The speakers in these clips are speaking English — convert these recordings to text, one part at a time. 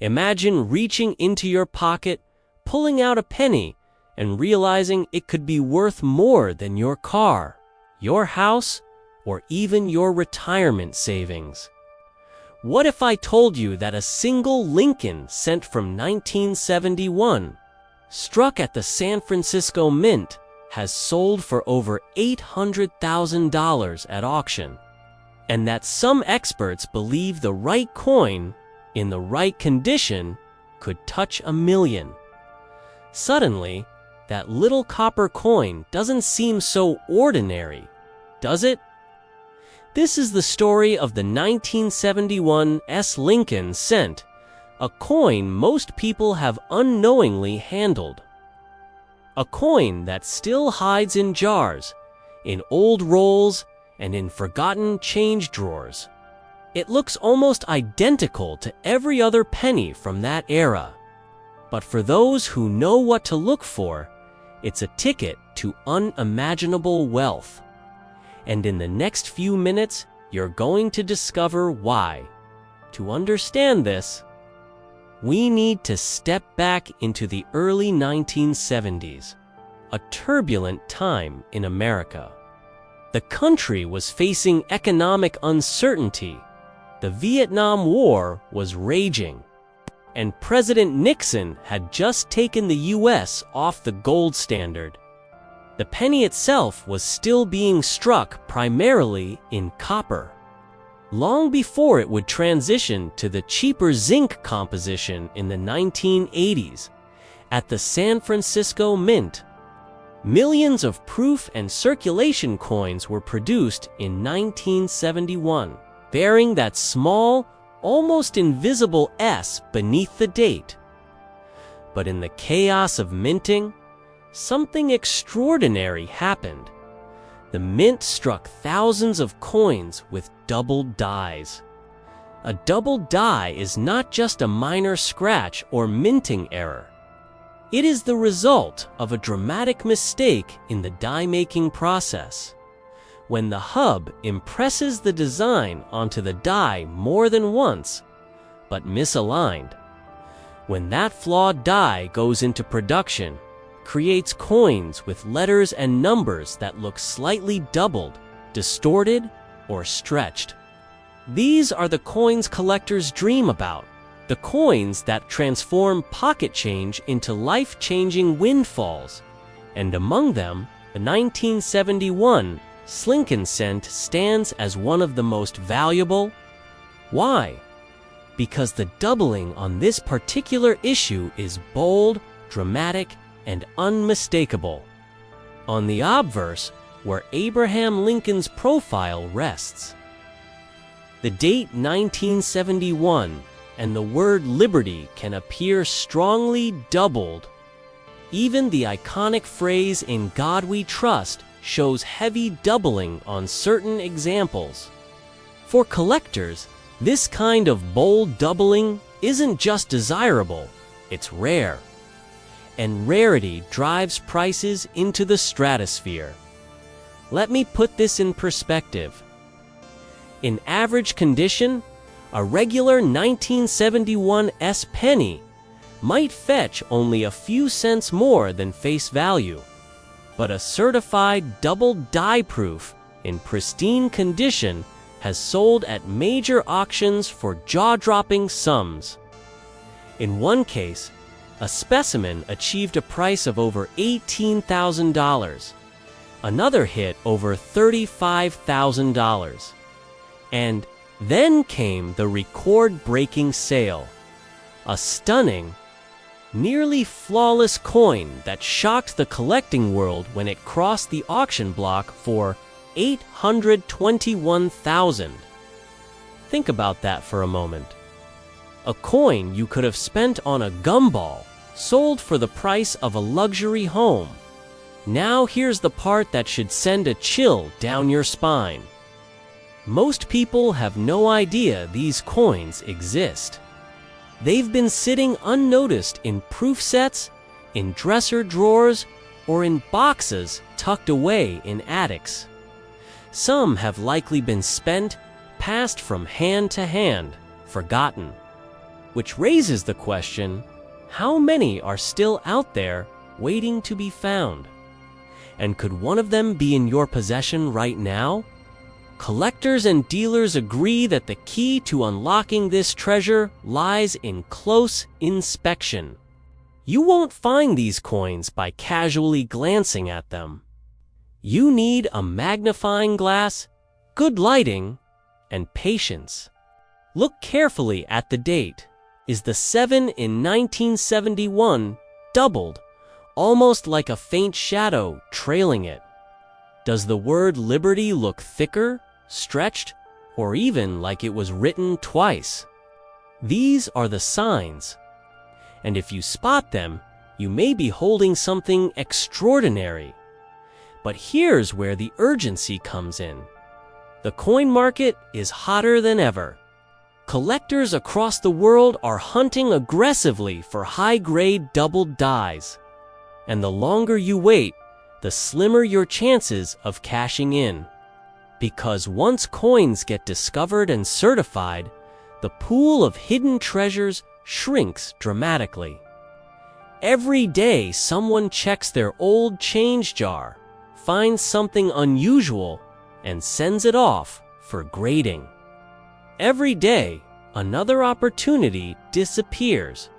Imagine reaching into your pocket, pulling out a penny, and realizing it could be worth more than your car, your house, or even your retirement savings. What if I told you that a single Lincoln cent from 1971, struck at the San Francisco Mint, has sold for over $800,000 at auction, and that some experts believe the right coin, in the right condition, could touch $1 million? Suddenly, that little copper coin doesn't seem so ordinary, does it? This is the story of the 1971 Lincoln cent, a coin most people have unknowingly handled. A coin that still hides in jars, in old rolls, and in forgotten change drawers. It looks almost identical to every other penny from that era. But for those who know what to look for, it's a ticket to unimaginable wealth. And in the next few minutes, you're going to discover why. To understand this, we need to step back into the early 1970s, a turbulent time in America. The country was facing economic uncertainty, the Vietnam War was raging, and President Nixon had just taken the U.S. off the gold standard. The penny itself was still being struck primarily in copper, long before it would transition to the cheaper zinc composition in the 1980s. At the San Francisco Mint, millions of proof and circulation coins were produced in 1971, bearing that small, almost invisible S beneath the date. But in the chaos of minting, something extraordinary happened. The mint struck thousands of coins with doubled dies. A doubled die is not just a minor scratch or minting error. It is the result of a dramatic mistake in the die-making process. When the hub impresses the design onto the die more than once, but misaligned. When that flawed die goes into production, creates coins with letters and numbers that look slightly doubled, distorted, or stretched. These are the coins collectors dream about, the coins that transform pocket change into life-changing windfalls. And among them, the 1971 Lincoln cent stands as one of the most valuable. Why? Because the doubling on this particular issue is bold, dramatic, and unmistakable. On the obverse, where Abraham Lincoln's profile rests. The date 1971 and the word liberty can appear strongly doubled. Even the iconic phrase "In God We Trust" shows heavy doubling on certain examples. For collectors, this kind of bold doubling isn't just desirable, it's rare. And rarity drives prices into the stratosphere. Let me put this in perspective. In average condition, a regular 1971 penny might fetch only a few cents more than face value, but a certified double die proof in pristine condition has sold at major auctions for jaw-dropping sums. In one case, a specimen achieved a price of over $18,000. Another hit over $35,000. And then came the record-breaking sale. A stunning, nearly flawless coin that shocked the collecting world when it crossed the auction block for $821,000. Think about that for a moment. A coin you could have spent on a gumball, sold for the price of a luxury home. Now here's the part that should send a chill down your spine. Most people have no idea these coins exist. They've been sitting unnoticed in proof sets, in dresser drawers, or in boxes tucked away in attics. Some have likely been spent, passed from hand to hand, forgotten. which raises the question, how many are still out there waiting to be found? And could one of them be in your possession right now? Collectors and dealers agree that the key to unlocking this treasure lies in close inspection. You won't find these coins by casually glancing at them. You need a magnifying glass, good lighting, and patience. Look carefully at the date. Is the 7 in 1971 doubled, almost like a faint shadow trailing it? Does the word liberty look thicker, stretched, or even like it was written twice? These are the signs. And if you spot them, you may be holding something extraordinary. But here's where the urgency comes in. The coin market is hotter than ever. Collectors across the world are hunting aggressively for high-grade doubled dies. And the longer you wait, the slimmer your chances of cashing in. Because once coins get discovered and certified, the pool of hidden treasures shrinks dramatically. Every day someone checks their old change jar, finds something unusual, and sends it off for grading. Every day, another opportunity disappears.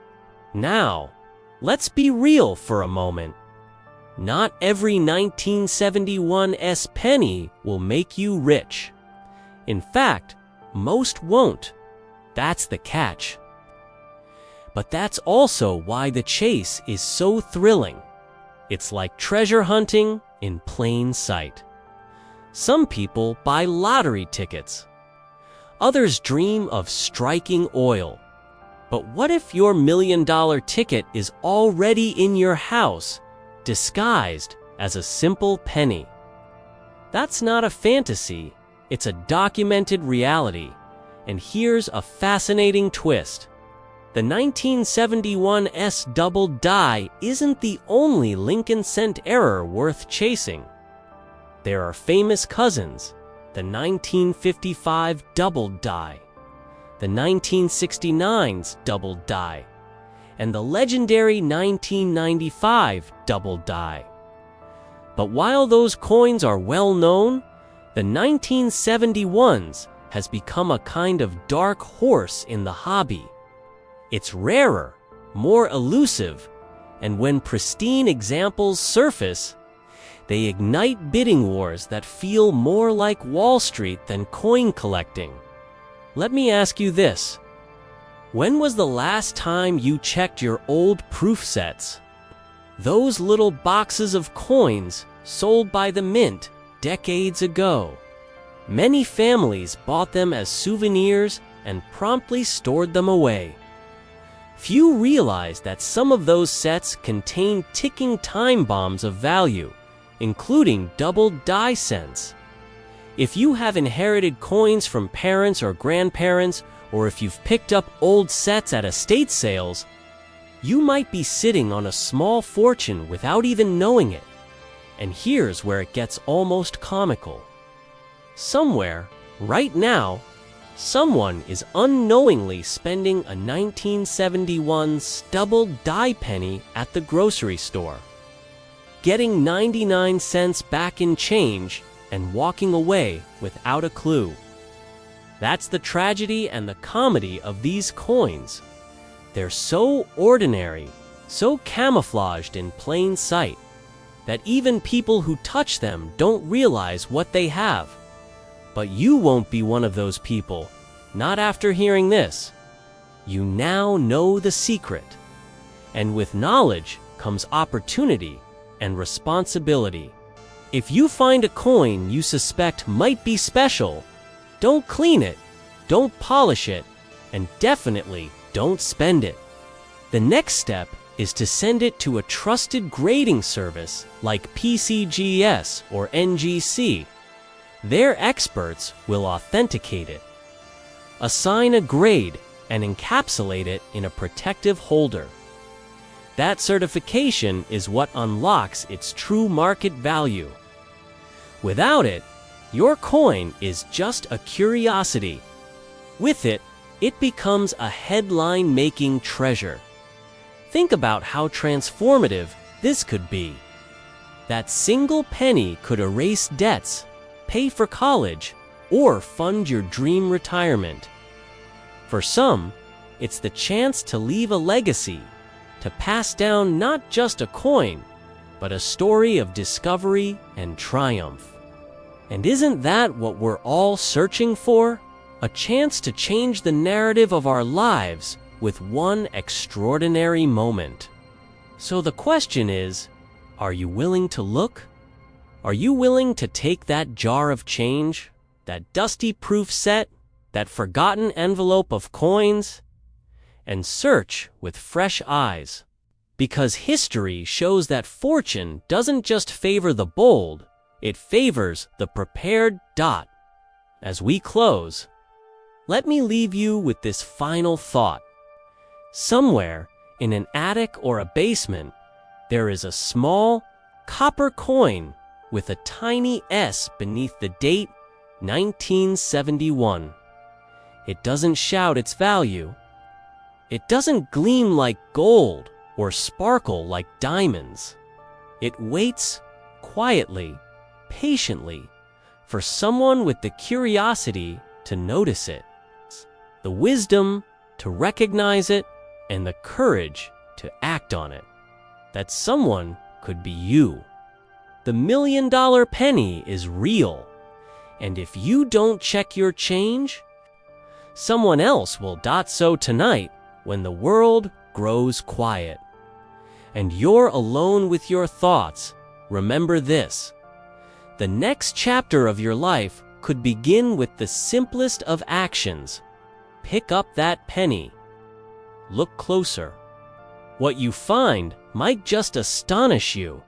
Now, let's be real for a moment. Not every 1971's penny will make you rich. In fact, most won't. That's the catch. But that's also why the chase is so thrilling. It's like treasure hunting in plain sight. Some people buy lottery tickets. Others dream of striking oil. But what if your million-dollar ticket is already in your house, disguised as a simple penny? That's not a fantasy, it's a documented reality. And here's a fascinating twist. The 1971's doubled die isn't the only Lincoln cent error worth chasing. There are famous cousins, the 1955 doubled die, the 1969's doubled die, and the legendary 1995 doubled die. But while those coins are well known, the 1971's has become a kind of dark horse in the hobby. It's rarer, more elusive, and when pristine examples surface, they ignite bidding wars that feel more like Wall Street than coin collecting. Let me ask you this. When was the last time you checked your old proof sets? Those little boxes of coins sold by the mint decades ago. Many families bought them as souvenirs and promptly stored them away. Few realize that some of those sets contain ticking time bombs of value, including doubled die cents. If you have inherited coins from parents or grandparents, or if you've picked up old sets at estate sales, you might be sitting on a small fortune without even knowing it. And here's where it gets almost comical. Somewhere, right now, someone is unknowingly spending a 1971's doubled die penny at the grocery store, getting 99 cents back in change and walking away without a clue. That's the tragedy and the comedy of these coins. They're so ordinary, so camouflaged in plain sight, that even people who touch them don't realize what they have. But you won't be one of those people, not after hearing this. You now know the secret. And with knowledge comes opportunity and responsibility. If you find a coin you suspect might be special, don't clean it, don't polish it, and definitely don't spend it. The next step is to send it to a trusted grading service like PCGS or NGC. Their experts will authenticate it, assign a grade, and encapsulate it in a protective holder. That certification is what unlocks its true market value. Without it, your coin is just a curiosity. With it, it becomes a headline-making treasure. Think about how transformative this could be. That single penny could erase debts, pay for college, or fund your dream retirement. For some, it's the chance to leave a legacy, to pass down not just a coin, but a story of discovery and triumph. And isn't that what we're all searching for? A chance to change the narrative of our lives with one extraordinary moment. So the question is, are you willing to look? Are you willing to take that jar of change, that dusty proof set, that forgotten envelope of coins, and search with fresh eyes? Because history shows that fortune doesn't just favor the bold, it favors the prepared. As we close, let me leave you with this final thought. Somewhere in an attic or a basement, there is a small copper coin with a tiny S beneath the date 1971. It doesn't shout its value. It doesn't gleam like gold or sparkle like diamonds. It waits quietly, patiently, for someone with the curiosity to notice it, the wisdom to recognize it, and the courage to act on it. That someone could be you. The $1 million penny is real, and if you don't check your change, someone else will. So tonight, when the world grows quiet, and you're alone with your thoughts, remember this. The next chapter of your life could begin with the simplest of actions. Pick up that penny. Look closer. What you find might just astonish you.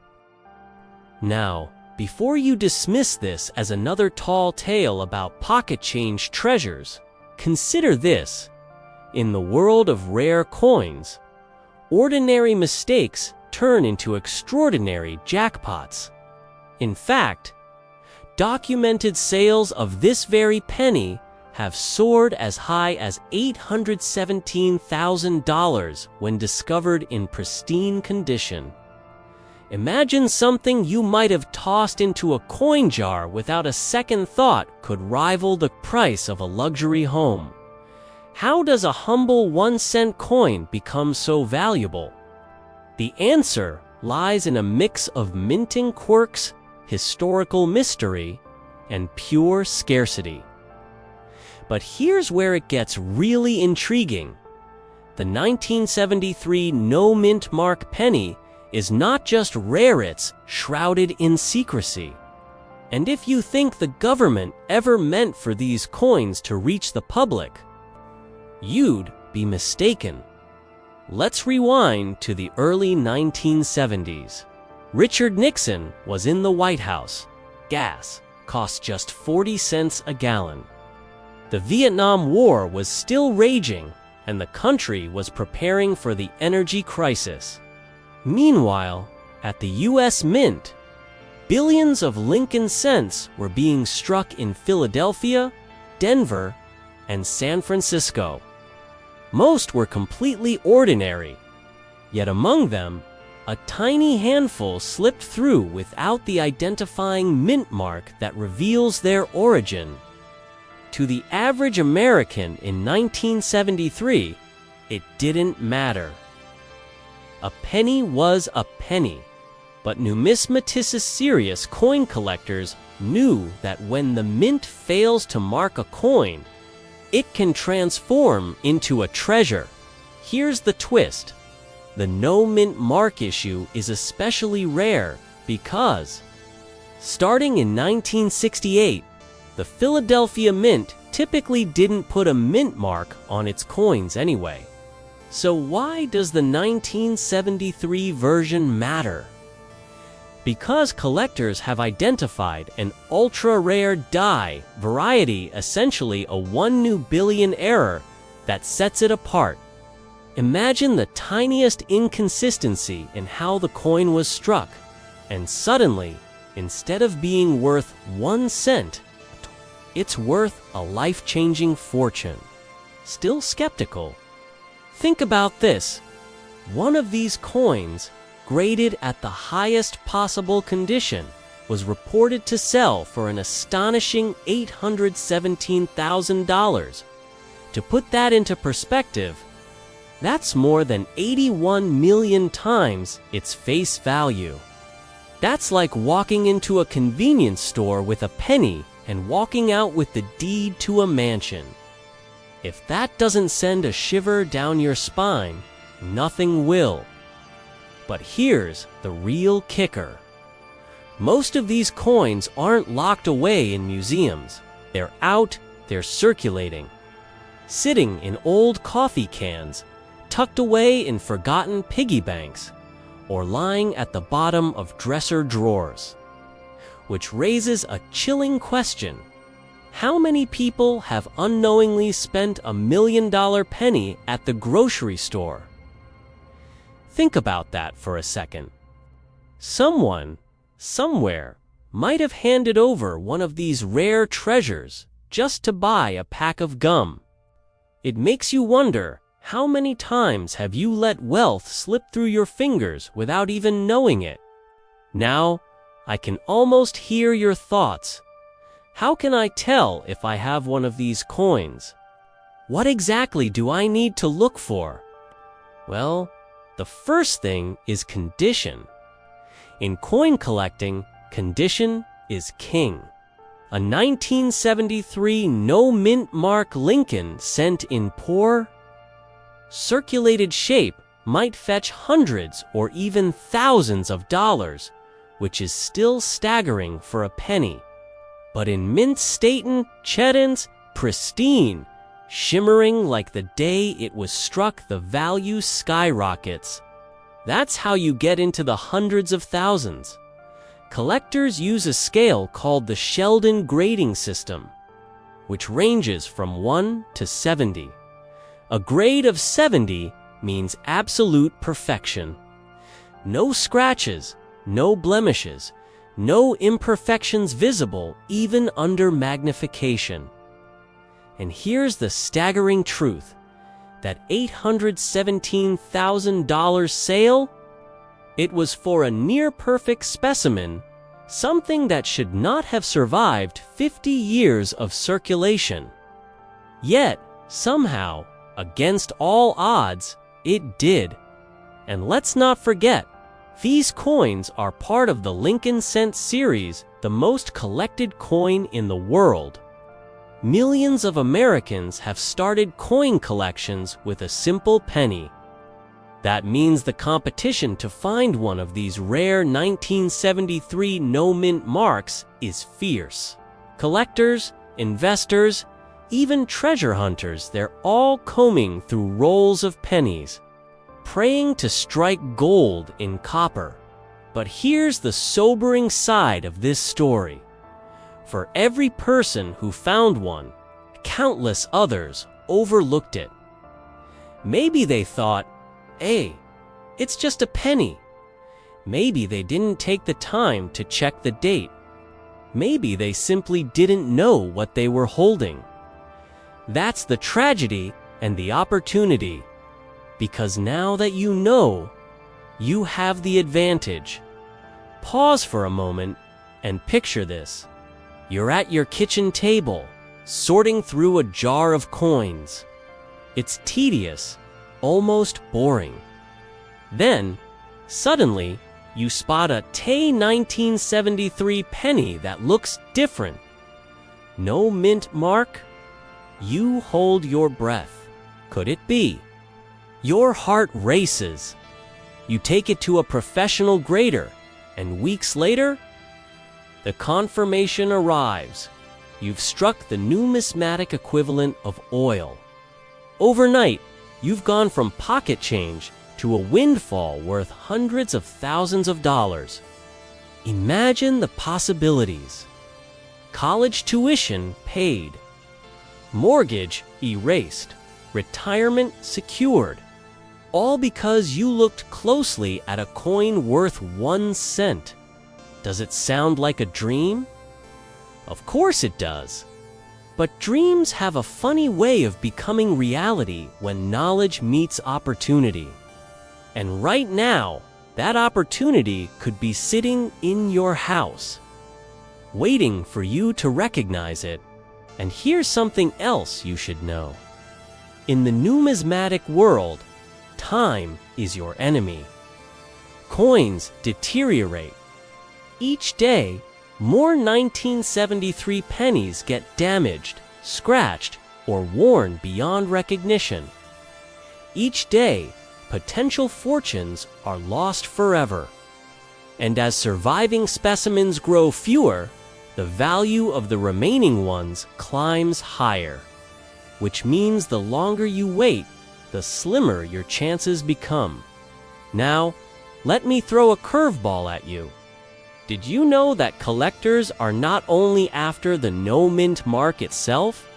Now, before you dismiss this as another tall tale about pocket change treasures, consider this. In the world of rare coins, ordinary mistakes turn into extraordinary jackpots. In fact, documented sales of this very penny have soared as high as $817,000 when discovered in pristine condition. Imagine something you might have tossed into a coin jar without a second thought could rival the price of a luxury home. How does a humble 1-cent coin become so valuable? The answer lies in a mix of minting quirks, historical mystery, and pure scarcity. But here's where it gets really intriguing. The 1973 no-mint mark penny is not just rarest shrouded in secrecy. And if you think the government ever meant for these coins to reach the public, you'd be mistaken. Let's rewind to the early 1970s. Richard Nixon was in the White House. Gas cost just 40 cents a gallon. The Vietnam War was still raging, and the country was preparing for the energy crisis. Meanwhile, at the U.S. Mint, billions of Lincoln cents were being struck in Philadelphia, Denver, and San Francisco. Most were completely ordinary, yet among them, a tiny handful slipped through without the identifying mint mark that reveals their origin. To the average American in 1973, it didn't matter. A penny was a penny, but numismatist serious coin collectors knew that when the mint fails to mark a coin, it can transform into a treasure. Here's the twist. The no-mint mark issue is especially rare because, starting in 1968, the Philadelphia Mint typically didn't put a mint mark on its coins anyway. So why does the 1973 version matter? Because collectors have identified an ultra-rare die variety, essentially a 1 new billion error, that sets it apart. Imagine the tiniest inconsistency in how the coin was struck, and suddenly, instead of being worth 1 cent, it's worth a life-changing fortune. still skeptical. Think about this. One of these coins, graded at the highest possible condition, was reported to sell for an astonishing $817,000. To put that into perspective, that's more than 81 million times its face value. That's like walking into a convenience store with a penny and walking out with the deed to a mansion. If that doesn't send a shiver down your spine, nothing will. But here's the real kicker. Most of these coins aren't locked away in museums. They're out, they're circulating. Sitting in old coffee cans, tucked away in forgotten piggy banks, or lying at the bottom of dresser drawers. Which raises a chilling question. How many people have unknowingly spent a $1 million penny at the grocery store? Think about that for a second. Someone, somewhere, might have handed over one of these rare treasures just to buy a pack of gum. It makes you wonder, how many times have you let wealth slip through your fingers without even knowing it? Now, I can almost hear your thoughts. How can I tell if I have one of these coins? What exactly do I need to look for? Well, the first thing is condition. In coin collecting, condition is king. A 1973 no-mint mark Lincoln sent in poor, circulated shape might fetch hundreds or even thousands of dollars, which is still staggering for a penny. But in mint Staten, Cheddens, pristine, shimmering like the day it was struck, the value skyrockets. That's how you get into the hundreds of thousands. Collectors use a scale called the Sheldon grading system, which ranges from 1 to 70. A grade of 70 means absolute perfection. No scratches, no blemishes, no imperfections visible even under magnification. And here's the staggering truth. That $817,000 sale? It was for a near-perfect specimen, something that should not have survived 50 years of circulation. Yet, somehow, against all odds, it did. And let's not forget, these coins are part of the Lincoln Cent series, the most collected coin in the world. Millions of Americans have started coin collections with a simple penny. That means the competition to find one of these rare 1973 no-mint marks is fierce. Collectors, investors, even treasure hunters, they're all combing through rolls of pennies, praying to strike gold in copper. But here's the sobering side of this story. For every person who found one, countless others overlooked it. Maybe they thought, hey, it's just a penny. Maybe they didn't take the time to check the date. Maybe they simply didn't know what they were holding. That's the tragedy and the opportunity. Because now that you know, you have the advantage. Pause for a moment and picture this. You're at your kitchen table, sorting through a jar of coins. It's tedious, almost boring. Then, suddenly, you spot a Tay 1973 penny that looks different. No mint mark? You hold your breath. Could it be? Your heart races. You take it to a professional grader, and weeks later, the confirmation arrives. You've struck the numismatic equivalent of oil. Overnight, you've gone from pocket change to a windfall worth hundreds of thousands of dollars. Imagine the possibilities. College tuition paid. Mortgage erased. Retirement secured. All because you looked closely at a coin worth 1 cent. Does it sound like a dream? Of course it does. But dreams have a funny way of becoming reality when knowledge meets opportunity. And right now, that opportunity could be sitting in your house, waiting for you to recognize it. And here's something else you should know. In the numismatic world, time is your enemy. Coins deteriorate. Each day, more 1973 pennies get damaged, scratched, or worn beyond recognition. Each day, potential fortunes are lost forever. And as surviving specimens grow fewer, the value of the remaining ones climbs higher, which means the longer you wait, the slimmer your chances become. Now, let me throw a curveball at you. Did you know that collectors are not only after the no-mint mark itself,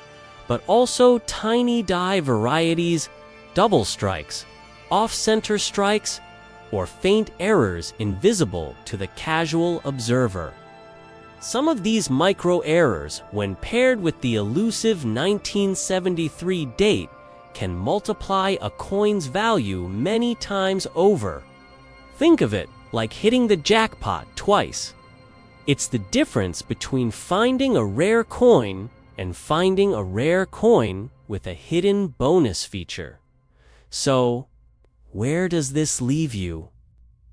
but also tiny die varieties, double strikes, off-center strikes, or faint errors invisible to the casual observer? Some of these micro-errors, when paired with the elusive 1973 date, can multiply a coin's value many times over. Think of it like hitting the jackpot twice. It's the difference between finding a rare coin and finding a rare coin with a hidden bonus feature. So, where does this leave you?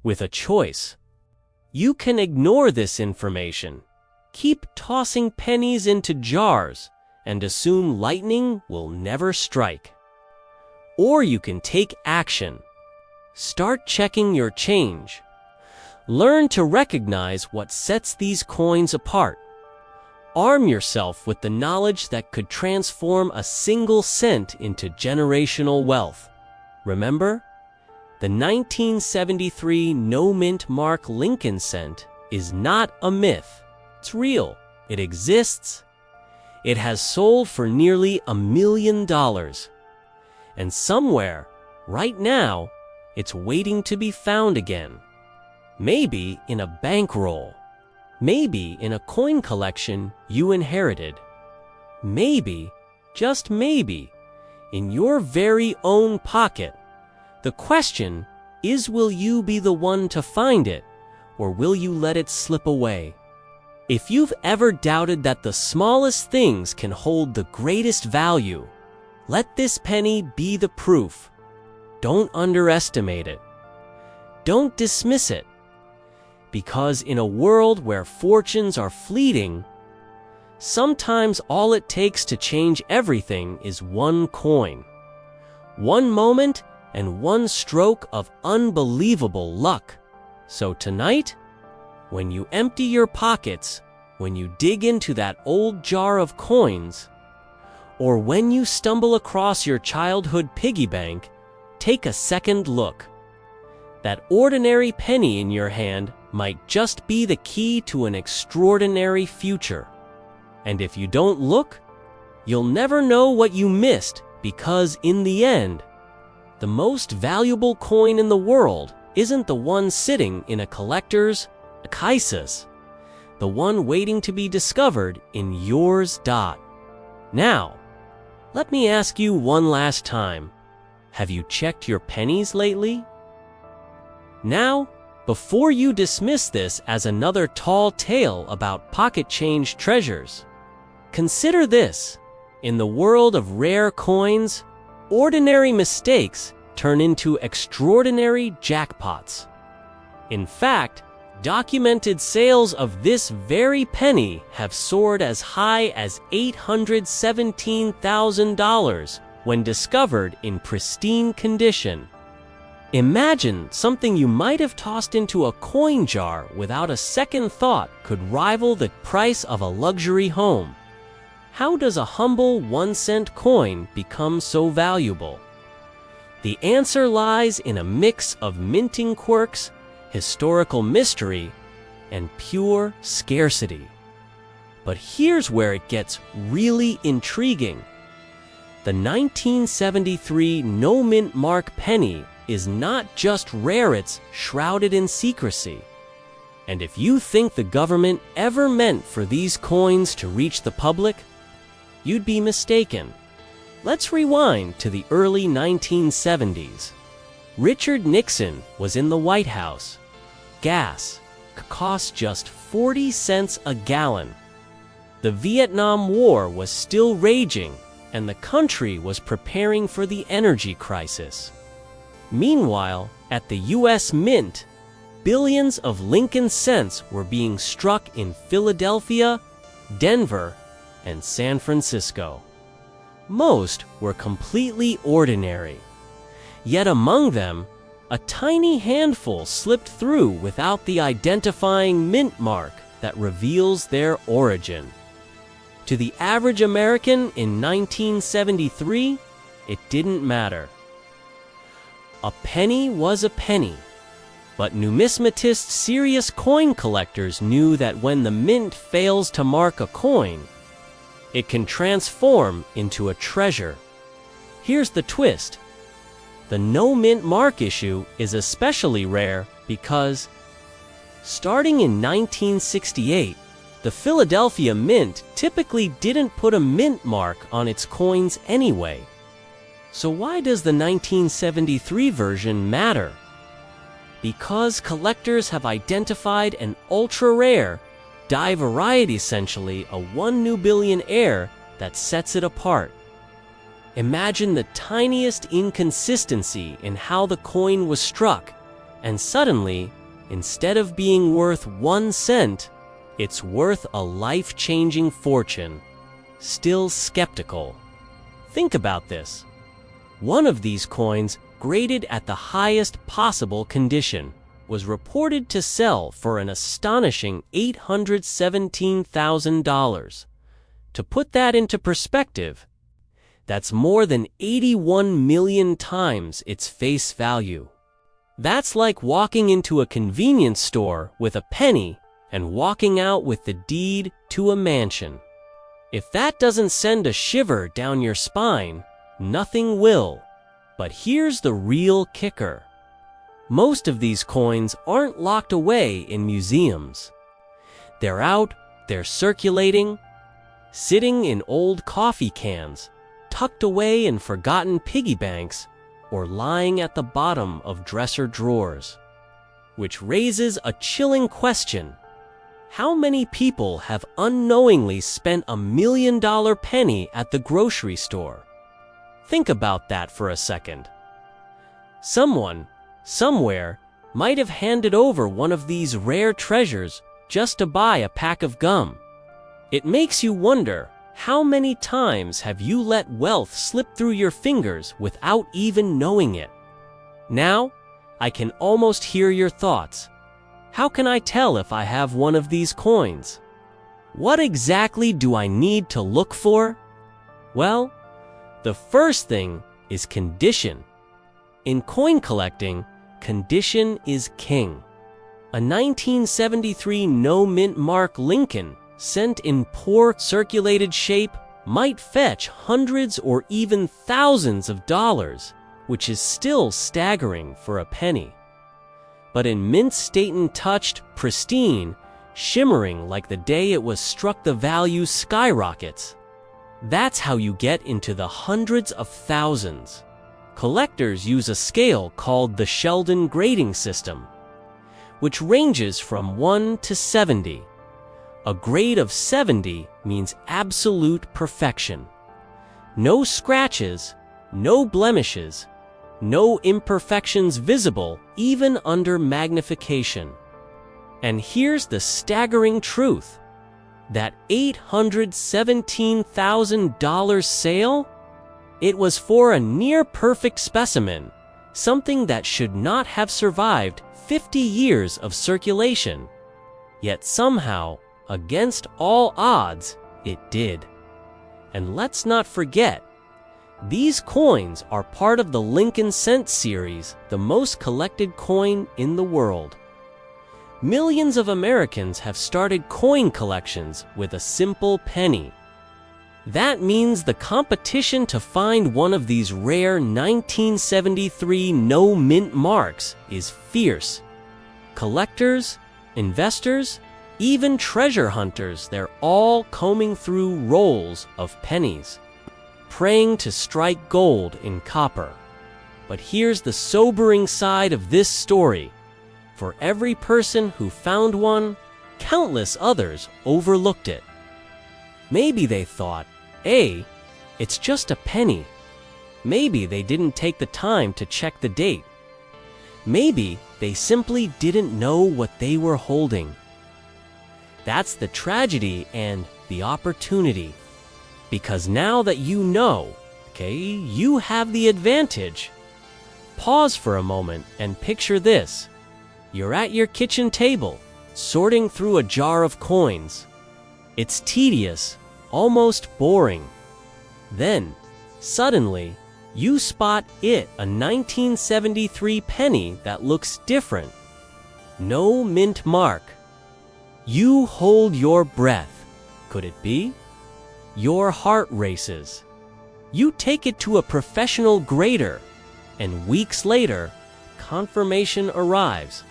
With a choice. You can ignore this information, keep tossing pennies into jars, and assume lightning will never strike. Or you can take action. Start checking your change. Learn to recognize what sets these coins apart. Arm yourself with the knowledge that could transform a single cent into generational wealth. Remember, the 1973 no-mint mark Lincoln cent is not a myth. It's real. It exists. It has sold for nearly $1 million. And somewhere, right now, it's waiting to be found again. Maybe in a bankroll. Maybe in a coin collection you inherited. Maybe, just maybe, in your very own pocket. The question is, will you be the one to find it, or will you let it slip away? If you've ever doubted that the smallest things can hold the greatest value, let this penny be the proof. Don't underestimate it. Don't dismiss it. Because in a world where fortunes are fleeting, sometimes all it takes to change everything is one coin, one moment, and one stroke of unbelievable luck. So tonight, when you empty your pockets, when you dig into that old jar of coins, or when you stumble across your childhood piggy bank, take a second look. That ordinary penny in your hand might just be the key to an extraordinary future. And if you don't look, you'll never know what you missed, because in the end, the most valuable coin in the world isn't the one sitting in a collector's cases, the one waiting to be discovered in yours. Now, let me ask you one last time. Have you checked your pennies lately? Now, before you dismiss this as another tall tale about pocket change treasures, consider this. In the world of rare coins, ordinary mistakes turn into extraordinary jackpots. In fact, documented sales of this very penny have soared as high as $817,000 when discovered in pristine condition. Imagine something you might have tossed into a coin jar without a second thought could rival the price of a luxury home. How does a humble 1-cent coin become so valuable? The answer lies in a mix of minting quirks, historical mystery, and pure scarcity. But here's where it gets really intriguing. The 1973 no-mint mark penny is not just rarets shrouded in secrecy. And if you think the government ever meant for these coins to reach the public, you'd be mistaken. Let's rewind to the early 1970s. Richard Nixon was in the White House. Gas cost just 40 cents a gallon. The Vietnam War was still raging, and the country was preparing for the energy crisis. Meanwhile, at the U.S. Mint, billions of Lincoln cents were being struck in Philadelphia, Denver, and San Francisco. Most were completely ordinary. Yet among them, a tiny handful slipped through without the identifying mint mark that reveals their origin. To the average American in 1973, it didn't matter. A penny was a penny, but numismatist serious coin collectors knew that when the mint fails to mark a coin, it can transform into a treasure. Here's the twist. The no mint mark issue is especially rare because, starting in 1968, the Philadelphia Mint typically didn't put a mint mark on its coins anyway. So why does the 1973 version matter? Because collectors have identified an ultra-rare, die variety, essentially a 1 new billionaire that sets it apart. Imagine the tiniest inconsistency in how the coin was struck, and suddenly, instead of being worth 1 cent, it's worth a life-changing fortune. Still skeptical? Think about this. One of these coins, graded at the highest possible condition, was reported to sell for an astonishing $817,000. To put that into perspective, that's more than 81 million times its face value. That's like walking into a convenience store with a penny and walking out with the deed to a mansion. If that doesn't send a shiver down your spine, nothing will. But here's the real kicker. Most of these coins aren't locked away in museums. They're out, they're circulating, sitting in old coffee cans, tucked away in forgotten piggy banks, or lying at the bottom of dresser drawers. Which raises a chilling question. How many people have unknowingly spent $1 million penny at the grocery store? Think about that for a second. Someone, somewhere, might have handed over one of these rare treasures just to buy a pack of gum. It makes you wonder, how many times have you let wealth slip through your fingers without even knowing it? Now, I can almost hear your thoughts. How can I tell if I have one of these coins? What exactly do I need to look for? Well, the first thing is condition. In coin collecting, condition is king. A 1973 no mint mark Lincoln, sent in poor circulated shape, might fetch hundreds or even thousands of dollars, which is still staggering for a penny. But in mint state untouched, pristine, shimmering like the day it was struck, the value skyrockets. That's how you get into the hundreds of thousands. Collectors use a scale called the Sheldon grading system, which ranges from 1 to 70. A grade of 70 means absolute perfection. No scratches, no blemishes, no imperfections visible even under magnification. And here's the staggering truth. That $817,000 sale? It was for a near-perfect specimen, something that should not have survived 50 years of circulation. Yet somehow, against all odds, it did. And let's not forget, these coins are part of the Lincoln Cent series, the most collected coin in the world. Millions of Americans have started coin collections with a simple penny. That means the competition to find one of these rare 1973 no mint marks is fierce. Collectors, investors, Even treasure hunters, they're all combing through rolls of pennies, praying to strike gold in copper. But here's the sobering side of this story. For every person who found one, countless others overlooked it. Maybe they thought, "Hey, it's just a penny." Maybe they didn't take the time to check the date. Maybe they simply didn't know what they were holding. That's the tragedy and the opportunity. Because now that you know, you have the advantage. Pause for a moment and picture this. You're at your kitchen table, sorting through a jar of coins. It's tedious, almost boring. Then, suddenly, you spot a 1973 penny that looks different. No mint mark. You hold your breath. Could it be? Your heart races. You take it to a professional grader, and weeks later, confirmation arrives.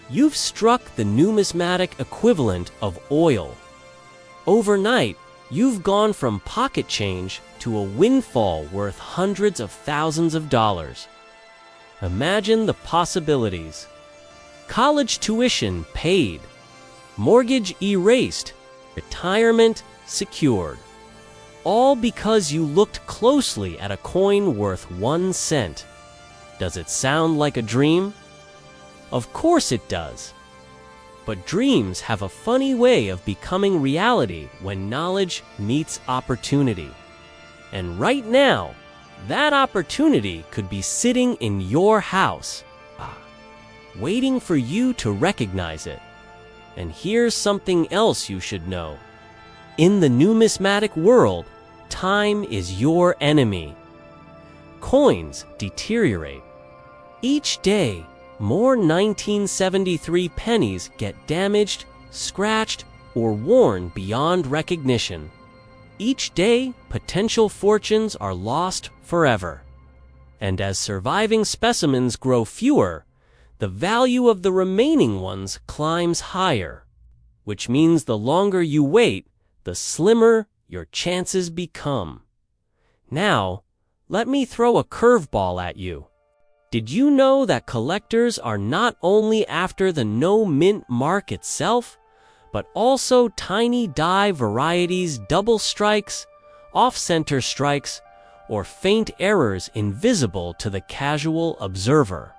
You've struck the numismatic equivalent of oil. Overnight, you've gone from pocket change to a windfall worth hundreds of thousands of dollars. Imagine the possibilities. College tuition paid, mortgage erased, retirement secured. All because you looked closely at a coin worth 1 cent. Does it sound like a dream? Of course it does. But dreams have a funny way of becoming reality when knowledge meets opportunity. And right now, that opportunity could be sitting in your house, waiting for you to recognize it. And here's something else you should know. In the numismatic world, time is your enemy. Coins deteriorate. Each day, more 1973 pennies get damaged, scratched, or worn beyond recognition. Each day, potential fortunes are lost forever. And as surviving specimens grow fewer, the value of the remaining ones climbs higher, which means the longer you wait, the slimmer your chances become. Now, let me throw a curveball at you. Did you know that collectors are not only after the no mint mark itself, but also tiny die varieties, double strikes, off-center strikes, or faint errors invisible to the casual observer?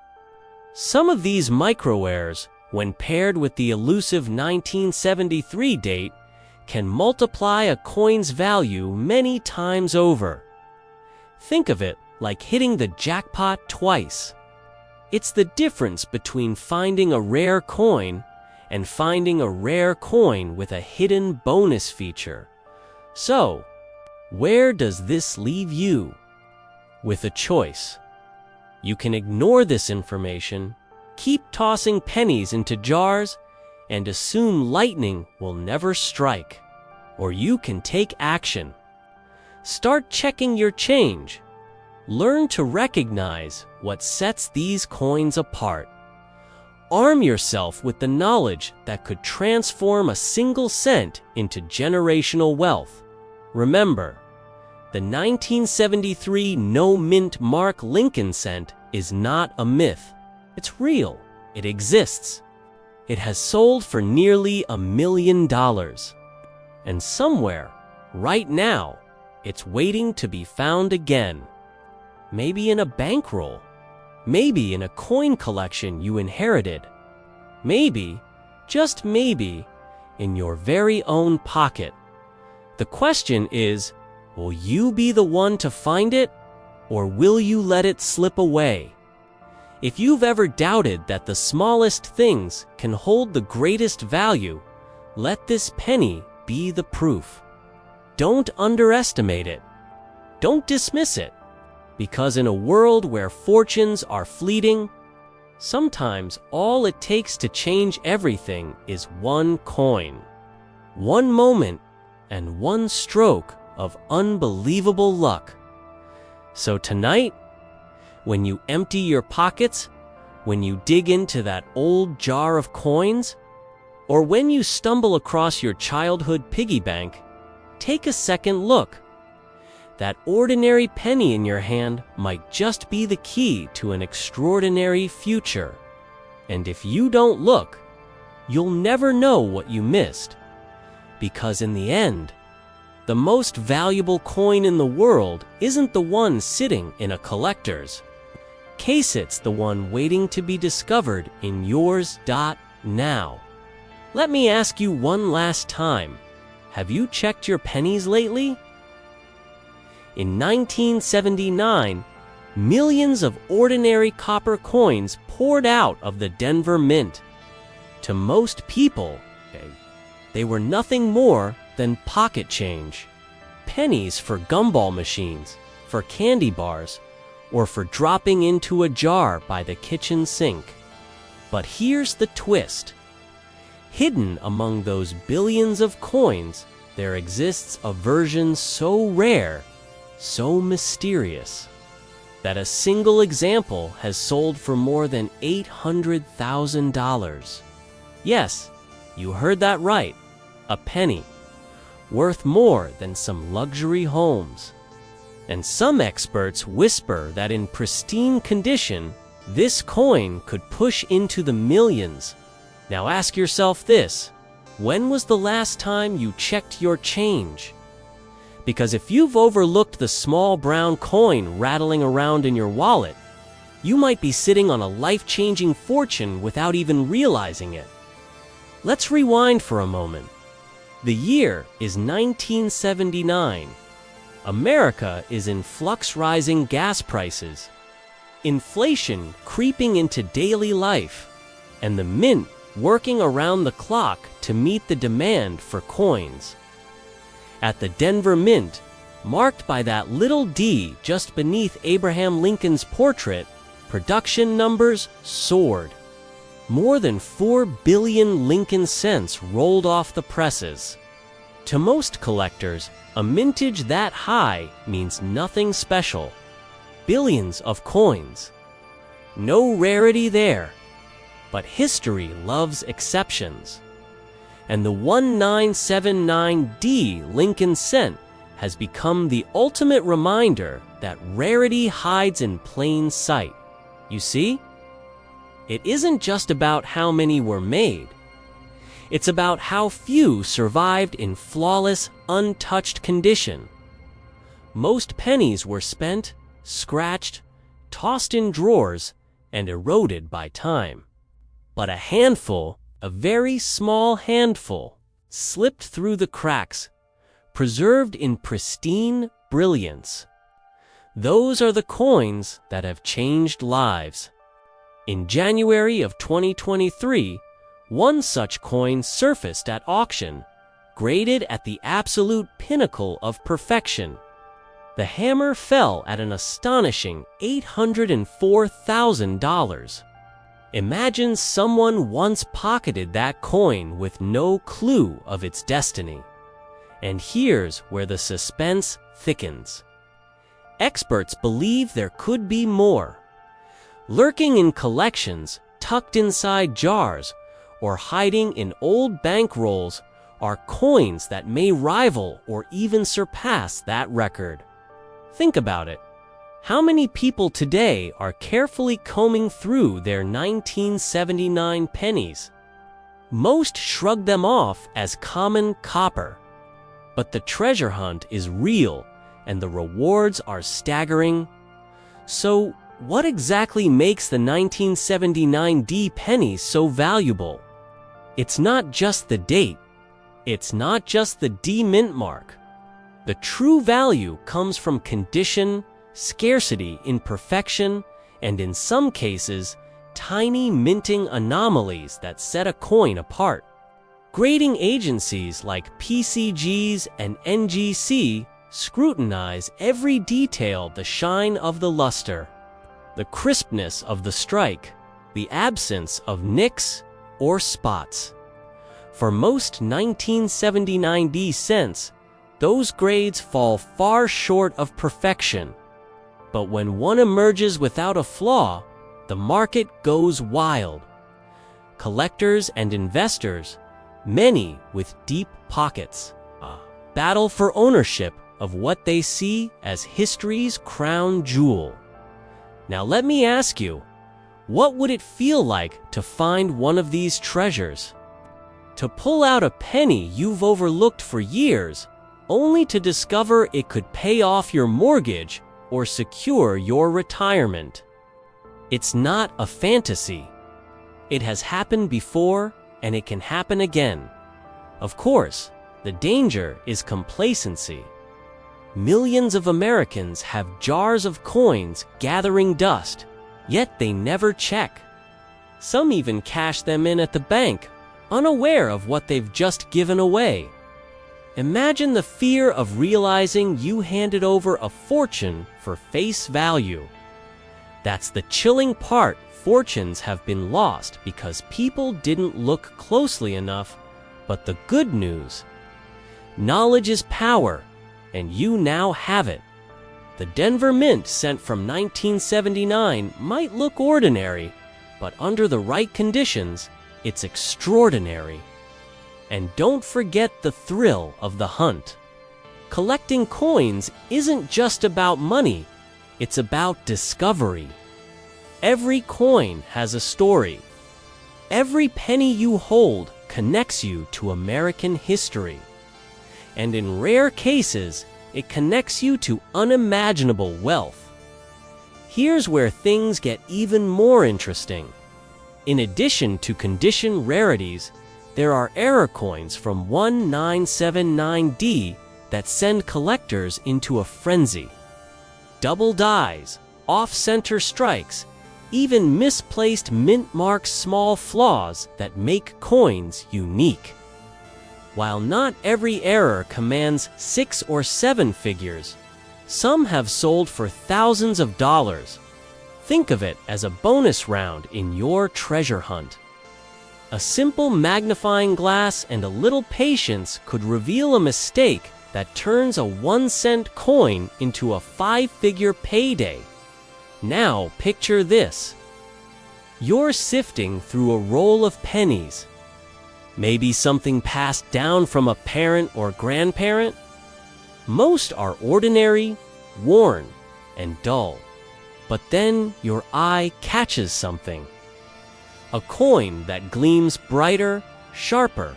Some of these micro errors, when paired with the elusive 1973 date, can multiply a coin's value many times over. Think of it like hitting the jackpot twice. It's the difference between finding a rare coin and finding a rare coin with a hidden bonus feature. So, where does this leave you? With a choice. You can ignore this information, keep tossing pennies into jars, and assume lightning will never strike. Or you can take action. Start checking your change. Learn to recognize what sets these coins apart. Arm yourself with the knowledge that could transform a single cent into generational wealth. Remember, the 1973 no mint mark Lincoln cent is not a myth. It's real. It exists. It has sold for nearly $1 million. And somewhere, right now, it's waiting to be found again. Maybe in a bankroll. Maybe in a coin collection you inherited. Maybe, just maybe, in your very own pocket. The question is, will you be the one to find it, or will you let it slip away? If you've ever doubted that the smallest things can hold the greatest value, let this penny be the proof. Don't underestimate it. Don't dismiss it. Because in a world where fortunes are fleeting, sometimes all it takes to change everything is one coin, one moment, and one stroke of unbelievable luck. So tonight, when you empty your pockets, when you dig into that old jar of coins, Or when you stumble across your childhood piggy bank, take a second look. That ordinary penny in your hand might just be the key to an extraordinary future. And if you don't look, you'll never know what you missed. Because in the end, the most valuable coin in the world isn't the one sitting in a collector's case, it's the one waiting to be discovered in yours. Now, let me ask you one last time. Have you checked your pennies lately? In 1979, millions of ordinary copper coins poured out of the Denver Mint. To most people, they were nothing more than pocket change. Pennies for gumball machines, for candy bars, or for dropping into a jar by the kitchen sink. But here's the twist. Hidden among those billions of coins, there exists a version so rare, so mysterious, that a single example has sold for more than $800,000. Yes, you heard that right, a penny, worth more than some luxury homes. And some experts whisper that in pristine condition, this coin could push into the millions. Now ask yourself this: when was the last time you checked your change? Because if you've overlooked the small brown coin rattling around in your wallet, you might be sitting on a life-changing fortune without even realizing it. Let's rewind for a moment. The year is 1979. America is in flux, rising gas prices, inflation creeping into daily life, and the mint working around the clock to meet the demand for coins. At the Denver Mint, marked by that little D just beneath Abraham Lincoln's portrait, production numbers soared. More than 4 billion Lincoln cents rolled off the presses. To most collectors, a mintage that high means nothing special. Billions of coins. No rarity there. But history loves exceptions. And the 1979D Lincoln cent has become the ultimate reminder that rarity hides in plain sight. You see? It isn't just about how many were made. It's about how few survived in flawless, untouched condition. Most pennies were spent, scratched, tossed in drawers, and eroded by time. But a handful, a very small handful, slipped through the cracks, preserved in pristine brilliance. Those are the coins that have changed lives. In January of 2023, one such coin surfaced at auction, graded at the absolute pinnacle of perfection. The hammer fell at an astonishing $804,000. Imagine someone once pocketed that coin with no clue of its destiny. And here's where the suspense thickens. Experts believe there could be more. Lurking in collections, tucked inside jars, or hiding in old bank rolls are coins that may rival or even surpass that record. Think about it. How many people today are carefully combing through their 1979 pennies? Most shrug them off as common copper. But the treasure hunt is real, and the rewards are staggering. So, what exactly makes the 1979D penny so valuable? It's not just the date. It's not just the D mint mark. The true value comes from condition, scarcity, imperfection, and in some cases, tiny minting anomalies that set a coin apart. Grading agencies like PCGs and NGC scrutinize every detail: the shine of the luster, the crispness of the strike, the absence of nicks or spots. For most 1979D cents, those grades fall far short of perfection. But when one emerges without a flaw, the market goes wild. Collectors and investors, many with deep pockets, a battle for ownership of what they see as history's crown jewel. Now let me ask you, what would it feel like to find one of these treasures? To pull out a penny you've overlooked for years, only to discover it could pay off your mortgage or secure your retirement. It's not a fantasy. It has happened before, and it can happen again. Of course, the danger is complacency. Millions of Americans have jars of coins gathering dust, yet they never check. Some even cash them in at the bank, unaware of what they've just given away. Imagine the fear of realizing you handed over a fortune for face value. That's the chilling part. Fortunes have been lost because people didn't look closely enough. But the good news: knowledge is power, and you now have it. The Denver Mint cent from 1979 might look ordinary, but under the right conditions, it's extraordinary. And don't forget the thrill of the hunt. Collecting coins isn't just about money, it's about discovery. Every coin has a story. Every penny you hold connects you to American history. And in rare cases, it connects you to unimaginable wealth. Here's where things get even more interesting. In addition to condition rarities, there are error coins from 1979D that send collectors into a frenzy. Double dies, off-center strikes, even misplaced mint marks small flaws that make coins unique. While not every error commands 6 or 7 figures, some have sold for thousands of dollars. Think of it as a bonus round in your treasure hunt. A simple magnifying glass and a little patience could reveal a mistake that turns a 1-cent coin into a 5-figure payday. Now picture this. You're sifting through a roll of pennies. Maybe something passed down from a parent or grandparent. Most are ordinary, worn, and dull. But then your eye catches something. A coin that gleams brighter, sharper,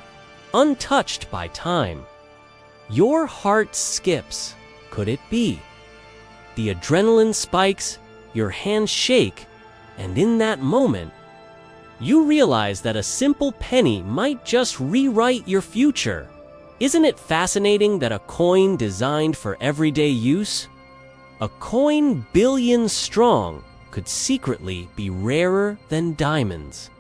untouched by time. Your heart skips. Could it be? The adrenaline spikes, your hands shake, and in that moment, you realize that a simple penny might just rewrite your future. Isn't it fascinating that a coin designed for everyday use, a coin billions strong, could secretly be rarer than diamonds?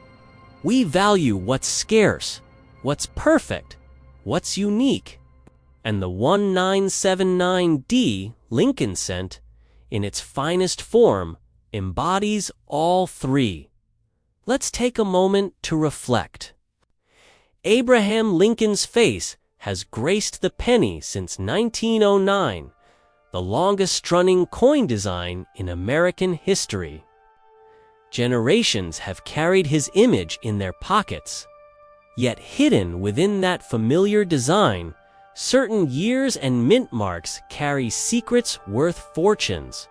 We value what's scarce, what's perfect, what's unique. And the 1979D Lincoln cent, in its finest form, embodies all three. Let's take a moment to reflect. Abraham Lincoln's face has graced the penny since 1909, the longest-running coin design in American history. Generations have carried his image in their pockets. Yet hidden within that familiar design, certain years and mint marks carry secrets worth fortunes.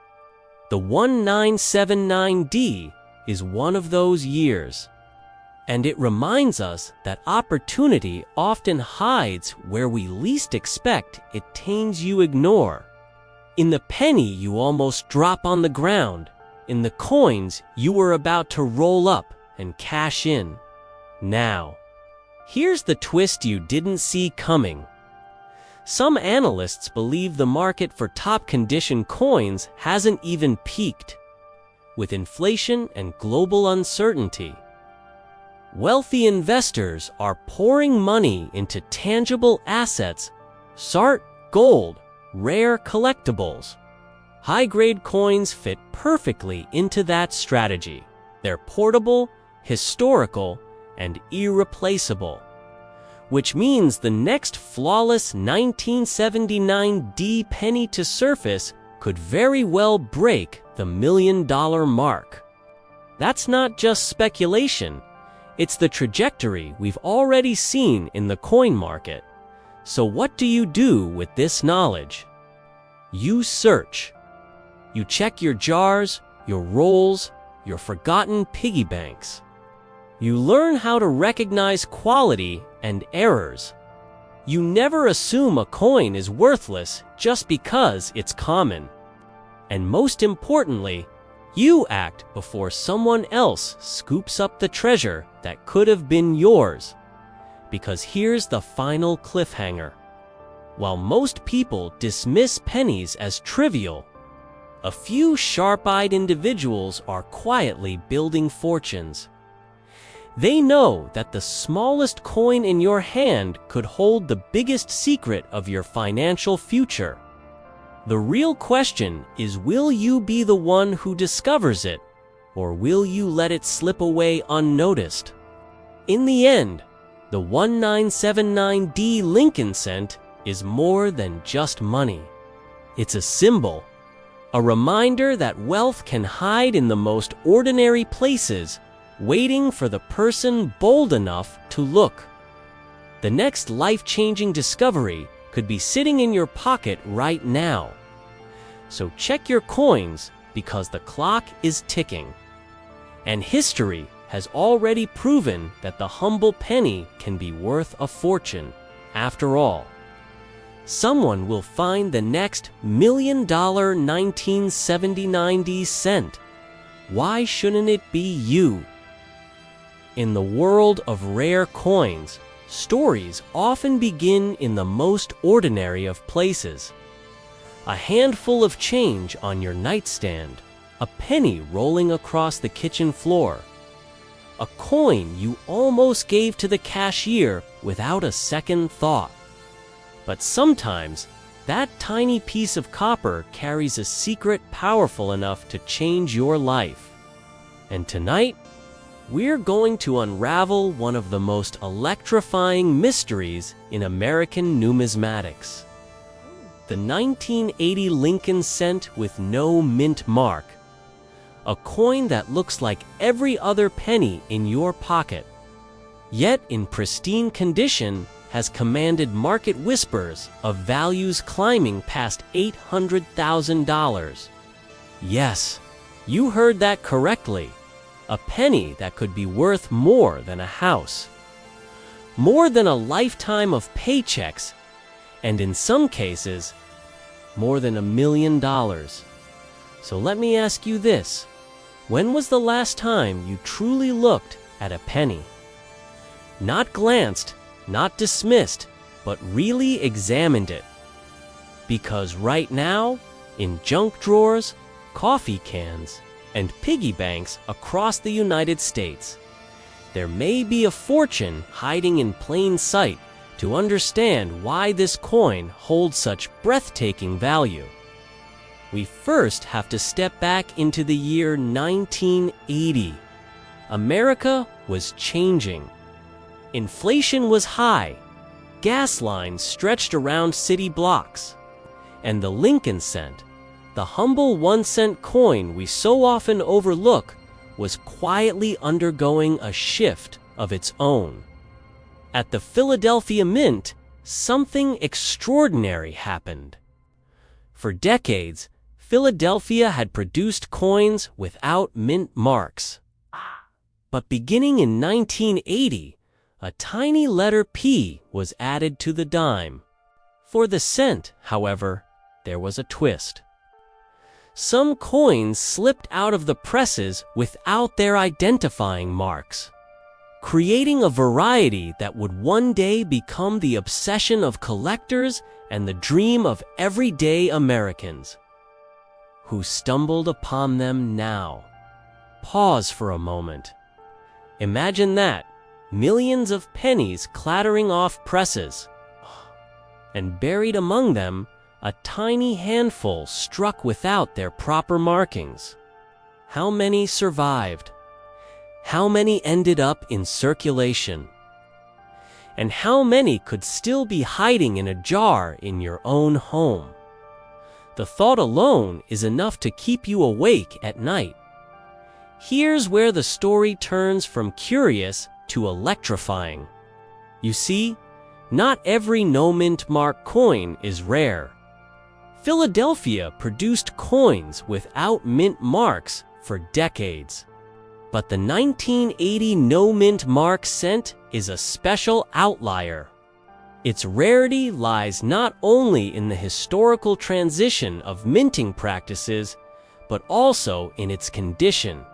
The 1979D is one of those years. And it reminds us that opportunity often hides where we least expect it. Things you ignore. In the penny you almost drop on the ground, in the coins you were about to roll up and cash in. Now, here's the twist you didn't see coming. Some analysts believe the market for top-condition coins hasn't even peaked. With inflation and global uncertainty, wealthy investors are pouring money into tangible assets, art, gold, rare collectibles. High-grade coins fit perfectly into that strategy. They're portable, historical, and irreplaceable. Which means the next flawless 1979D penny to surface could very well break the $1 million mark. That's not just speculation. It's the trajectory we've already seen in the coin market. So what do you do with this knowledge? You search. You check your jars, your rolls, your forgotten piggy banks. You learn how to recognize quality and errors. You never assume a coin is worthless just because it's common. And most importantly, you act before someone else scoops up the treasure that could have been yours. Because here's the final cliffhanger. While most people dismiss pennies as trivial, a few sharp-eyed individuals are quietly building fortunes. They know that the smallest coin in your hand could hold the biggest secret of your financial future. The real question is, will you be the one who discovers it, or will you let it slip away unnoticed? In the end, the 1979D Lincoln cent is more than just money. It's a symbol, a reminder that wealth can hide in the most ordinary places, waiting for the person bold enough to look. The next life-changing discovery could be sitting in your pocket right now. So check your coins, because the clock is ticking. And history has already proven that the humble penny can be worth a fortune. After all, someone will find the next $1 million 1979D cent. Why shouldn't it be you? In the world of rare coins, stories often begin in the most ordinary of places. A handful of change on your nightstand, a penny rolling across the kitchen floor, a coin you almost gave to the cashier without a second thought. But sometimes, that tiny piece of copper carries a secret powerful enough to change your life. And tonight, we're going to unravel one of the most electrifying mysteries in American numismatics. The 1980 Lincoln cent with no mint mark. A coin that looks like every other penny in your pocket, yet in pristine condition has commanded market whispers of values climbing past $800,000. Yes, you heard that correctly. A penny that could be worth more than a house, more than a lifetime of paychecks, and in some cases, more than $1 million. So let me ask you this. When was the last time you truly looked at a penny? Not glanced, not dismissed, but really examined it. Because right now, in junk drawers, coffee cans, and piggy banks across the United States, there may be a fortune hiding in plain sight. To understand why this coin holds such breathtaking value, we first have to step back into the year 1980. America was changing. Inflation was high, gas lines stretched around city blocks, and the Lincoln cent, the humble 1-cent coin we so often overlook, was quietly undergoing a shift of its own. At the Philadelphia Mint, something extraordinary happened. For decades, Philadelphia had produced coins without mint marks. But beginning in 1980, a tiny letter P was added to the dime. For the cent, however, there was a twist. Some coins slipped out of the presses without their identifying marks, creating a variety that would one day become the obsession of collectors and the dream of everyday Americans. Who stumbled upon them now? Pause for a moment. Imagine that, millions of pennies clattering off presses, and buried among them, a tiny handful struck without their proper markings. How many survived? How many ended up in circulation? And how many could still be hiding in a jar in your own home? The thought alone is enough to keep you awake at night. Here's where the story turns from curious to electrifying. You see, not every no-mint mark coin is rare. Philadelphia produced coins without mint marks for decades. But the 1980 no-mint mark cent is a special outlier. Its rarity lies not only in the historical transition of minting practices, but also in its condition.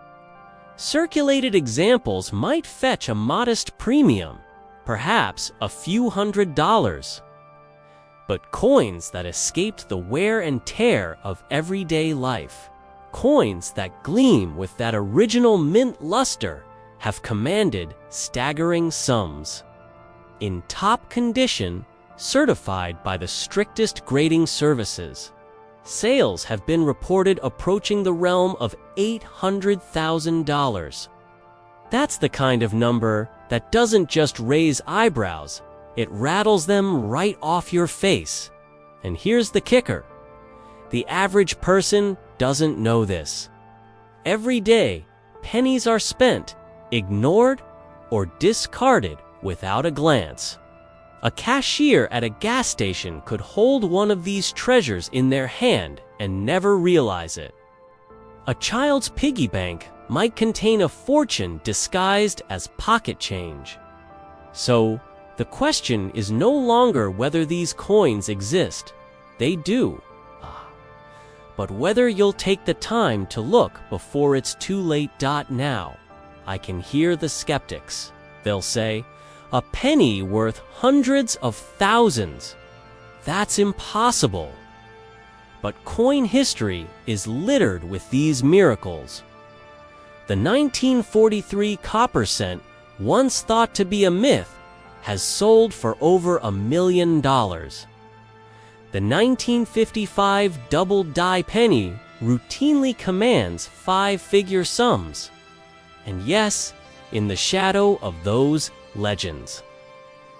Circulated examples might fetch a modest premium, perhaps a few $100s. But coins that escaped the wear and tear of everyday life, coins that gleam with that original mint luster, have commanded staggering sums. In top condition, certified by the strictest grading services, sales have been reported approaching the realm of $800,000. That's the kind of number that doesn't just raise eyebrows, it rattles them right off your face. And here's the kicker: the average person doesn't know this. Every day, pennies are spent, ignored, or discarded without a glance. A cashier at a gas station could hold one of these treasures in their hand and never realize it. A child's piggy bank might contain a fortune disguised as pocket change. So, the question is no longer whether these coins exist. They do. But whether you'll take the time to look before it's too late. Now, I can hear the skeptics. They'll say, a penny worth hundreds of thousands. That's impossible. But coin history is littered with these miracles. The 1943 copper cent, once thought to be a myth, has sold for over $1 million. The 1955 double die penny routinely commands five-figure sums. And yes, in the shadow of those legends,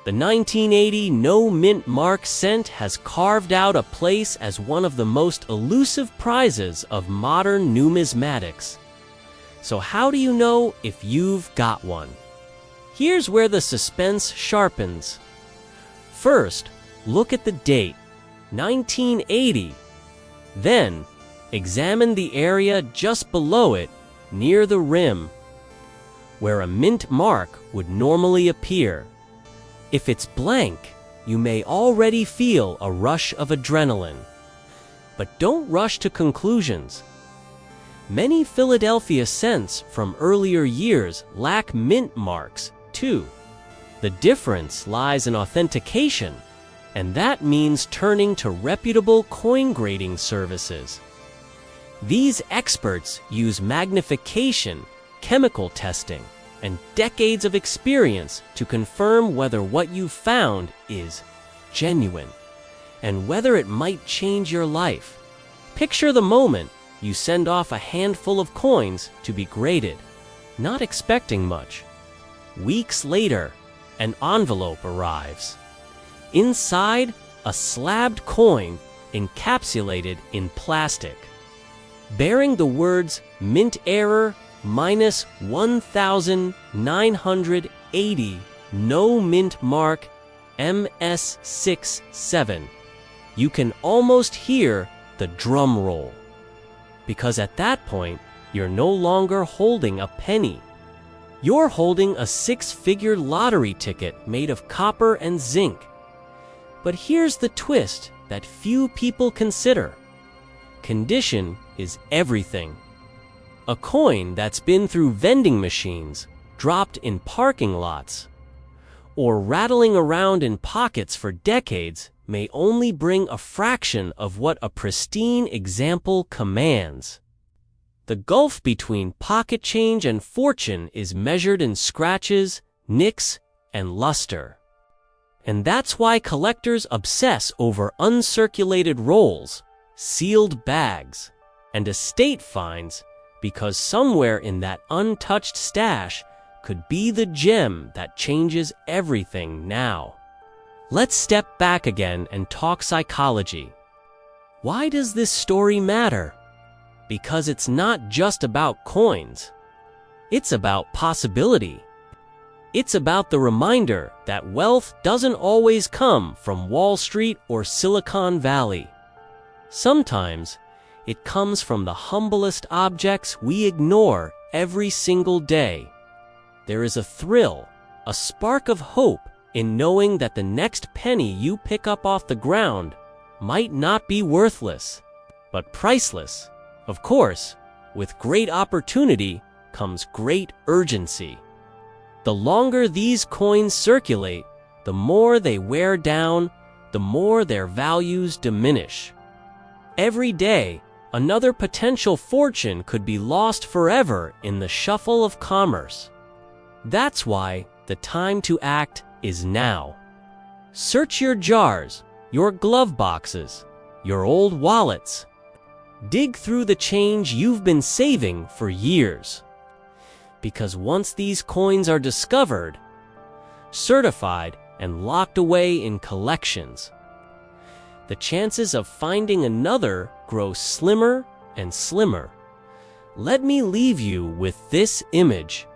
the 1980 no-mint mark cent has carved out a place as one of the most elusive prizes of modern numismatics. So how do you know if you've got one? Here's where the suspense sharpens. First, look at the date, 1980. Then, examine the area just below it, near the rim, where a mint mark would normally appear. If it's blank, you may already feel a rush of adrenaline. But don't rush to conclusions. Many Philadelphia cents from earlier years lack mint marks, too. The difference lies in authentication, and that means turning to reputable coin grading services. These experts use magnification, chemical testing, and decades of experience to confirm whether what you found is genuine, and whether it might change your life. Picture the moment you send off a handful of coins to be graded, not expecting much. Weeks later, an envelope arrives. Inside, a slabbed coin encapsulated in plastic, bearing the words mint error minus 1,980 no mint mark MS67. You can almost hear the drum roll, because at that point, you're no longer holding a penny. You're holding a six-figure lottery ticket made of copper and zinc. But here's the twist that few people consider. Condition is everything. A coin that's been through vending machines, dropped in parking lots, or rattling around in pockets for decades may only bring a fraction of what a pristine example commands. The gulf between pocket change and fortune is measured in scratches, nicks, and luster. And that's why collectors obsess over uncirculated rolls, sealed bags, and estate finds, because somewhere in that untouched stash could be the gem that changes everything now. Let's step back again and talk psychology. Why does this story matter? Because it's not just about coins. It's about possibility. It's about the reminder that wealth doesn't always come from Wall Street or Silicon Valley. Sometimes, it comes from the humblest objects we ignore every single day. There is a thrill, a spark of hope in knowing that the next penny you pick up off the ground might not be worthless, but priceless. Of course, with great opportunity comes great urgency. The longer these coins circulate, the more they wear down, the more their values diminish. Every day, another potential fortune could be lost forever in the shuffle of commerce. That's why the time to act is now. Search your jars, your glove boxes, your old wallets. Dig through the change you've been saving for years. Because once these coins are discovered, certified, and locked away in collections, the chances of finding another grow slimmer and slimmer. Let me leave you with this image.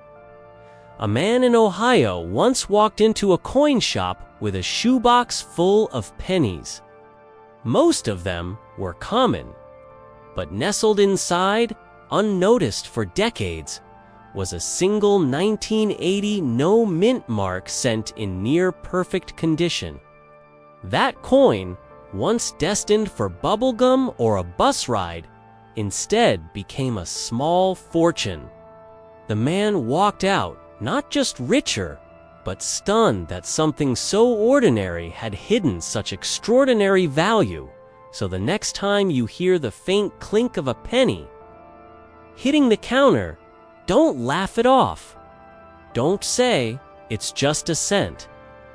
A man in Ohio once walked into a coin shop with a shoebox full of pennies. Most of them were common, but nestled inside, unnoticed for decades, was a single 1980 no mint mark cent in near-perfect condition. That coin, once destined for bubblegum or a bus ride, instead became a small fortune. The man walked out, not just richer, but stunned that something so ordinary had hidden such extraordinary value. So the next time you hear the faint clink of a penny hitting the counter, don't laugh it off. Don't say, it's just a cent,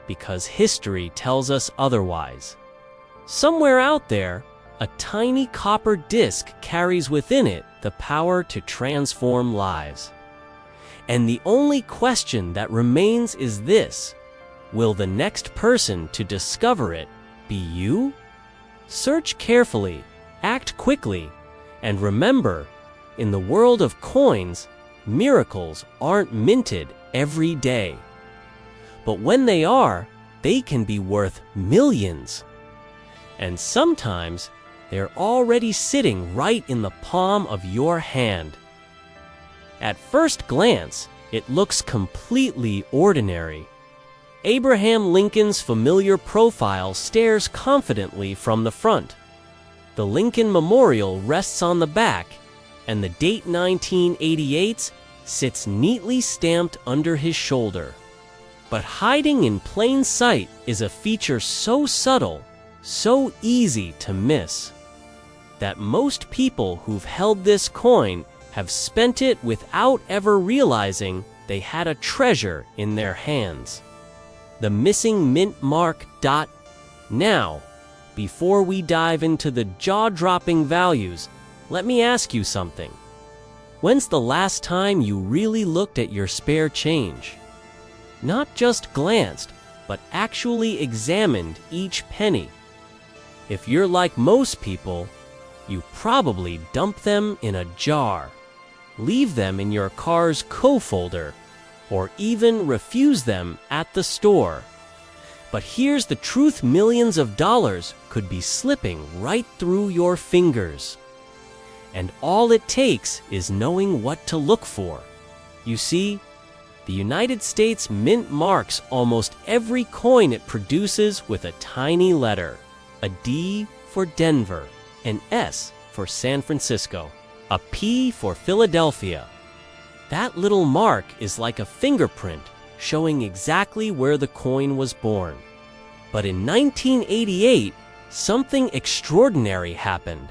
because history tells us otherwise. Somewhere out there, a tiny copper disc carries within it the power to transform lives. And the only question that remains is this: will the next person to discover it be you? Search carefully, act quickly, and remember, in the world of coins, miracles aren't minted every day. But when they are, they can be worth millions. And sometimes, they're already sitting right in the palm of your hand. At first glance, it looks completely ordinary. Abraham Lincoln's familiar profile stares confidently from the front. The Lincoln Memorial rests on the back, and the date 1988 sits neatly stamped under his shoulder. But hiding in plain sight is a feature so subtle, so easy to miss, that most people who've held this coin have spent it without ever realizing they had a treasure in their hands. The missing mint mark. Now, before we dive into the jaw-dropping values, let me ask you something. When's the last time you really looked at your spare change? Not just glanced, but actually examined each penny. If you're like most people, you probably dump them in a jar, leave them in your car's co-folder, or even refuse them at the store. But here's the truth: millions of dollars could be slipping right through your fingers. And all it takes is knowing what to look for. You see, the United States Mint marks almost every coin it produces with a tiny letter: a D for Denver, an S for San Francisco, a P for Philadelphia. That little mark is like a fingerprint showing exactly where the coin was born. But in 1988, something extraordinary happened.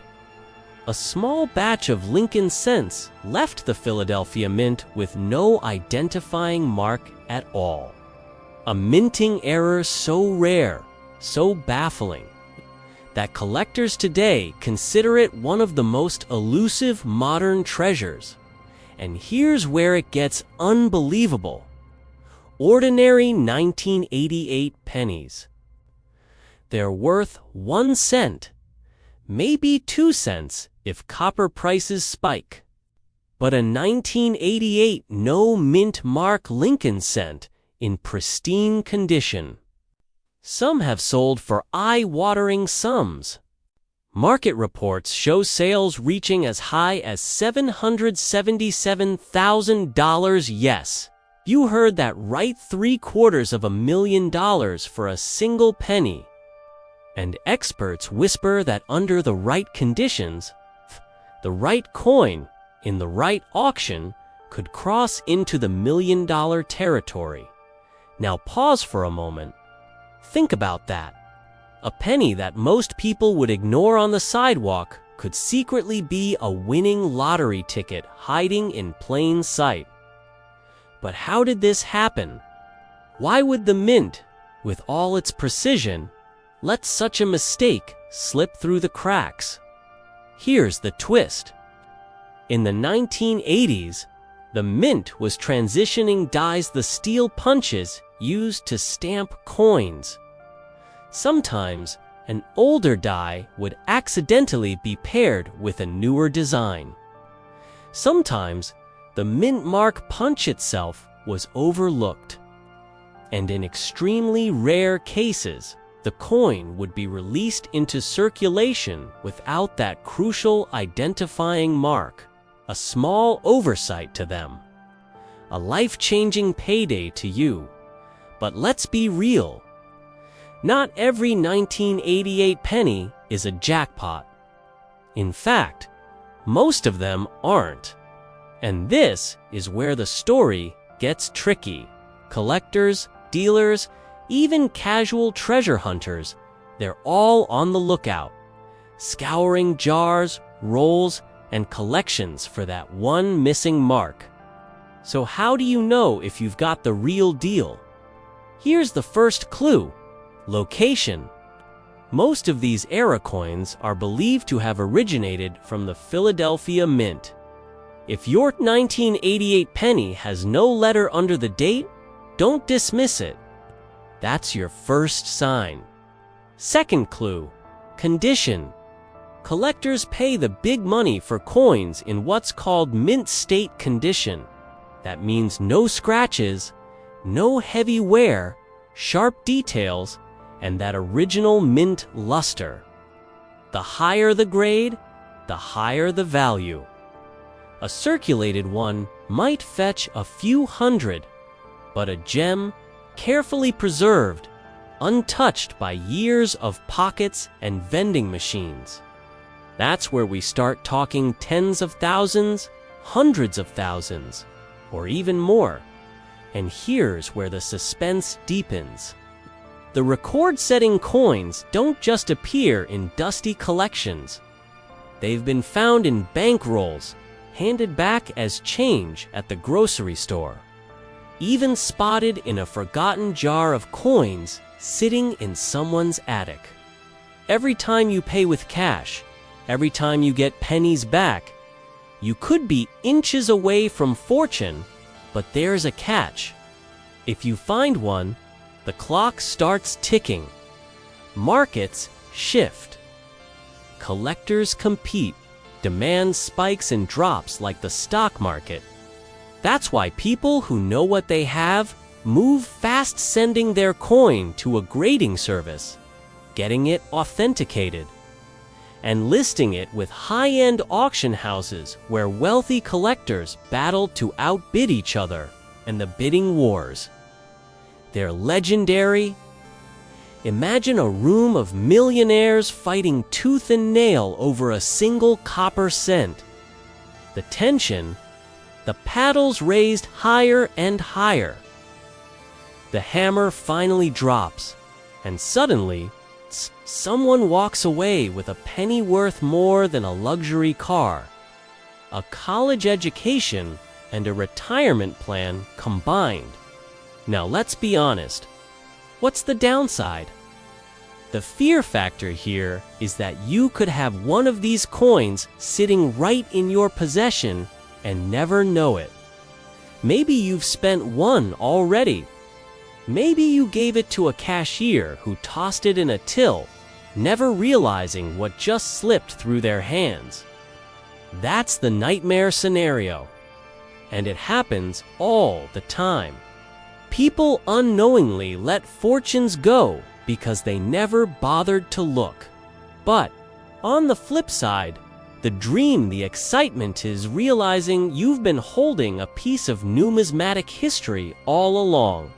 A small batch of Lincoln cents left the Philadelphia Mint with no identifying mark at all. A minting error so rare, so baffling, that collectors today consider it one of the most elusive modern treasures. And here's where it gets unbelievable. Ordinary 1988 pennies. They're worth 1 cent, maybe 2 cents if copper prices spike. But a 1988 no mint mark Lincoln cent in pristine condition. Some have sold for eye-watering sums. Market reports show sales reaching as high as $777,000. Yes, you heard that right, $750,000 for a single penny. And experts whisper that under the right conditions, the right coin in the right auction could cross into the million-dollar territory. Now pause for a moment. Think about that. A penny that most people would ignore on the sidewalk could secretly be a winning lottery ticket hiding in plain sight. But how did this happen? Why would the mint, with all its precision, let such a mistake slip through the cracks? Here's the twist. In the 1980s, the mint was transitioning dies, the steel punches used to stamp coins. Sometimes, an older die would accidentally be paired with a newer design. Sometimes, the mint mark punch itself was overlooked. And in extremely rare cases, the coin would be released into circulation without that crucial identifying mark, a small oversight to them. A life-changing payday to you. But let's be real. Not every 1988 penny is a jackpot. In fact, most of them aren't. And this is where the story gets tricky. Collectors, dealers, even casual treasure hunters, they're all on the lookout, scouring jars, rolls, and collections for that one missing mark. So how do you know if you've got the real deal? Here's the first clue. Location. Most of these era coins are believed to have originated from the Philadelphia Mint. If your 1988 penny has no letter under the date, don't dismiss it. That's your first sign. Second clue. Condition. Collectors pay the big money for coins in what's called mint state condition. That means no scratches, no heavy wear, sharp details, and that original mint luster. The higher the grade, the higher the value. A circulated one might fetch a few hundred, but a gem, carefully preserved, untouched by years of pockets and vending machines. That's where we start talking tens of thousands, hundreds of thousands, or even more. And here's where the suspense deepens. The record-setting coins don't just appear in dusty collections. They've been found in bankrolls, handed back as change at the grocery store, even spotted in a forgotten jar of coins sitting in someone's attic. Every time you pay with cash, every time you get pennies back, you could be inches away from fortune, but there's a catch. If you find one, the clock starts ticking. Markets shift. Collectors compete. Demand spikes and drops like the stock market. That's why people who know what they have move fast, sending their coin to a grading service, getting it authenticated, and listing it with high-end auction houses where wealthy collectors battle to outbid each other in the bidding wars. They're legendary. Imagine a room of millionaires fighting tooth and nail over a single copper cent. The tension, the paddles raised higher and higher. The hammer finally drops, and suddenly, someone walks away with a penny worth more than a luxury car, a college education, and a retirement plan combined. Now let's be honest. What's the downside? The fear factor here is that you could have one of these coins sitting right in your possession and never know it. Maybe you've spent one already. Maybe you gave it to a cashier who tossed it in a till, never realizing what just slipped through their hands. That's the nightmare scenario. And it happens all the time. People unknowingly let fortunes go because they never bothered to look. But on the flip side, the dream, the excitement is realizing you've been holding a piece of numismatic history all along.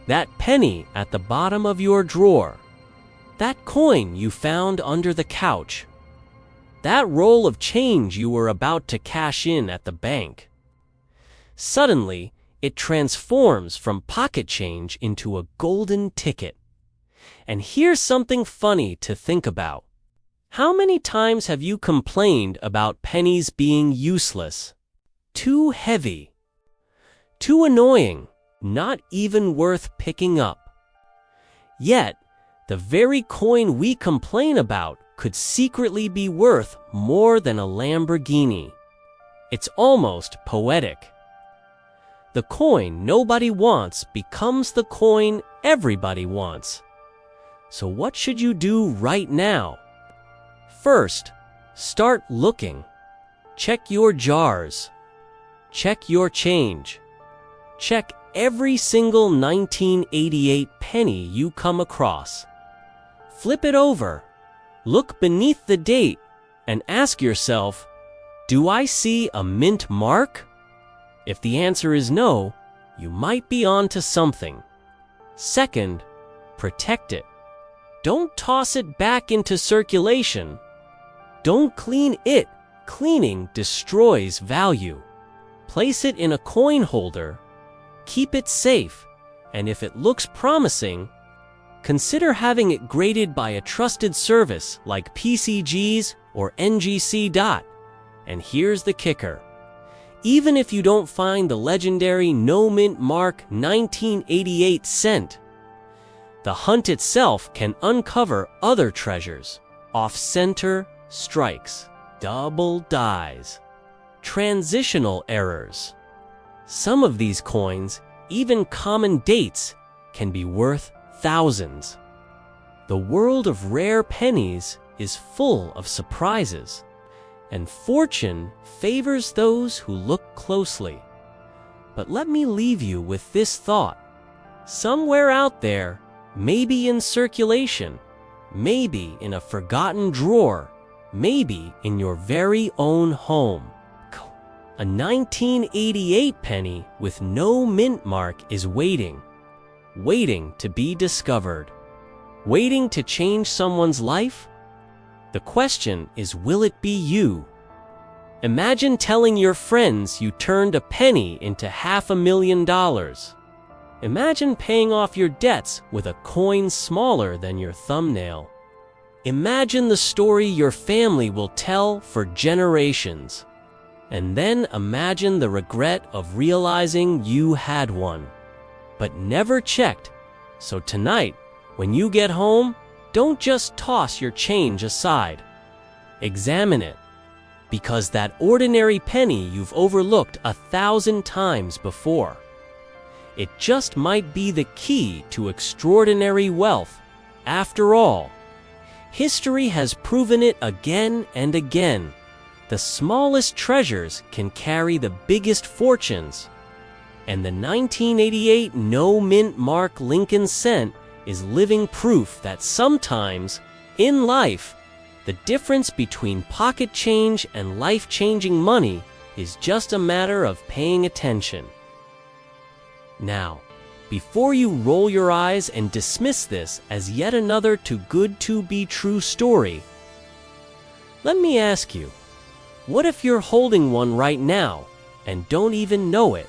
That penny at the bottom of your drawer. That coin you found under the couch. That roll of change you were about to cash in at the bank. Suddenly, it transforms from pocket change into a golden ticket. And here's something funny to think about. How many times have you complained about pennies being useless? Too heavy. Too annoying. Not even worth picking up. Yet, the very coin we complain about could secretly be worth more than a Lamborghini. It's almost poetic. The coin nobody wants becomes the coin everybody wants. So what should you do right now? First, start looking. Check your jars. Check your change. Check every single 1988 penny you come across. Flip it over. Look beneath the date and ask yourself, do I see a mint mark? If the answer is no, you might be onto something. Second, protect it. Don't toss it back into circulation. Don't clean it. Cleaning destroys value. Place it in a coin holder. Keep it safe, and if it looks promising, consider having it graded by a trusted service like PCG's or NGC. And here's the kicker. Even if you don't find the legendary no mint mark 1988 cent, the hunt itself can uncover other treasures, off-center strikes, double dies, transitional errors. Some of these coins, even common dates, can be worth thousands. The world of rare pennies is full of surprises, and fortune favors those who look closely. But let me leave you with this thought. Somewhere out there, maybe in circulation, maybe in a forgotten drawer, maybe in your very own home, a 1988 penny with no mint mark is waiting to be discovered, waiting to change someone's life. The question is, will it be you? Imagine telling your friends you turned a penny into $500,000. Imagine paying off your debts with a coin smaller than your thumbnail. Imagine the story your family will tell for generations. And then imagine the regret of realizing you had one, but never checked. So tonight, when you get home, don't just toss your change aside. Examine it, because that ordinary penny you've overlooked 1,000 times before, it just might be the key to extraordinary wealth. After all, history has proven it again and again. The smallest treasures can carry the biggest fortunes. And the 1988 no mint mark Lincoln cent is living proof that sometimes, in life, the difference between pocket change and life-changing money is just a matter of paying attention. Now, before you roll your eyes and dismiss this as yet another too good to be true story, let me ask you, what if you're holding one right now and don't even know it?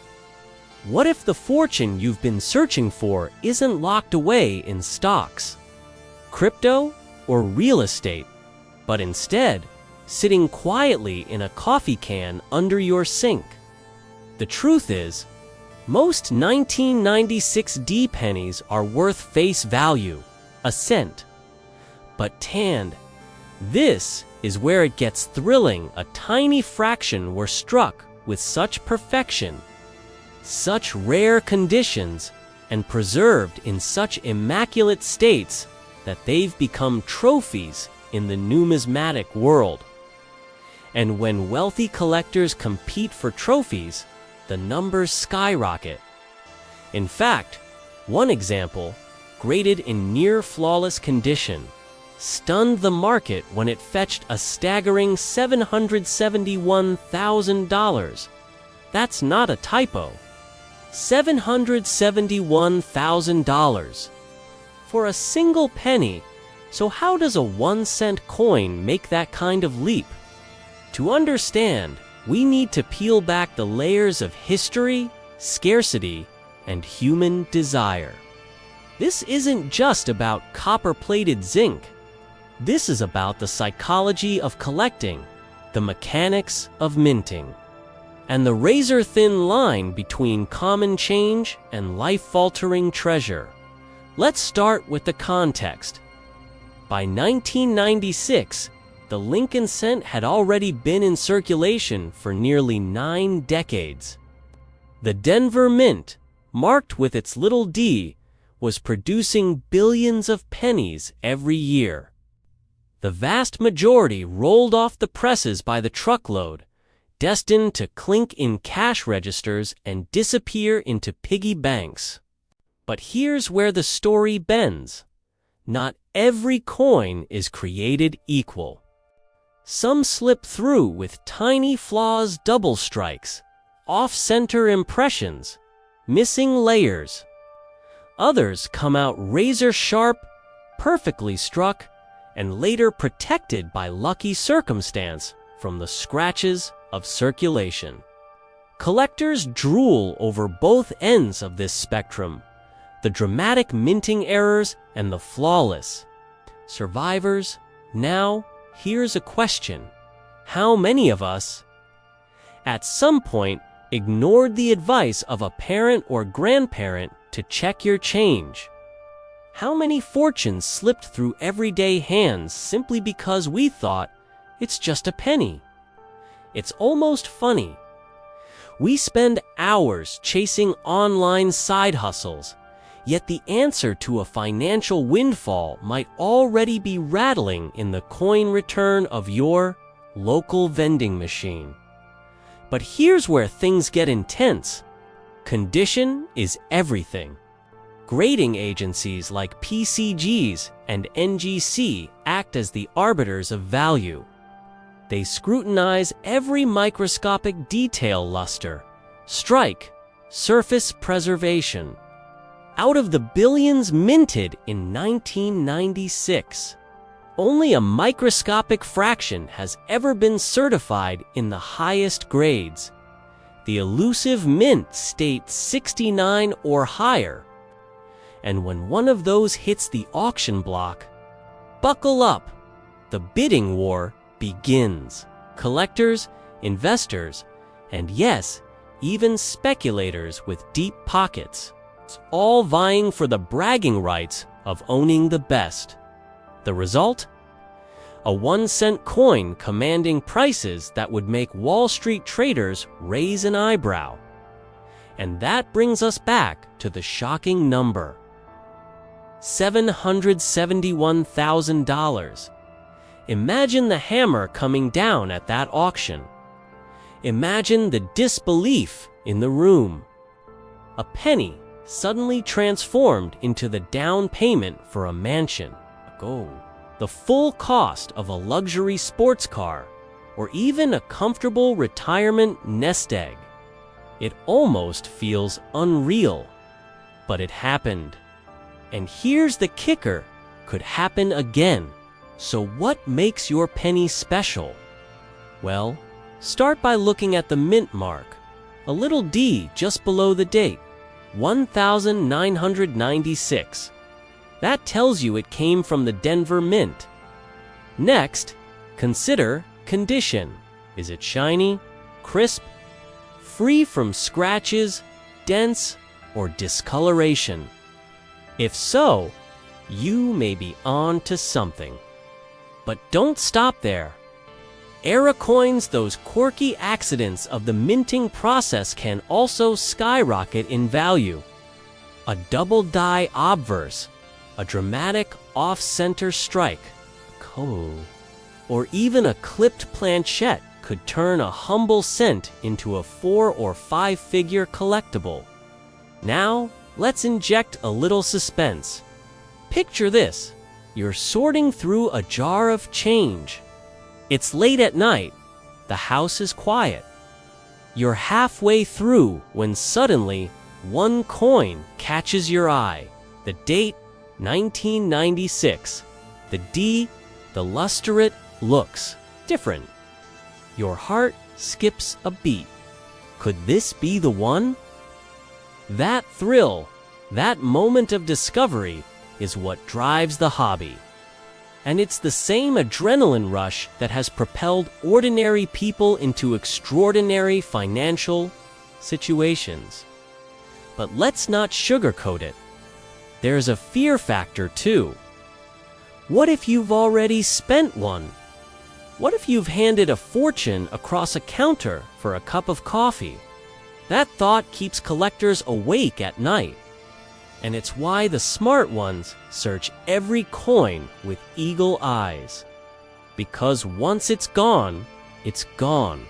What if the fortune you've been searching for isn't locked away in stocks, crypto, or real estate, but instead sitting quietly in a coffee can under your sink? The truth is, most 1996 D pennies are worth face value, a cent. But tanned, this is where it gets thrilling. A tiny fraction were struck with such perfection, such rare conditions, and preserved in such immaculate states that they've become trophies in the numismatic world. And when wealthy collectors compete for trophies, the numbers skyrocket. In fact, one example, graded in near-flawless condition, stunned the market when it fetched a staggering $771,000. That's not a typo. $771,000 for a single penny. So how does a 1-cent coin make that kind of leap? To understand, we need to peel back the layers of history, scarcity, and human desire. This isn't just about copper-plated zinc. This is about the psychology of collecting, the mechanics of minting, and the razor-thin line between common change and life-altering treasure. Let's start with the context. By 1996, the Lincoln cent had already been in circulation for nearly 9 decades. The Denver Mint, marked with its little d, was producing billions of pennies every year. The vast majority rolled off the presses by the truckload, destined to clink in cash registers and disappear into piggy banks. But here's where the story bends. Not every coin is created equal. Some slip through with tiny flaws, double strikes, off-center impressions, missing layers. Others come out razor-sharp, perfectly struck, and later protected by lucky circumstance from the scratches of circulation. Collectors drool over both ends of this spectrum, the dramatic minting errors and the flawless. Survivors, now, here's a question. How many of us, at some point, ignored the advice of a parent or grandparent to check your change? How many fortunes slipped through everyday hands simply because we thought, it's just a penny? It's almost funny. We spend hours chasing online side hustles, yet the answer to a financial windfall might already be rattling in the coin return of your local vending machine. But here's where things get intense. Condition is everything. Grading agencies like PCGs and NGC act as the arbiters of value. They scrutinize every microscopic detail: luster, strike, surface preservation. Out of the billions minted in 1996, only a microscopic fraction has ever been certified in the highest grades. The elusive mint states 69 or higher. And when one of those hits the auction block, buckle up. The bidding war begins. Collectors, investors, and yes, even speculators with deep pockets, all vying for the bragging rights of owning the best. The result? A 1-cent coin commanding prices that would make Wall Street traders raise an eyebrow. And that brings us back to the shocking number: $771,000. Imagine the hammer coming down at that auction. Imagine the disbelief in the room. A penny suddenly transformed into the down payment for a mansion, the full cost of a luxury sports car, or even a comfortable retirement nest egg. It almost feels unreal, but it happened. And here's the kicker: could happen again. So what makes your penny special? Well, start by looking at the mint mark, a little d just below the date, 1996. That tells you it came from the Denver Mint. Next, consider condition. Is it shiny, crisp, free from scratches, dents, or discoloration? If so, you may be on to something. But don't stop there. Era coins, those quirky accidents of the minting process, can also skyrocket in value. A double die obverse, a dramatic off-center strike, or even a clipped planchette could turn a humble cent into a 4- or 5-figure collectible. Now, let's inject a little suspense. Picture this. You're sorting through a jar of change. It's late at night. The house is quiet. You're halfway through when suddenly one coin catches your eye. The date, 1996. The D, the lustrate, looks different. Your heart skips a beat. Could this be the one? That thrill, that moment of discovery, is what drives the hobby. And it's the same adrenaline rush that has propelled ordinary people into extraordinary financial situations. But let's not sugarcoat it. There's a fear factor too. What if you've already spent one? What if you've handed a fortune across a counter for a cup of coffee? That thought keeps collectors awake at night. And it's why the smart ones search every coin with eagle eyes. Because once it's gone, it's gone.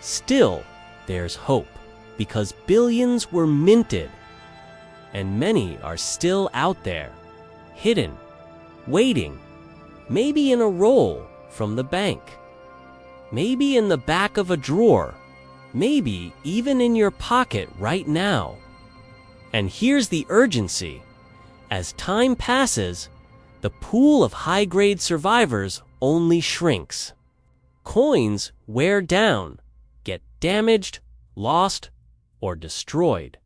Still, there's hope, because billions were minted. And many are still out there, hidden, waiting, maybe in a roll from the bank, maybe in the back of a drawer, maybe even in your pocket right now. And here's the urgency. As time passes, the pool of high-grade survivors only shrinks. Coins wear down, get damaged, lost, or destroyed.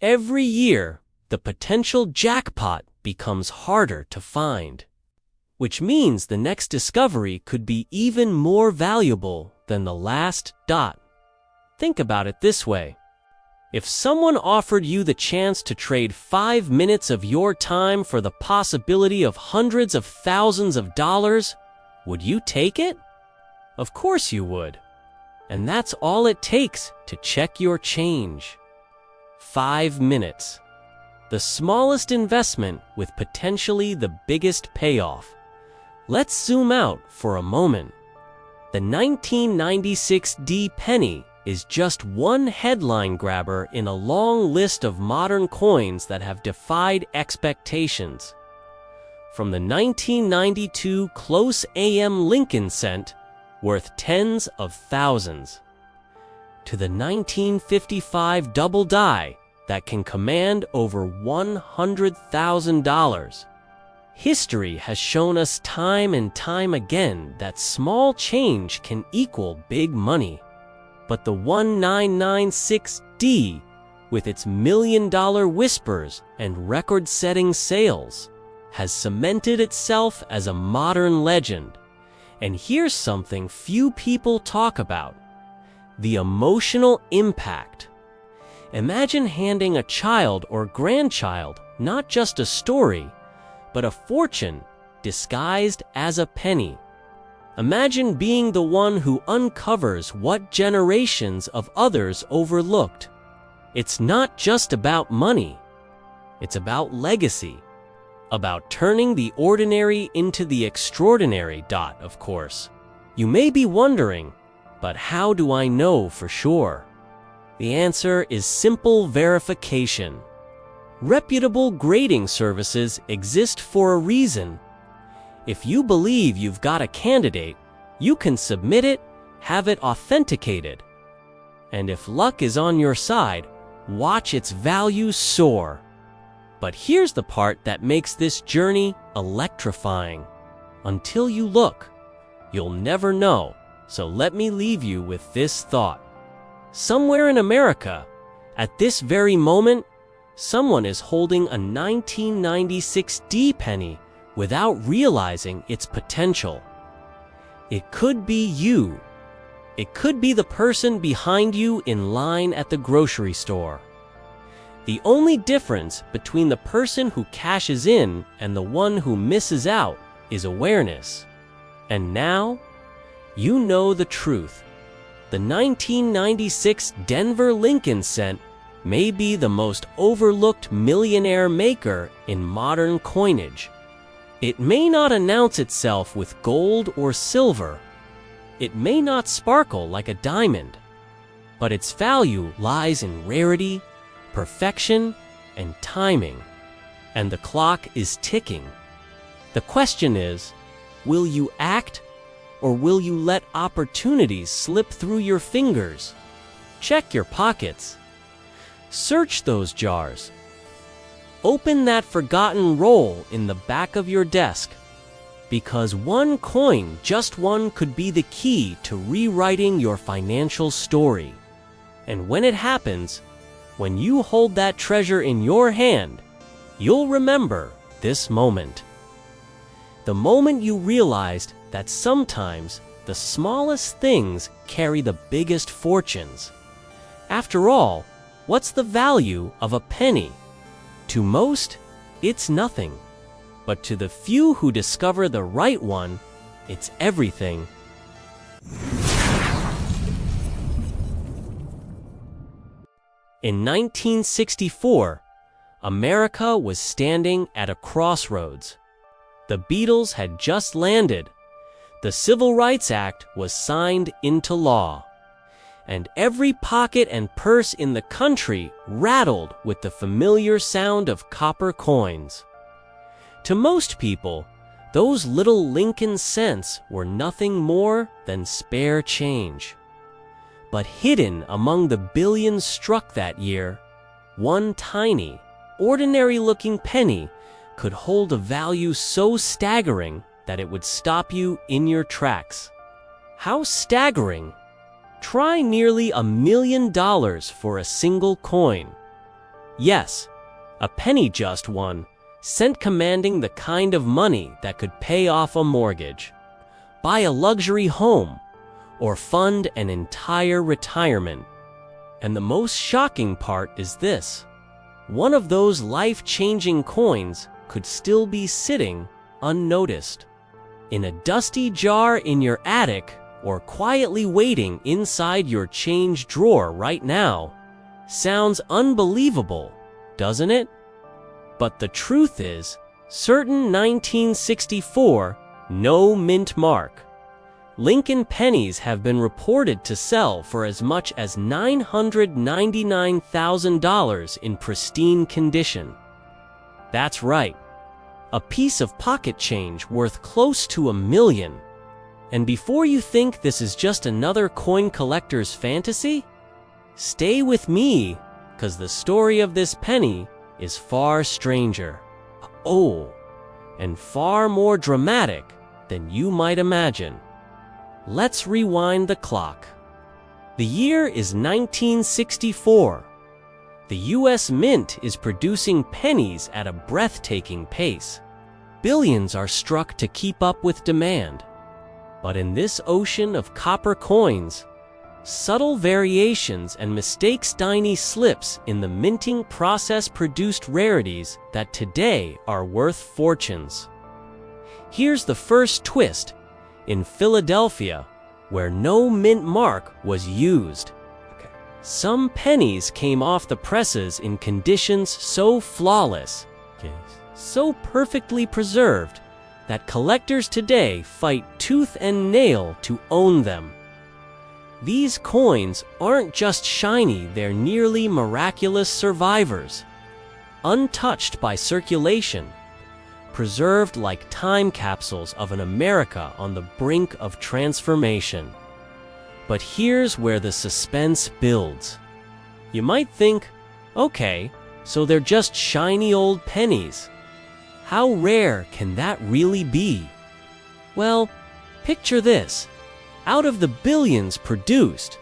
Every year, the potential jackpot becomes harder to find, which means the next discovery could be even more valuable than the last dot. Think about it this way. If someone offered you the chance to trade 5 minutes of your time for the possibility of hundreds of thousands of dollars, would you take it? Of course you would. And that's all it takes to check your change. 5 minutes. The smallest investment with potentially the biggest payoff. Let's zoom out for a moment. The 1996 D penny is just one headline grabber in a long list of modern coins that have defied expectations. From the 1992 close AM Lincoln cent, worth tens of thousands, to the 1955 double die that can command over $100,000. History has shown us time and time again that small change can equal big money. But the 1996D, with its million-dollar whispers and record-setting sales, has cemented itself as a modern legend. And here's something few people talk about: the emotional impact. Imagine handing a child or grandchild not just a story, but a fortune disguised as a penny. Imagine being the one who uncovers what generations of others overlooked. It's not just about money. It's about legacy. About turning the ordinary into the extraordinary, of course. You may be wondering, but how do I know for sure? The answer is simple verification. Reputable grading services exist for a reason. If you believe you've got a candidate, you can submit it, have it authenticated. And if luck is on your side, watch its value soar. But here's the part that makes this journey electrifying. Until you look, you'll never know. So let me leave you with this thought. Somewhere in America, at this very moment, someone is holding a 1996 D penny without realizing its potential. It could be you. It could be the person behind you in line at the grocery store. The only difference between the person who cashes in and the one who misses out is awareness. And now, you know the truth. The 1996 Denver Lincoln cent may be the most overlooked millionaire maker in modern coinage. It may not announce itself with gold or silver. It may not sparkle like a diamond. But its value lies in rarity, perfection, and timing, and the clock is ticking. The question is, will you act, or will you let opportunities slip through your fingers? Check your pockets. Search those jars. Open that forgotten roll in the back of your desk, because one coin, just one, could be the key to rewriting your financial story. And when it happens, when you hold that treasure in your hand, you'll remember this moment. The moment you realized that sometimes the smallest things carry the biggest fortunes. After all, what's the value of a penny? To most, it's nothing. But to the few who discover the right one, it's everything. In 1964, America was standing at a crossroads. The Beatles had just landed. The Civil Rights Act was signed into law. And every pocket and purse in the country rattled with the familiar sound of copper coins. To most people, those little Lincoln cents were nothing more than spare change. But hidden among the billions struck that year, one tiny, ordinary-looking penny could hold a value so staggering that it would stop you in your tracks. How staggering? Try nearly $1 million for a single coin. Yes, a penny, just one, cent, commanding the kind of money that could pay off a mortgage, buy a luxury home, or fund an entire retirement. And the most shocking part is this: one of those life-changing coins could still be sitting unnoticed in a dusty jar in your attic, or quietly waiting inside your change drawer right now. Sounds unbelievable, doesn't it? But the truth is, certain 1964 no mint mark Lincoln pennies have been reported to sell for as much as $999,000 in pristine condition. That's right, a piece of pocket change worth close to $1 million. And before you think this is just another coin collector's fantasy, stay with me, 'cause the story of this penny is far stranger. Oh, and far more dramatic than you might imagine. Let's rewind the clock. The year is 1964. The US Mint is producing pennies at a breathtaking pace. Billions are struck to keep up with demand. But in this ocean of copper coins, subtle variations and mistakes, tiny slips in the minting process produced rarities that today are worth fortunes. Here's the first twist: in Philadelphia, where no mint mark was used, some pennies came off the presses in conditions so flawless, so perfectly preserved, that collectors today fight tooth and nail to own them. These coins aren't just shiny, they're nearly miraculous survivors. Untouched by circulation, preserved like time capsules of an America on the brink of transformation. But here's where the suspense builds. You might think, okay, so they're just shiny old pennies. How rare can that really be? Well, picture this. Out of the billions produced,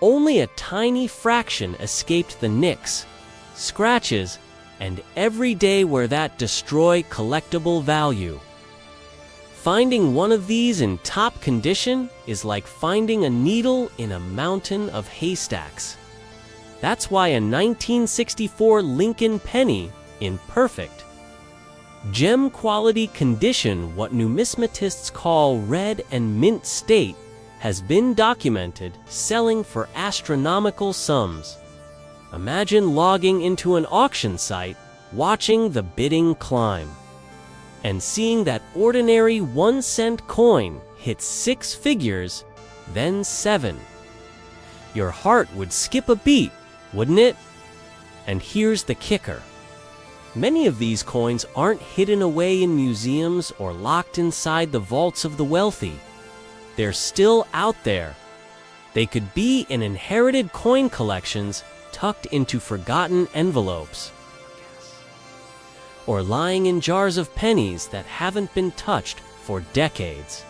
only a tiny fraction escaped the nicks, scratches, and everyday wear that destroy collectible value. Finding one of these in top condition is like finding a needle in a mountain of haystacks. That's why a 1964 Lincoln penny in perfect, gem-quality condition, what numismatists call red and mint state, has been documented selling for astronomical sums. Imagine logging into an auction site, watching the bidding climb, and seeing that ordinary 1-cent coin hit 6 figures, then 7. Your heart would skip a beat, wouldn't it? And here's the kicker. Many of these coins aren't hidden away in museums or locked inside the vaults of the wealthy. They're still out there. They could be in inherited coin collections tucked into forgotten envelopes, or lying in jars of pennies that haven't been touched for decades.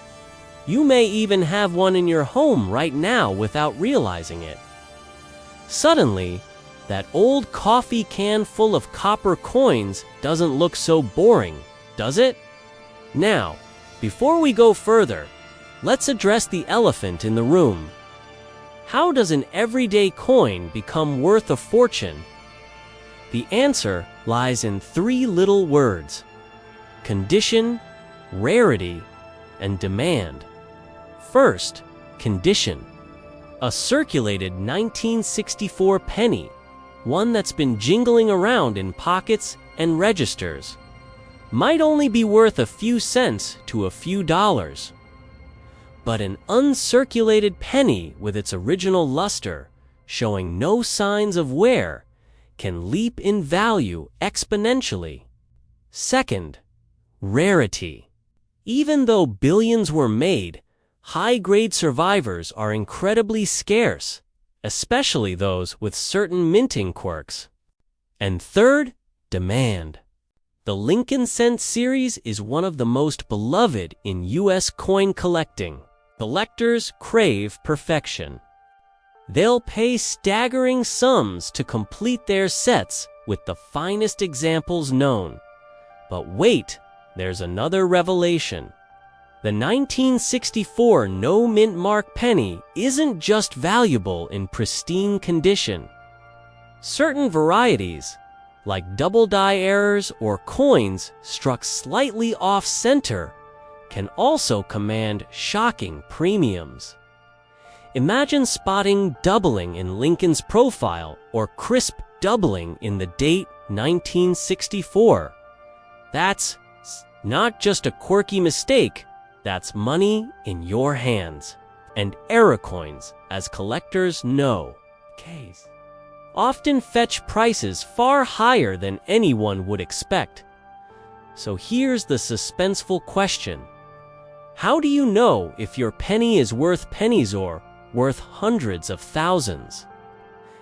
You may even have one in your home right now without realizing it. Suddenly, that old coffee can full of copper coins doesn't look so boring, does it? Now, before we go further, let's address the elephant in the room. How does an everyday coin become worth a fortune? The answer lies in three little words: condition, rarity, and demand. First, condition. A circulated 1964 penny, one that's been jingling around in pockets and registers, might only be worth a few cents to a few dollars. But an uncirculated penny with its original luster, showing no signs of wear, can leap in value exponentially. Second, rarity. Even though billions were made, high-grade survivors are incredibly scarce, especially those with certain minting quirks. And third, demand. The Lincoln Cent series is one of the most beloved in U.S. coin collecting. Collectors crave perfection. They'll pay staggering sums to complete their sets with the finest examples known. But wait, there's another revelation. The 1964 no-mint mark penny isn't just valuable in pristine condition. Certain varieties, like double die errors or coins struck slightly off-center, can also command shocking premiums. Imagine spotting doubling in Lincoln's profile or crisp doubling in the date 1964. That's not just a quirky mistake, that's money in your hands. And error coins, as collectors know, often fetch prices far higher than anyone would expect. So here's the suspenseful question. How do you know if your penny is worth pennies or worth hundreds of thousands?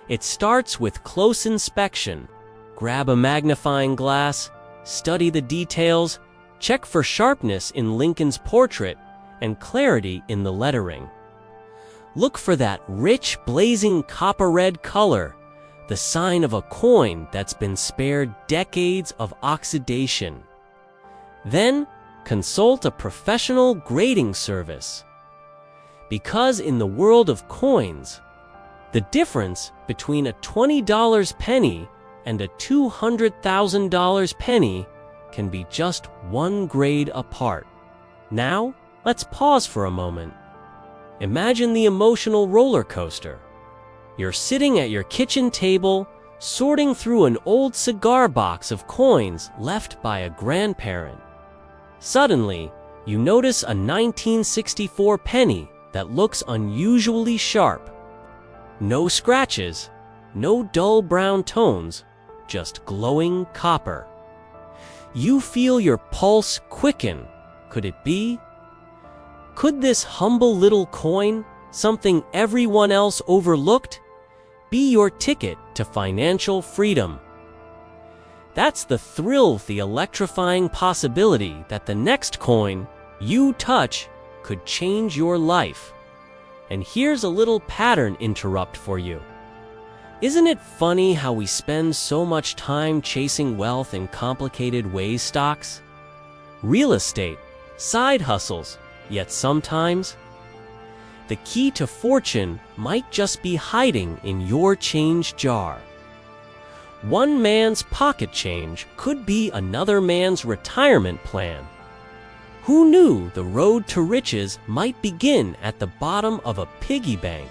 It starts with close inspection. Grab a magnifying glass, study the details, check for sharpness in Lincoln's portrait and clarity in the lettering. Look for that rich, blazing copper-red color, the sign of a coin that's been spared decades of oxidation. Then, consult a professional grading service. Because in the world of coins, the difference between a $20 penny and a $200,000 penny can be just one grade apart. Now, let's pause for a moment. Imagine the emotional roller coaster. You're sitting at your kitchen table, sorting through an old cigar box of coins left by a grandparent. Suddenly, you notice a 1964 penny that looks unusually sharp. No scratches, no dull brown tones, just glowing copper. You feel your pulse quicken. Could it be? Could this humble little coin, something everyone else overlooked, be your ticket to financial freedom? That's the thrill, the electrifying possibility that the next coin you touch could change your life. And here's a little pattern interrupt for you. Isn't it funny how we spend so much time chasing wealth in complicated ways stocks, real estate, side hustles, yet sometimes the key to fortune might just be hiding in your change jar. One man's pocket change could be another man's retirement plan. Who knew the road to riches might begin at the bottom of a piggy bank?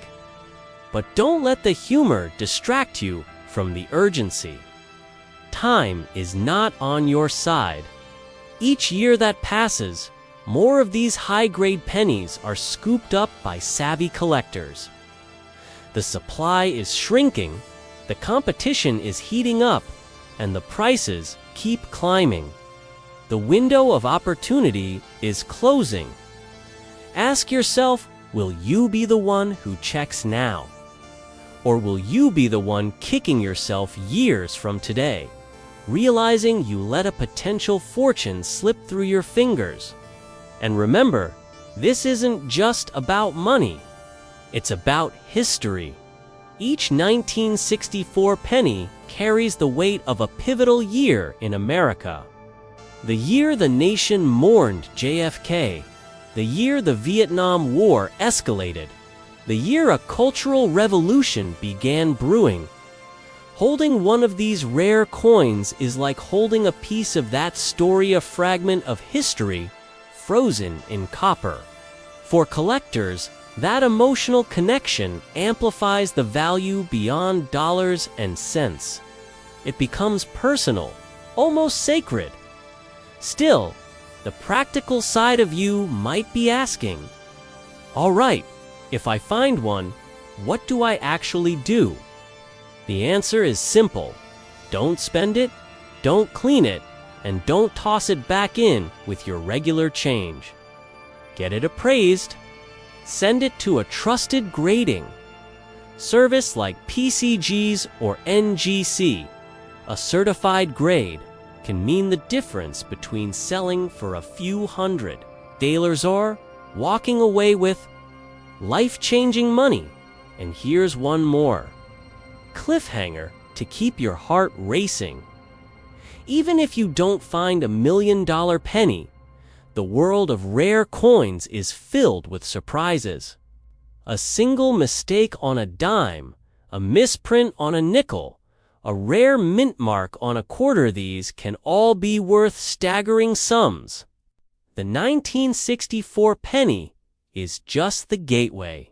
But don't let the humor distract you from the urgency. Time is not on your side. Each year that passes, more of these high-grade pennies are scooped up by savvy collectors. The supply is shrinking, The competition is heating up, and the prices keep climbing. The window of opportunity is closing. Ask yourself, will you be the one who checks now? Or will you be the one kicking yourself years from today, realizing you let a potential fortune slip through your fingers? And remember, this isn't just about money. It's about history. Each 1964 penny carries the weight of a pivotal year in America. The year the nation mourned JFK, the year the Vietnam War escalated, the year a cultural revolution began brewing. Holding one of these rare coins is like holding a piece of that story, a fragment of history frozen in copper. For collectors, that emotional connection amplifies the value beyond dollars and cents. It becomes personal, almost sacred. Still, the practical side of you might be asking, all right, if I find one, what do I actually do? The answer is simple. Don't spend it, don't clean it, and don't toss it back in with your regular change. Get it appraised. Send it to a trusted grading service like PCG's or NGC. A certified grade can mean the difference between selling for a few $100 or walking away with life-changing money. And here's one more cliffhanger to keep your heart racing. Even if you don't find $1 million penny, the world of rare coins is filled with surprises. A single mistake on a dime, a misprint on a nickel, a rare mint mark on a quarter, these can all be worth staggering sums. The 1964 penny is just the gateway.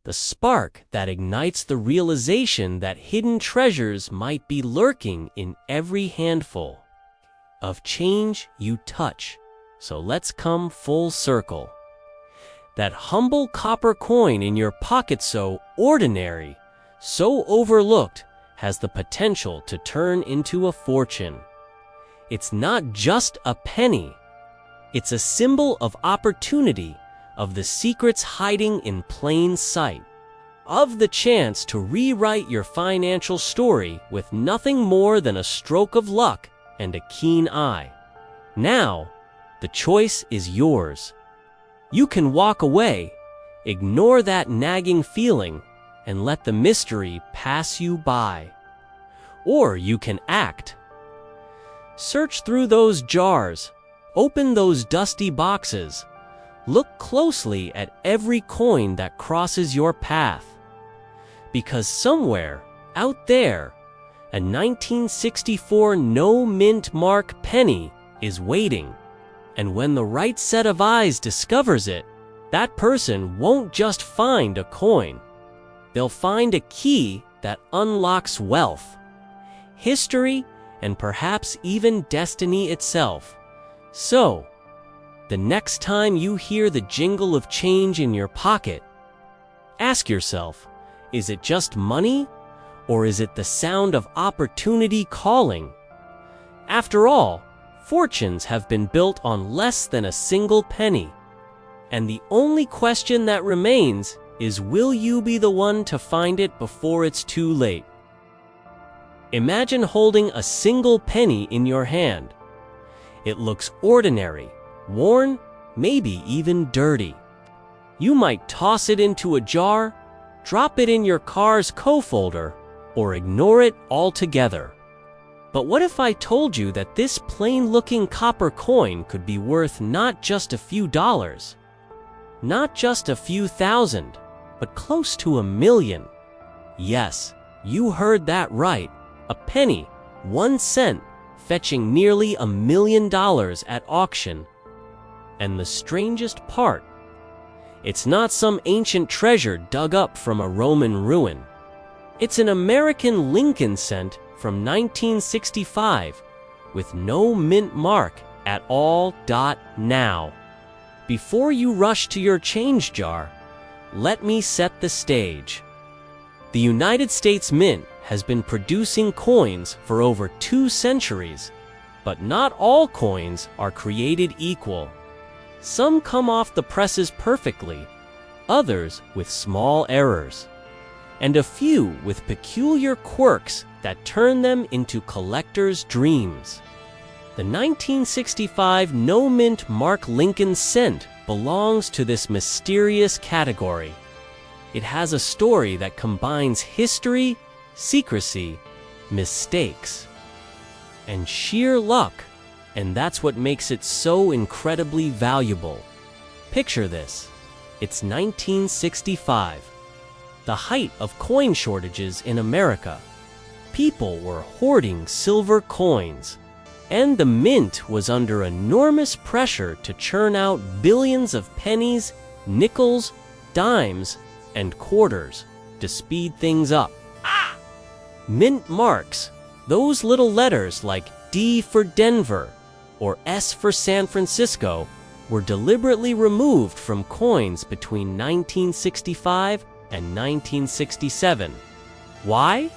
The spark that ignites the realization that hidden treasures might be lurking in every handful of change you touch. So let's come full circle. That humble copper coin in your pocket, so ordinary, so overlooked, has the potential to turn into a fortune. It's not just a penny. It's a symbol of opportunity, of the secrets hiding in plain sight, of the chance to rewrite your financial story with nothing more than a stroke of luck and a keen eye. Now, the choice is yours. You can walk away, ignore that nagging feeling, and let the mystery pass you by. Or you can act. Search through those jars, open those dusty boxes, look closely at every coin that crosses your path. Because somewhere, out there, a 1964 no mint mark penny is waiting. And when the right set of eyes discovers it, that person won't just find a coin. They'll find a key that unlocks wealth, history, and perhaps even destiny itself. So, the next time you hear the jingle of change in your pocket, ask yourself, is it just money, or is it the sound of opportunity calling? After all, fortunes have been built on less than a single penny. And the only question that remains is, will you be the one to find it before it's too late? Imagine holding a single penny in your hand. It looks ordinary, worn, maybe even dirty. You might toss it into a jar, drop it in your car's co-folder, or ignore it altogether. But what if I told you that this plain-looking copper coin could be worth not just a few dollars, not just a few thousand, but close to $1 million? Yes, you heard that right. A penny, 1 cent, fetching nearly $1 million at auction. And the strangest part, it's not some ancient treasure dug up from a Roman ruin. It's an American Lincoln cent from 1965 with no mint mark at all. Now, before you rush to your change jar, let me set the stage. The United States Mint has been producing coins for over 2 centuries, but not all coins are created equal. Some come off the presses perfectly, others with small errors, and a few with peculiar quirks that turn them into collectors' dreams. The 1965 no-mint Mark Lincoln cent belongs to this mysterious category. It has a story that combines history, secrecy, mistakes, and sheer luck, and that's what makes it so incredibly valuable. Picture this. It's 1965, the height of coin shortages in America. People were hoarding silver coins, and the mint was under enormous pressure to churn out billions of pennies, nickels, dimes, and quarters to speed things up. Mint marks, those little letters like D for Denver or S for San Francisco, were deliberately removed from coins between 1965 and 1967. Why?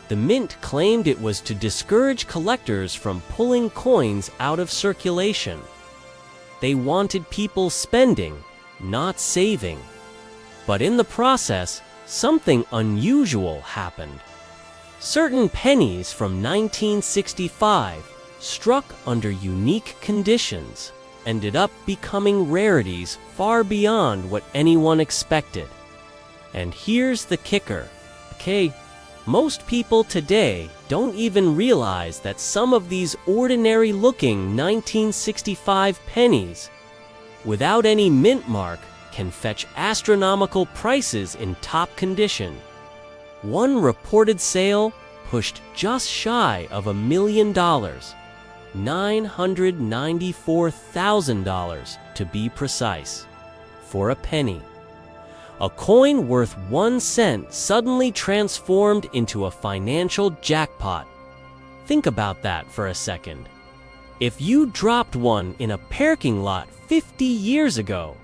The mint claimed it was to discourage collectors from pulling coins out of circulation. They wanted people spending, not saving. But in the process, something unusual happened. Certain pennies from 1965, struck under unique conditions, ended up becoming rarities far beyond what anyone expected. And here's the kicker. Okay, most people today don't even realize that some of these ordinary-looking 1965 pennies, without any mint mark, can fetch astronomical prices in top condition. One reported sale pushed just shy of $1 million, $994,000 to be precise, for a penny. A coin worth 1 cent suddenly transformed into a financial jackpot. Think about that for a second. If you dropped one in a parking lot 50 years ago,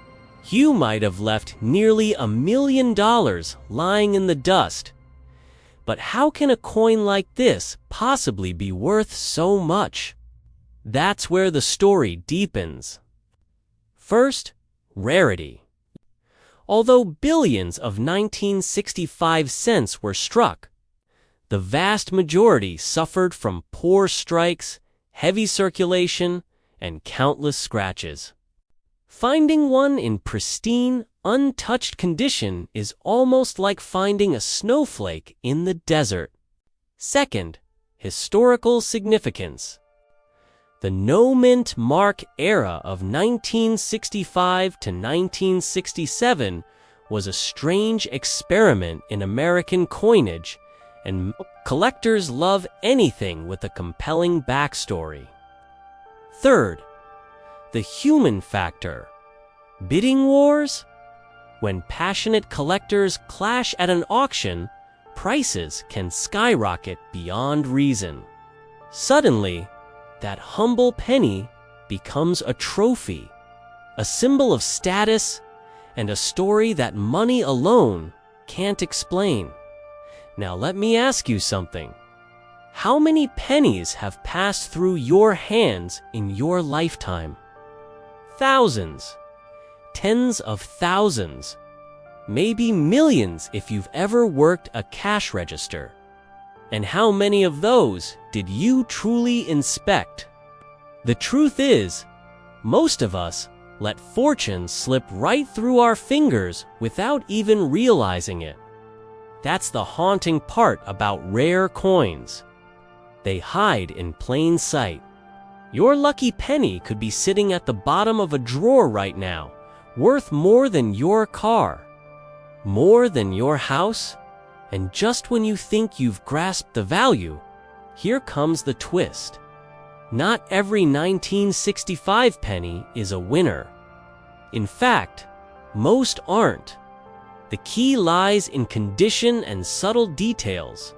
you might have left nearly $1 million lying in the dust. But how can a coin like this possibly be worth so much? That's where the story deepens. First, rarity. Although billions of 1965 cents were struck, the vast majority suffered from poor strikes, heavy circulation, and countless scratches. Finding one in pristine, untouched condition is almost like finding a snowflake in the desert. Second, historical significance. The no-mint mark era of 1965 to 1967 was a strange experiment in American coinage, and collectors love anything with a compelling backstory. Third, the human factor. Bidding wars? When passionate collectors clash at an auction, prices can skyrocket beyond reason. Suddenly, that humble penny becomes a trophy, a symbol of status, and a story that money alone can't explain. Now let me ask you something. How many pennies have passed through your hands in your lifetime? Thousands, tens of thousands, maybe millions if you've ever worked a cash register. And how many of those did you truly inspect? The truth is, most of us let fortune slip right through our fingers without even realizing it. That's the haunting part about rare coins. They hide in plain sight. Your lucky penny could be sitting at the bottom of a drawer right now, worth more than your car, more than your house, and just when you think you've grasped the value, here comes the twist. Not every 1965 penny is a winner. In fact, most aren't. The key lies in condition and subtle details.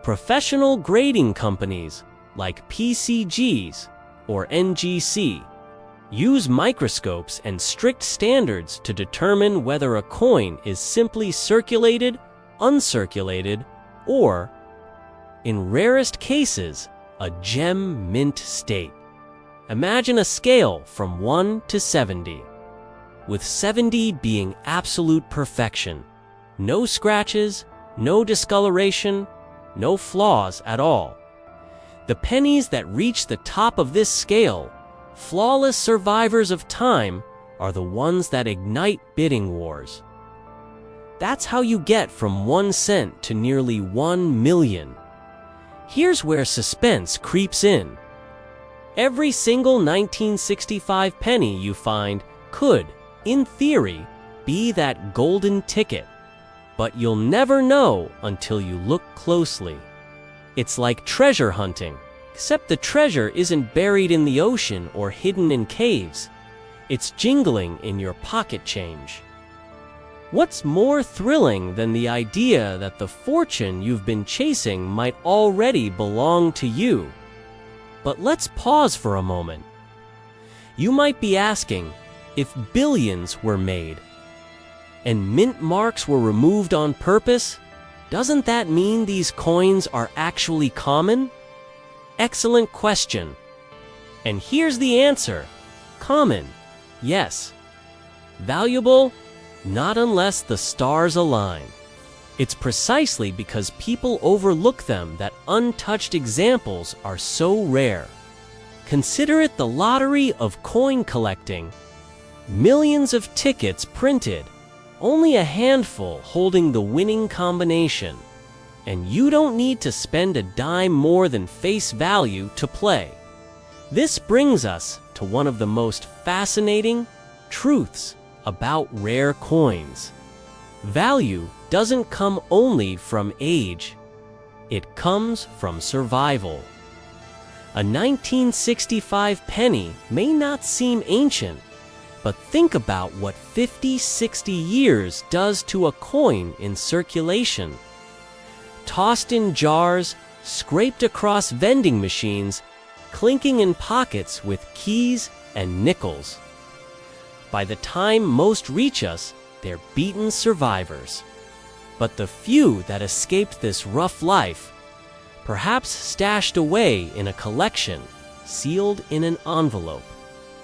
Professional grading companies like PCGs or NGC use microscopes and strict standards to determine whether a coin is simply circulated, uncirculated, or, in rarest cases, a gem mint state. Imagine a scale from 1 to 70, with 70 being absolute perfection. No scratches, no discoloration, no flaws at all. The pennies that reach the top of this scale, flawless survivors of time, are the ones that ignite bidding wars. That's how you get from 1 cent to nearly 1 million. Here's where suspense creeps in. Every single 1965 penny you find could, in theory, be that golden ticket. But you'll never know until you look closely. It's like treasure hunting, except the treasure isn't buried in the ocean or hidden in caves. It's jingling in your pocket change. What's more thrilling than the idea that the fortune you've been chasing might already belong to you? But let's pause for a moment. You might be asking, if billions were made, and mint marks were removed on purpose, doesn't that mean these coins are actually common? Excellent question. And here's the answer. Common, yes. Valuable? Not unless the stars align. It's precisely because people overlook them that untouched examples are so rare. Consider it the lottery of coin collecting. Millions of tickets printed, only a handful holding the winning combination. And you don't need to spend a dime more than face value to play. This brings us to one of the most fascinating truths about rare coins. Value doesn't come only from age. It comes from survival. A 1965 penny may not seem ancient, but think about what 50, 60 years does to a coin in circulation. Tossed in jars, scraped across vending machines, clinking in pockets with keys and nickels. By the time most reach us, they're beaten survivors. But the few that escaped this rough life, perhaps stashed away in a collection, sealed in an envelope,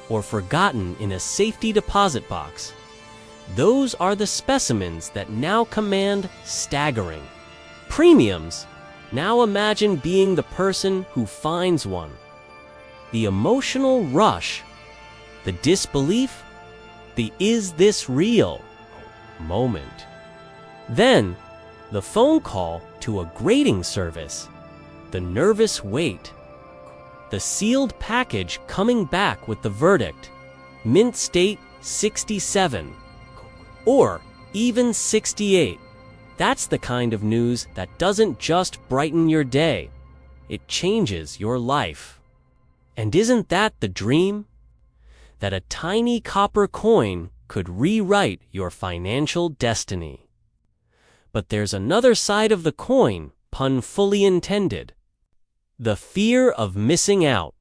or forgotten in a safety deposit box, those are the specimens that now command staggering premiums. Now imagine being the person who finds one. The emotional rush, the disbelief, the "is this real" moment. Then, the phone call to a grading service, the nervous wait, the sealed package coming back with the verdict, mint state 67, or even 68. That's the kind of news that doesn't just brighten your day, it changes your life. And isn't that the dream? That a tiny copper coin could rewrite your financial destiny. But there's another side of the coin, pun fully intended. The fear of missing out.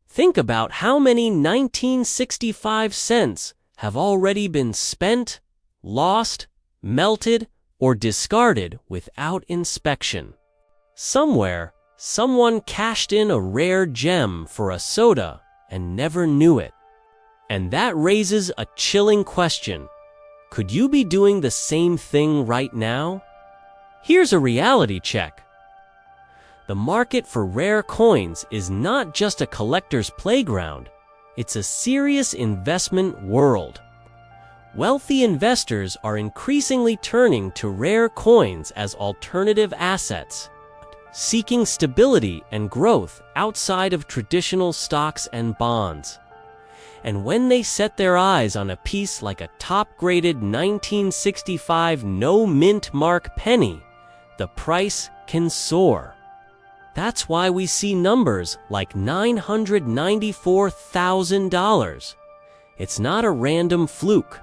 Think about how many 1965 cents have already been spent, lost, melted, or discarded without inspection. Somewhere, someone cashed in a rare gem for a soda and never knew it. And that raises a chilling question. Could you be doing the same thing right now? Here's a reality check. The market for rare coins is not just a collector's playground, it's a serious investment world. Wealthy investors are increasingly turning to rare coins as alternative assets, seeking stability and growth outside of traditional stocks and bonds. And when they set their eyes on a piece like a top-graded 1965 no-mint mark penny, the price can soar. That's why we see numbers like $994,000. It's not a random fluke.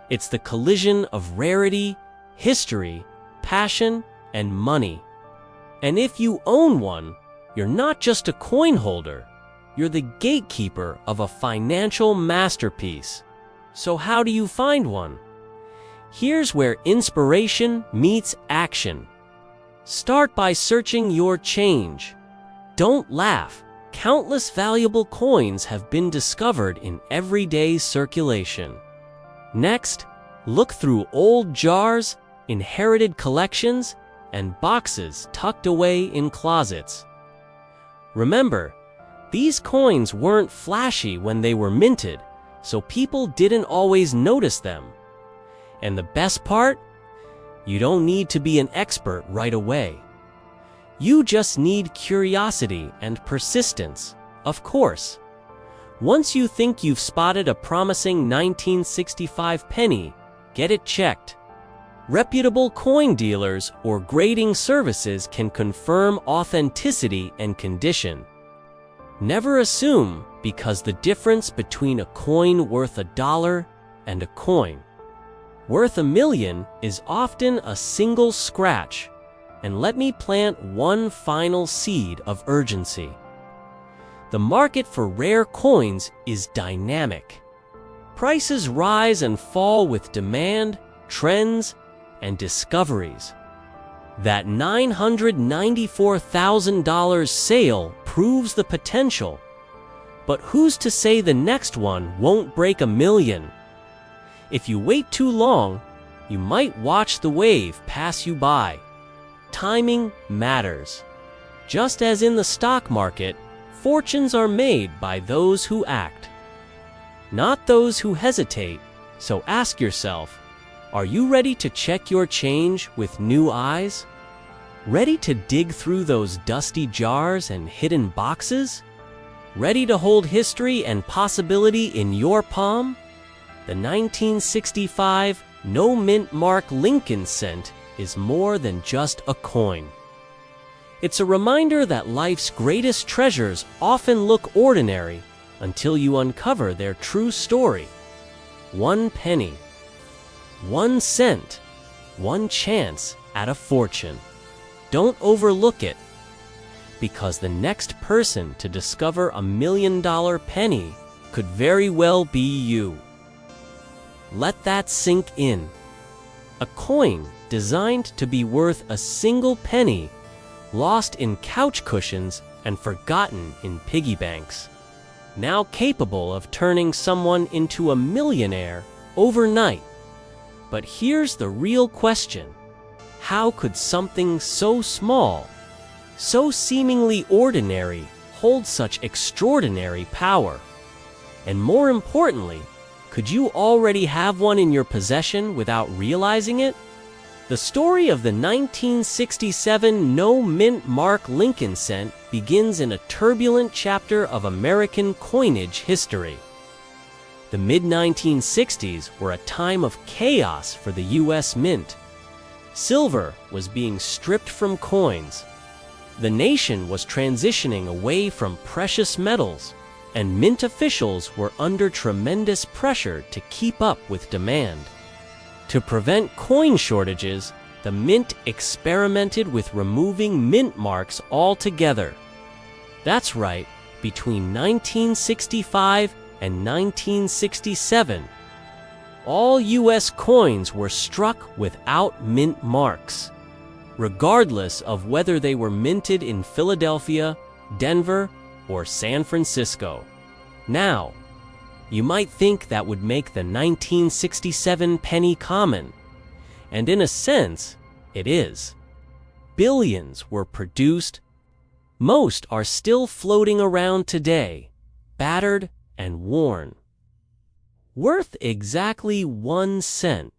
It's the collision of rarity, history, passion, and money. And if you own one, you're not just a coin holder. You're the gatekeeper of a financial masterpiece. So how do you find one? Here's where inspiration meets action. Start by searching your change. Don't laugh. Countless valuable coins have been discovered in everyday circulation. Next, look through old jars, inherited collections, and boxes tucked away in closets. Remember, these coins weren't flashy when they were minted, so people didn't always notice them. And the best part? You don't need to be an expert right away. You just need curiosity and persistence, of course. Once you think you've spotted a promising 1965 penny, get it checked. Reputable coin dealers or grading services can confirm authenticity and condition. Never assume, because the difference between a coin worth $1 and a coin worth $1 million is often a single scratch. And let me plant one final seed of urgency. The market for rare coins is dynamic. Prices rise and fall with demand, trends, and discoveries. That $994,000 sale proves the potential, but who's to say the next one won't break $1 million? If you wait too long, you might watch the wave pass you by. Timing matters. Just as in the stock market, fortunes are made by those who act, not those who hesitate. So ask yourself, are you ready to check your change with new eyes? Ready to dig through those dusty jars and hidden boxes? Ready to hold history and possibility in your palm? The 1965 no mint mark Lincoln cent is more than just a coin. It's a reminder that life's greatest treasures often look ordinary until you uncover their true story. 1 penny, 1 cent, 1 chance at a fortune. Don't overlook it, because the next person to discover a $1 million penny could very well be you. Let that sink in. A coin designed to be worth a single penny, lost in couch cushions and forgotten in piggy banks. Now capable of turning someone into a millionaire overnight. But here's the real question. How could something so small, so seemingly ordinary, hold such extraordinary power? And more importantly, could you already have one in your possession without realizing it? The story of the 1967 no mint mark Lincoln cent begins in a turbulent chapter of American coinage history. The mid-1960s were a time of chaos for the U.S. Mint. Silver was being stripped from coins. The nation was transitioning away from precious metals, and mint officials were under tremendous pressure to keep up with demand. To prevent coin shortages, the mint experimented with removing mint marks altogether. That's right, between 1965 and 1967, all U.S. coins were struck without mint marks, regardless of whether they were minted in Philadelphia, Denver, or San Francisco. Now, you might think that would make the 1967 penny common, and in a sense, it is. Billions were produced. Most are still floating around today, battered and worn. Worth exactly 1 cent.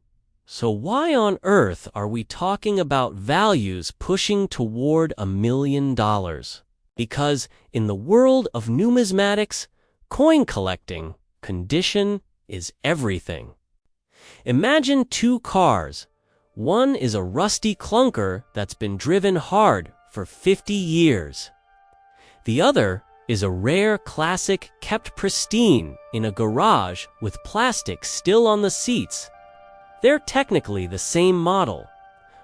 So why on earth are we talking about values pushing toward $1 million? Because in the world of numismatics, coin collecting, condition is everything. Imagine 2 cars. One is a rusty clunker that's been driven hard for 50 years. The other is a rare classic kept pristine in a garage with plastic still on the seats. They're technically the same model,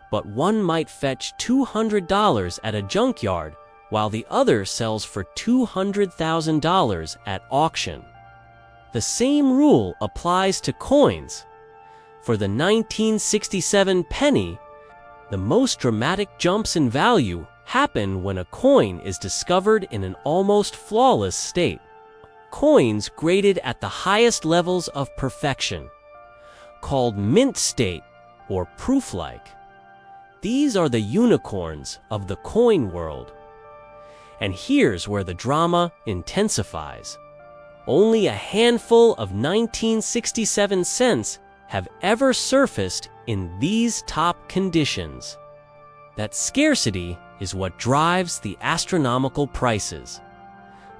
but one might fetch $200 at a junkyard while the other sells for $200,000 at auction. The same rule applies to coins. For the 1967 penny, the most dramatic jumps in value happen when a coin is discovered in an almost flawless state. Coins graded at the highest levels of perfection, called mint state or proof-like. These are the unicorns of the coin world. And here's where the drama intensifies. Only a handful of 1967 cents have ever surfaced in these top conditions. That scarcity is what drives the astronomical prices.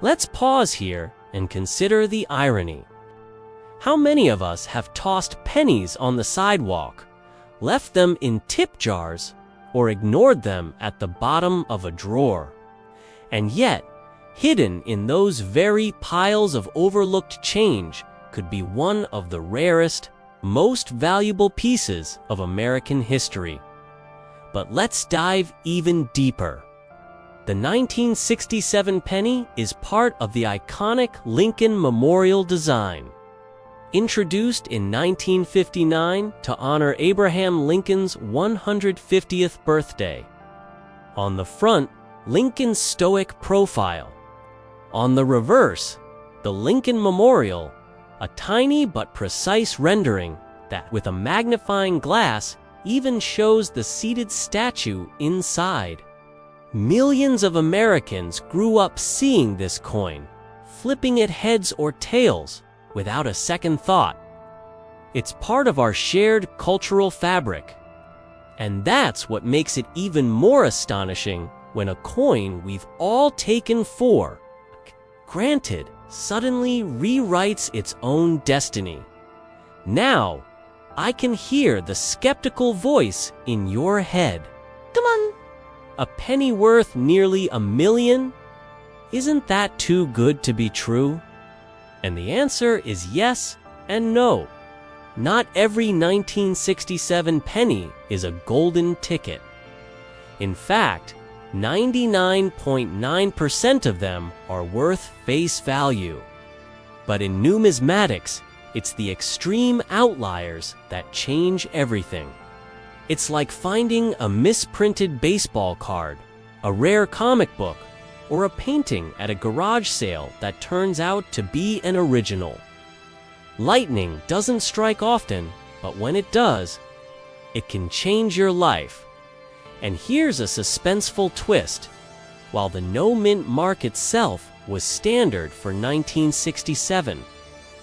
Let's pause here and consider the irony. How many of us have tossed pennies on the sidewalk, left them in tip jars, or ignored them at the bottom of a drawer? And yet, hidden in those very piles of overlooked change could be one of the rarest, most valuable pieces of American history. But let's dive even deeper. The 1967 penny is part of the iconic Lincoln Memorial design. Introduced in 1959 to honor Abraham Lincoln's 150th birthday. On the front, Lincoln's stoic profile. On the reverse, the Lincoln Memorial, a tiny but precise rendering that, with a magnifying glass, even shows the seated statue inside. Millions of Americans grew up seeing this coin, flipping it heads or tails without a second thought. It's part of our shared cultural fabric. And that's what makes it even more astonishing when a coin we've all taken for granted suddenly rewrites its own destiny. Now, I can hear the skeptical voice in your head. Come on! A penny worth nearly $1 million? Isn't that too good to be true? And the answer is yes and no. Not every 1967 penny is a golden ticket. In fact, 99.9% of them are worth face value. But in numismatics, it's the extreme outliers that change everything. It's like finding a misprinted baseball card, a rare comic book, or a painting at a garage sale that turns out to be an original. Lightning doesn't strike often, but when it does, it can change your life. And here's a suspenseful twist. While the no-mint mark itself was standard for 1967,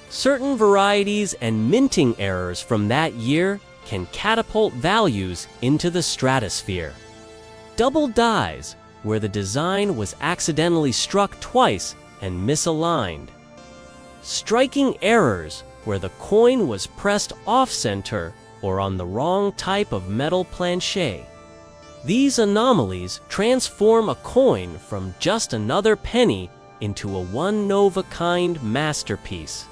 certain varieties and minting errors from that year can catapult values into the stratosphere. Double dies, where the design was accidentally struck twice and misaligned. Striking errors, where the coin was pressed off-center or on the wrong type of metal planchet. These anomalies transform a coin from just another penny into a one-of-a-kind masterpiece.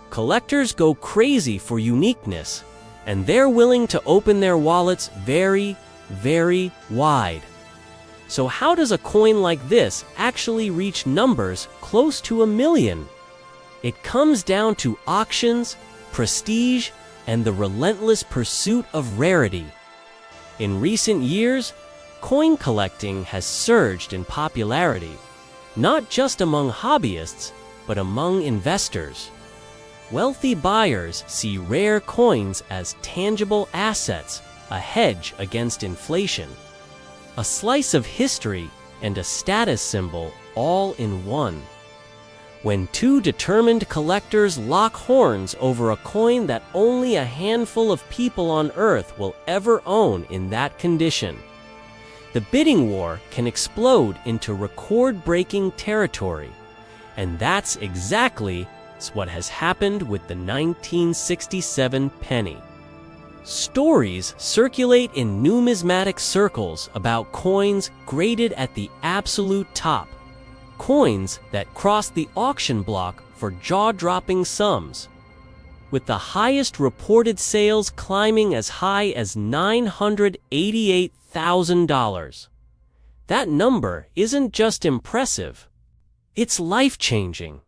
Collectors go crazy for uniqueness, and they're willing to open their wallets very, very wide. So how does a coin like this actually reach numbers close to $1 million? It comes down to auctions, prestige, and the relentless pursuit of rarity. In recent years, coin collecting has surged in popularity, not just among hobbyists, but among investors. Wealthy buyers see rare coins as tangible assets, a hedge against inflation, a slice of history, and a status symbol all in one. When two determined collectors lock horns over a coin that only a handful of people on Earth will ever own in that condition, the bidding war can explode into record-breaking territory. And that's exactly what has happened with the 1967 penny. Stories circulate in numismatic circles about coins graded at the absolute top, coins that cross the auction block for jaw-dropping sums, with the highest reported sales climbing as high as $988,000. That number isn't just impressive, it's life-changing.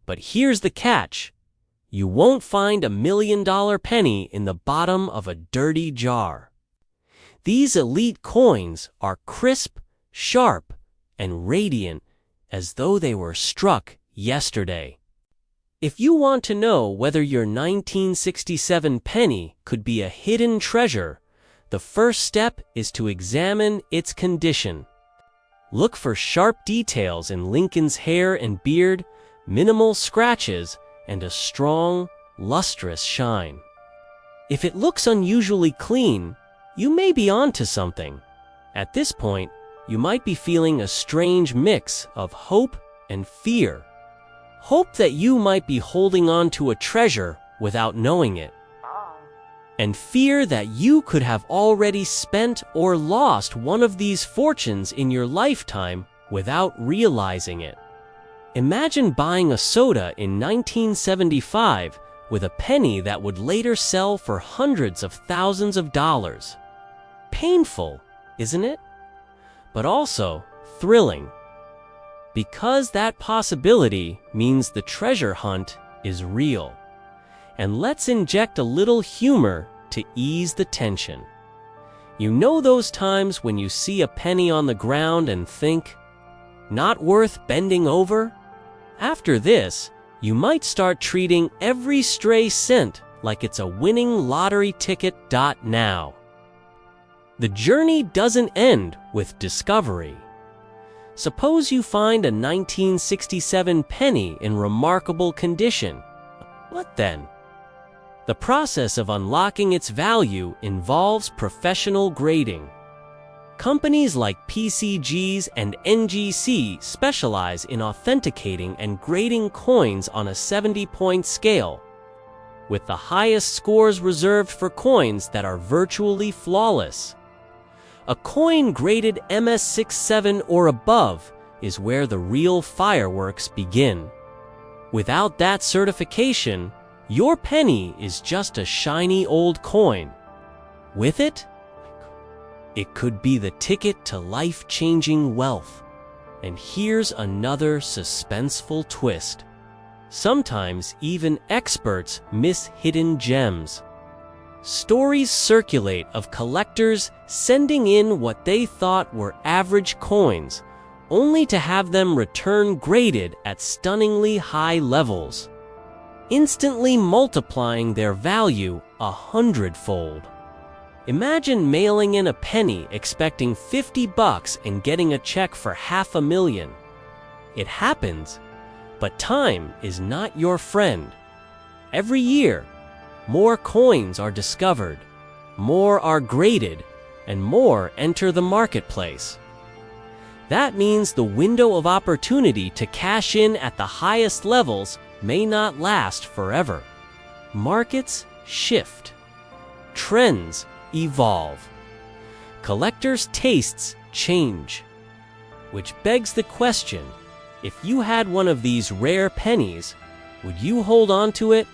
But here's the catch. You won't find $1 million penny in the bottom of a dirty jar. These elite coins are crisp, sharp, and radiant as though they were struck yesterday. If you want to know whether your 1967 penny could be a hidden treasure, the first step is to examine its condition. Look for sharp details in Lincoln's hair and beard, minimal scratches, and a strong, lustrous shine. If it looks unusually clean, you may be onto something. At this point, you might be feeling a strange mix of hope and fear. Hope that you might be holding on to a treasure without knowing it, and fear that you could have already spent or lost one of these fortunes in your lifetime without realizing it. Imagine buying a soda in 1975 with a penny that would later sell for hundreds of thousands of dollars. Painful, isn't it? But also thrilling. Because that possibility means the treasure hunt is real. And let's inject a little humor to ease the tension. You know those times when you see a penny on the ground and think, not worth bending over? After this, you might start treating every stray cent like it's a winning lottery ticket. Now. The journey doesn't end with discovery. Suppose you find a 1967 penny in remarkable condition. What then? The process of unlocking its value involves professional grading. Companies like PCGs and NGC specialize in authenticating and grading coins on a 70-point scale, with the highest scores reserved for coins that are virtually flawless. A coin graded MS67 or above is where the real fireworks begin. Without that certification, your penny is just a shiny old coin. With it, it could be the ticket to life-changing wealth. And here's another suspenseful twist. Sometimes even experts miss hidden gems. Stories circulate of collectors sending in what they thought were average coins, only to have them return graded at stunningly high levels, instantly multiplying their value 100-fold. Imagine mailing in a penny expecting $50 and getting a check for $500,000. It happens, but time is not your friend. Every year, more coins are discovered, more are graded, and more enter the marketplace. That means the window of opportunity to cash in at the highest levels may not last forever. Markets shift. Trends evolve. Collectors' tastes change. Which begs the question, if you had one of these rare pennies, would you hold on to it,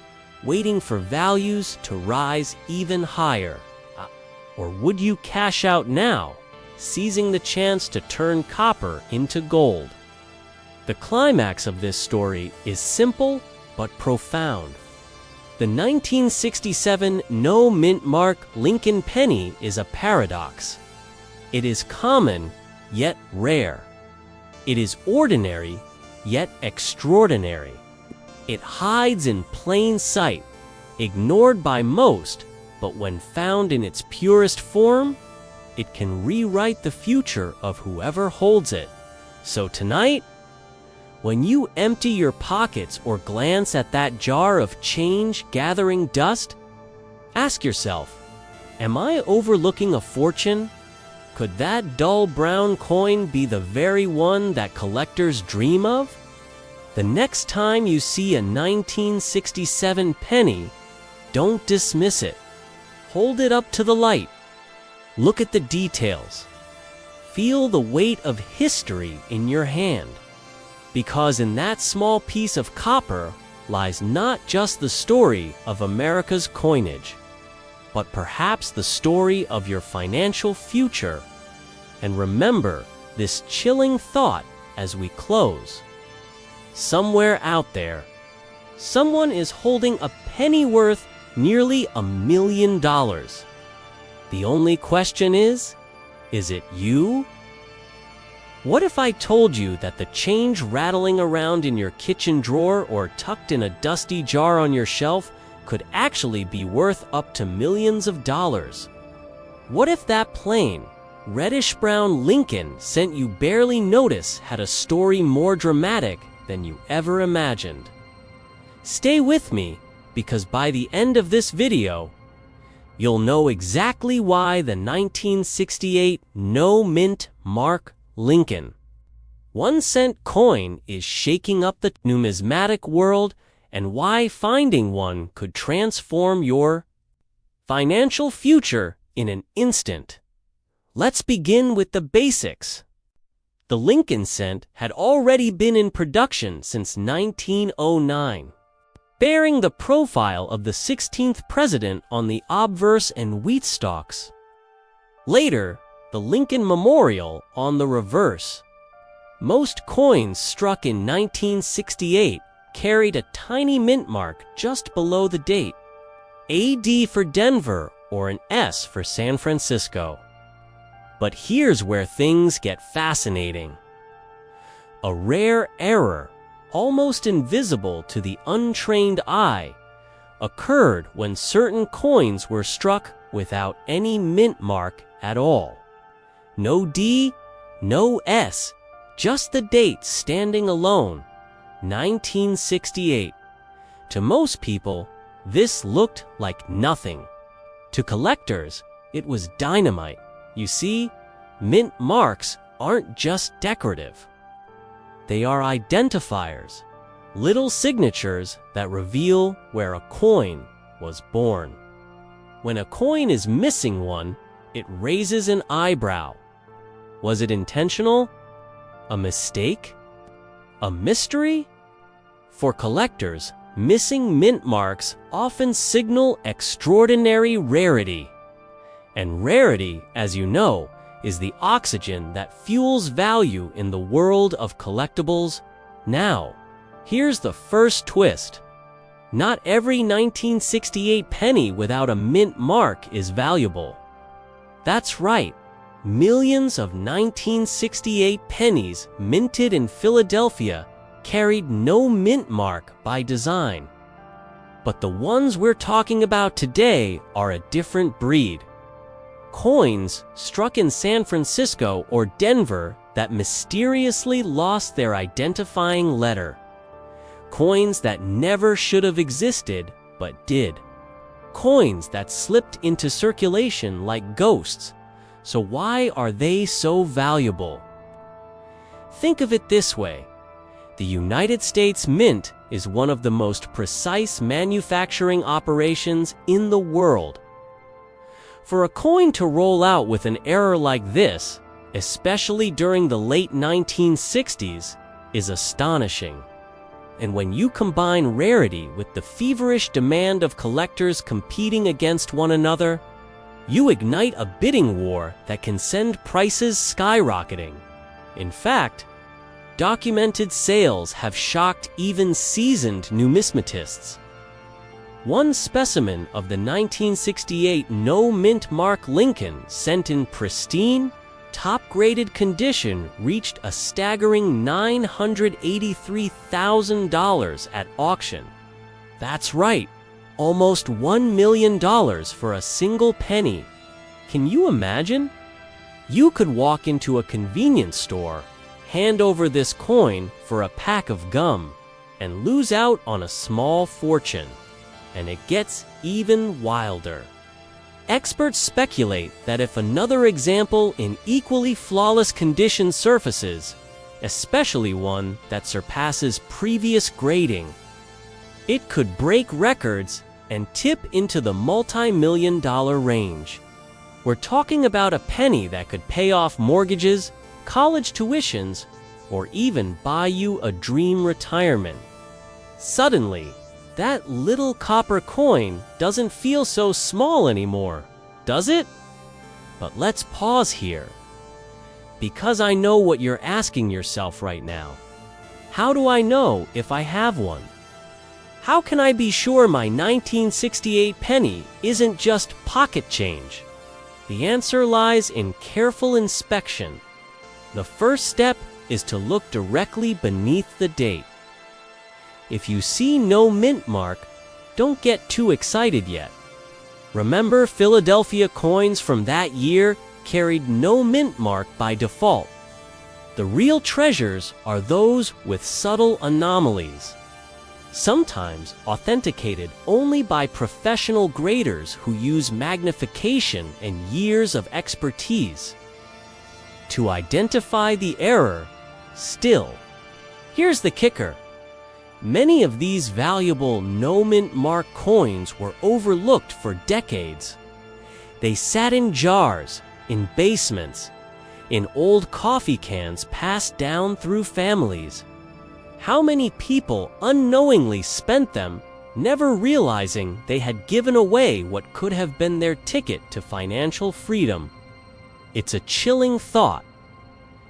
waiting for values to rise even higher? Or would you cash out now, seizing the chance to turn copper into gold? The climax of this story is simple but profound. The 1967 no mint mark Lincoln penny is a paradox. It is common, yet rare. It is ordinary, yet extraordinary. It hides in plain sight, ignored by most, but when found in its purest form, it can rewrite the future of whoever holds it. So tonight, when you empty your pockets or glance at that jar of change gathering dust, ask yourself, am I overlooking a fortune? Could that dull brown coin be the very one that collectors dream of? The next time you see a 1967 penny, don't dismiss it. Hold it up to the light. Look at the details. Feel the weight of history in your hand. Because in that small piece of copper lies not just the story of America's coinage, but perhaps the story of your financial future. And remember this chilling thought as we close. Somewhere out there, someone is holding a penny worth nearly $1 million. The only question is it you? What if I told you that the change rattling around in your kitchen drawer or tucked in a dusty jar on your shelf could actually be worth up to millions of dollars? What if that plain, reddish-brown Lincoln scent you barely notice had a story more dramatic than you ever imagined? Stay with me, because by the end of this video, you'll know exactly why the 1968 no-mint mark Lincoln 1-cent coin is shaking up the numismatic world, and why finding one could transform your financial future in an instant. Let's begin with the basics. The Lincoln cent had already been in production since 1909, bearing the profile of the 16th president on the obverse and wheat stalks. Later, the Lincoln Memorial on the reverse. Most coins struck in 1968 carried a tiny mint mark just below the date, AD for Denver or an S for San Francisco. But here's where things get fascinating. A rare error, almost invisible to the untrained eye, occurred when certain coins were struck without any mint mark at all. No D, no S, just the date standing alone, 1968. To most people, this looked like nothing. To collectors, it was dynamite. You see, mint marks aren't just decorative. They are identifiers, little signatures that reveal where a coin was born. When a coin is missing one, it raises an eyebrow. Was it intentional? A mistake? A mystery? For collectors, missing mint marks often signal extraordinary rarity. And rarity, as you know, is the oxygen that fuels value in the world of collectibles. Now, here's the first twist. Not every 1968 penny without a mint mark is valuable. That's right. Millions of 1968 pennies minted in Philadelphia carried no mint mark by design. But the ones we're talking about today are a different breed. Coins struck in San Francisco or Denver that mysteriously lost their identifying letter. Coins that never should have existed, but did. Coins that slipped into circulation like ghosts. So why are they so valuable? Think of it this way. The United States Mint is one of the most precise manufacturing operations in the world. For a coin to roll out with an error like this, especially during the late 1960s, is astonishing. And when you combine rarity with the feverish demand of collectors competing against one another, you ignite a bidding war that can send prices skyrocketing. In fact, documented sales have shocked even seasoned numismatists. One specimen of the 1968 no-mint mark Lincoln sent in pristine, top-graded condition reached a staggering $983,000 at auction. That's right, almost $1 million for a single penny. Can you imagine? You could walk into a convenience store, hand over this coin for a pack of gum, and lose out on a small fortune. And it gets even wilder. Experts speculate that if another example in equally flawless condition surfaces, especially one that surpasses previous grading, it could break records and tip into the multi-million-dollar range. We're talking about a penny that could pay off mortgages, college tuitions, or even buy you a dream retirement. Suddenly, that little copper coin doesn't feel so small anymore, does it? But let's pause here. Because I know what you're asking yourself right now. How do I know if I have one? How can I be sure my 1968 penny isn't just pocket change? The answer lies in careful inspection. The first step is to look directly beneath the date. If you see no mint mark, don't get too excited yet. Remember, Philadelphia coins from that year carried no mint mark by default. The real treasures are those with subtle anomalies, sometimes authenticated only by professional graders who use magnification and years of expertise. To identify the error, still, here's the kicker. Many of these valuable no-mint mark coins were overlooked for decades. They sat in jars, in basements, in old coffee cans passed down through families. How many people unknowingly spent them, never realizing they had given away what could have been their ticket to financial freedom? It's a chilling thought.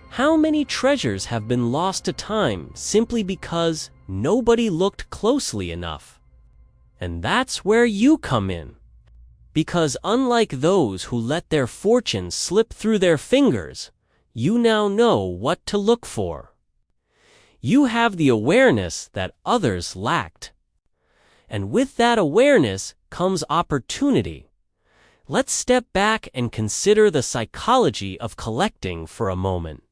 How many treasures have been lost to time simply because nobody looked closely enough? And that's where you come in. Because unlike those who let their fortunes slip through their fingers, you now know what to look for. You have the awareness that others lacked. And with that awareness comes opportunity. Let's step back and consider the psychology of collecting for a moment.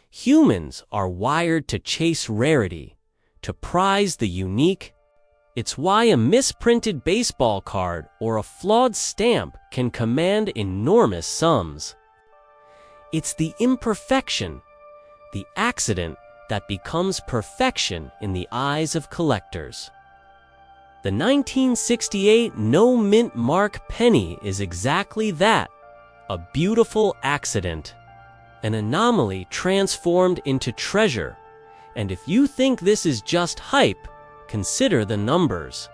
Humans are wired to chase rarity, to prize the unique. It's why a misprinted baseball card or a flawed stamp can command enormous sums. It's the imperfection, the accident, that becomes perfection in the eyes of collectors. The 1968 no-mint mark penny is exactly that, a beautiful accident. An anomaly transformed into treasure. And if you think this is just hype, consider the numbers.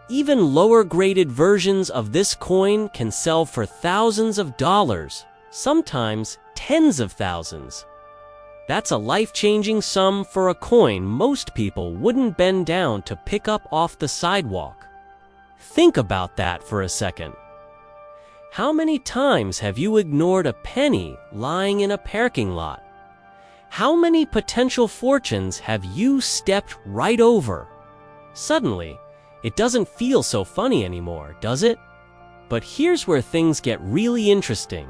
Even lower-graded versions of this coin can sell for thousands of dollars, sometimes tens of thousands. That's a life-changing sum for a coin most people wouldn't bend down to pick up off the sidewalk. Think about that for a second. How many times have you ignored a penny lying in a parking lot? How many potential fortunes have you stepped right over? Suddenly, it doesn't feel so funny anymore, does it? But here's where things get really interesting.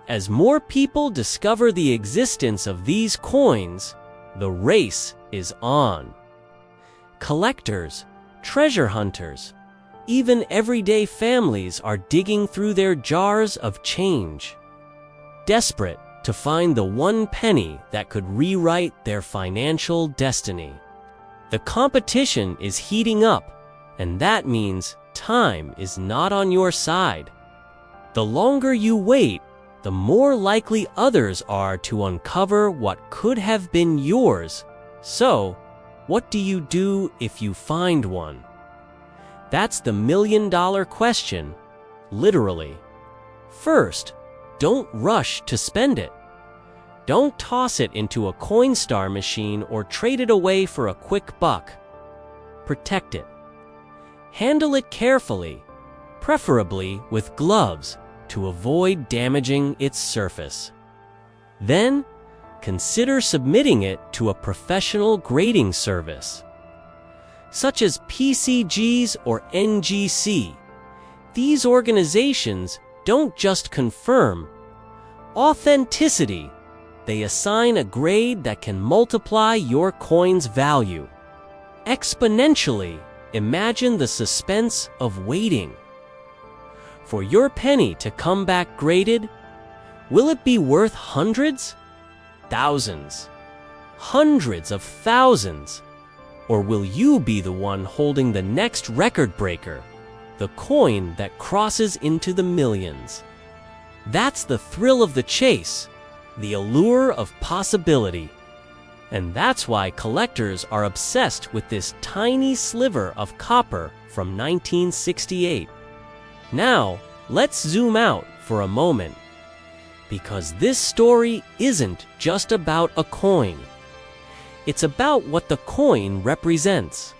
As more people discover the existence of these coins, the race is on. Collectors, treasure hunters, even everyday families are digging through their jars of change, desperate to find the one penny that could rewrite their financial destiny. The competition is heating up, and that means time is not on your side. The longer you wait, the more likely others are to uncover what could have been yours. So, what do you do if you find one? That's the million-dollar question, literally. First, don't rush to spend it. Don't toss it into a Coinstar machine or trade it away for a quick buck. Protect it. Handle it carefully, preferably with gloves, to avoid damaging its surface. Then, consider submitting it to a professional grading service, such as PCGs or NGC. These organizations don't just confirm authenticity, they assign a grade that can multiply your coin's value exponentially. Imagine the suspense of waiting for your penny to come back graded. Will it be worth hundreds, thousands, hundreds of thousands? Or will you be the one holding the next record breaker, the coin that crosses into the millions? That's the thrill of the chase, the allure of possibility. And that's why collectors are obsessed with this tiny sliver of copper from 1968. Now, let's zoom out for a moment, because this story isn't just about a coin. It's about what the coin represents.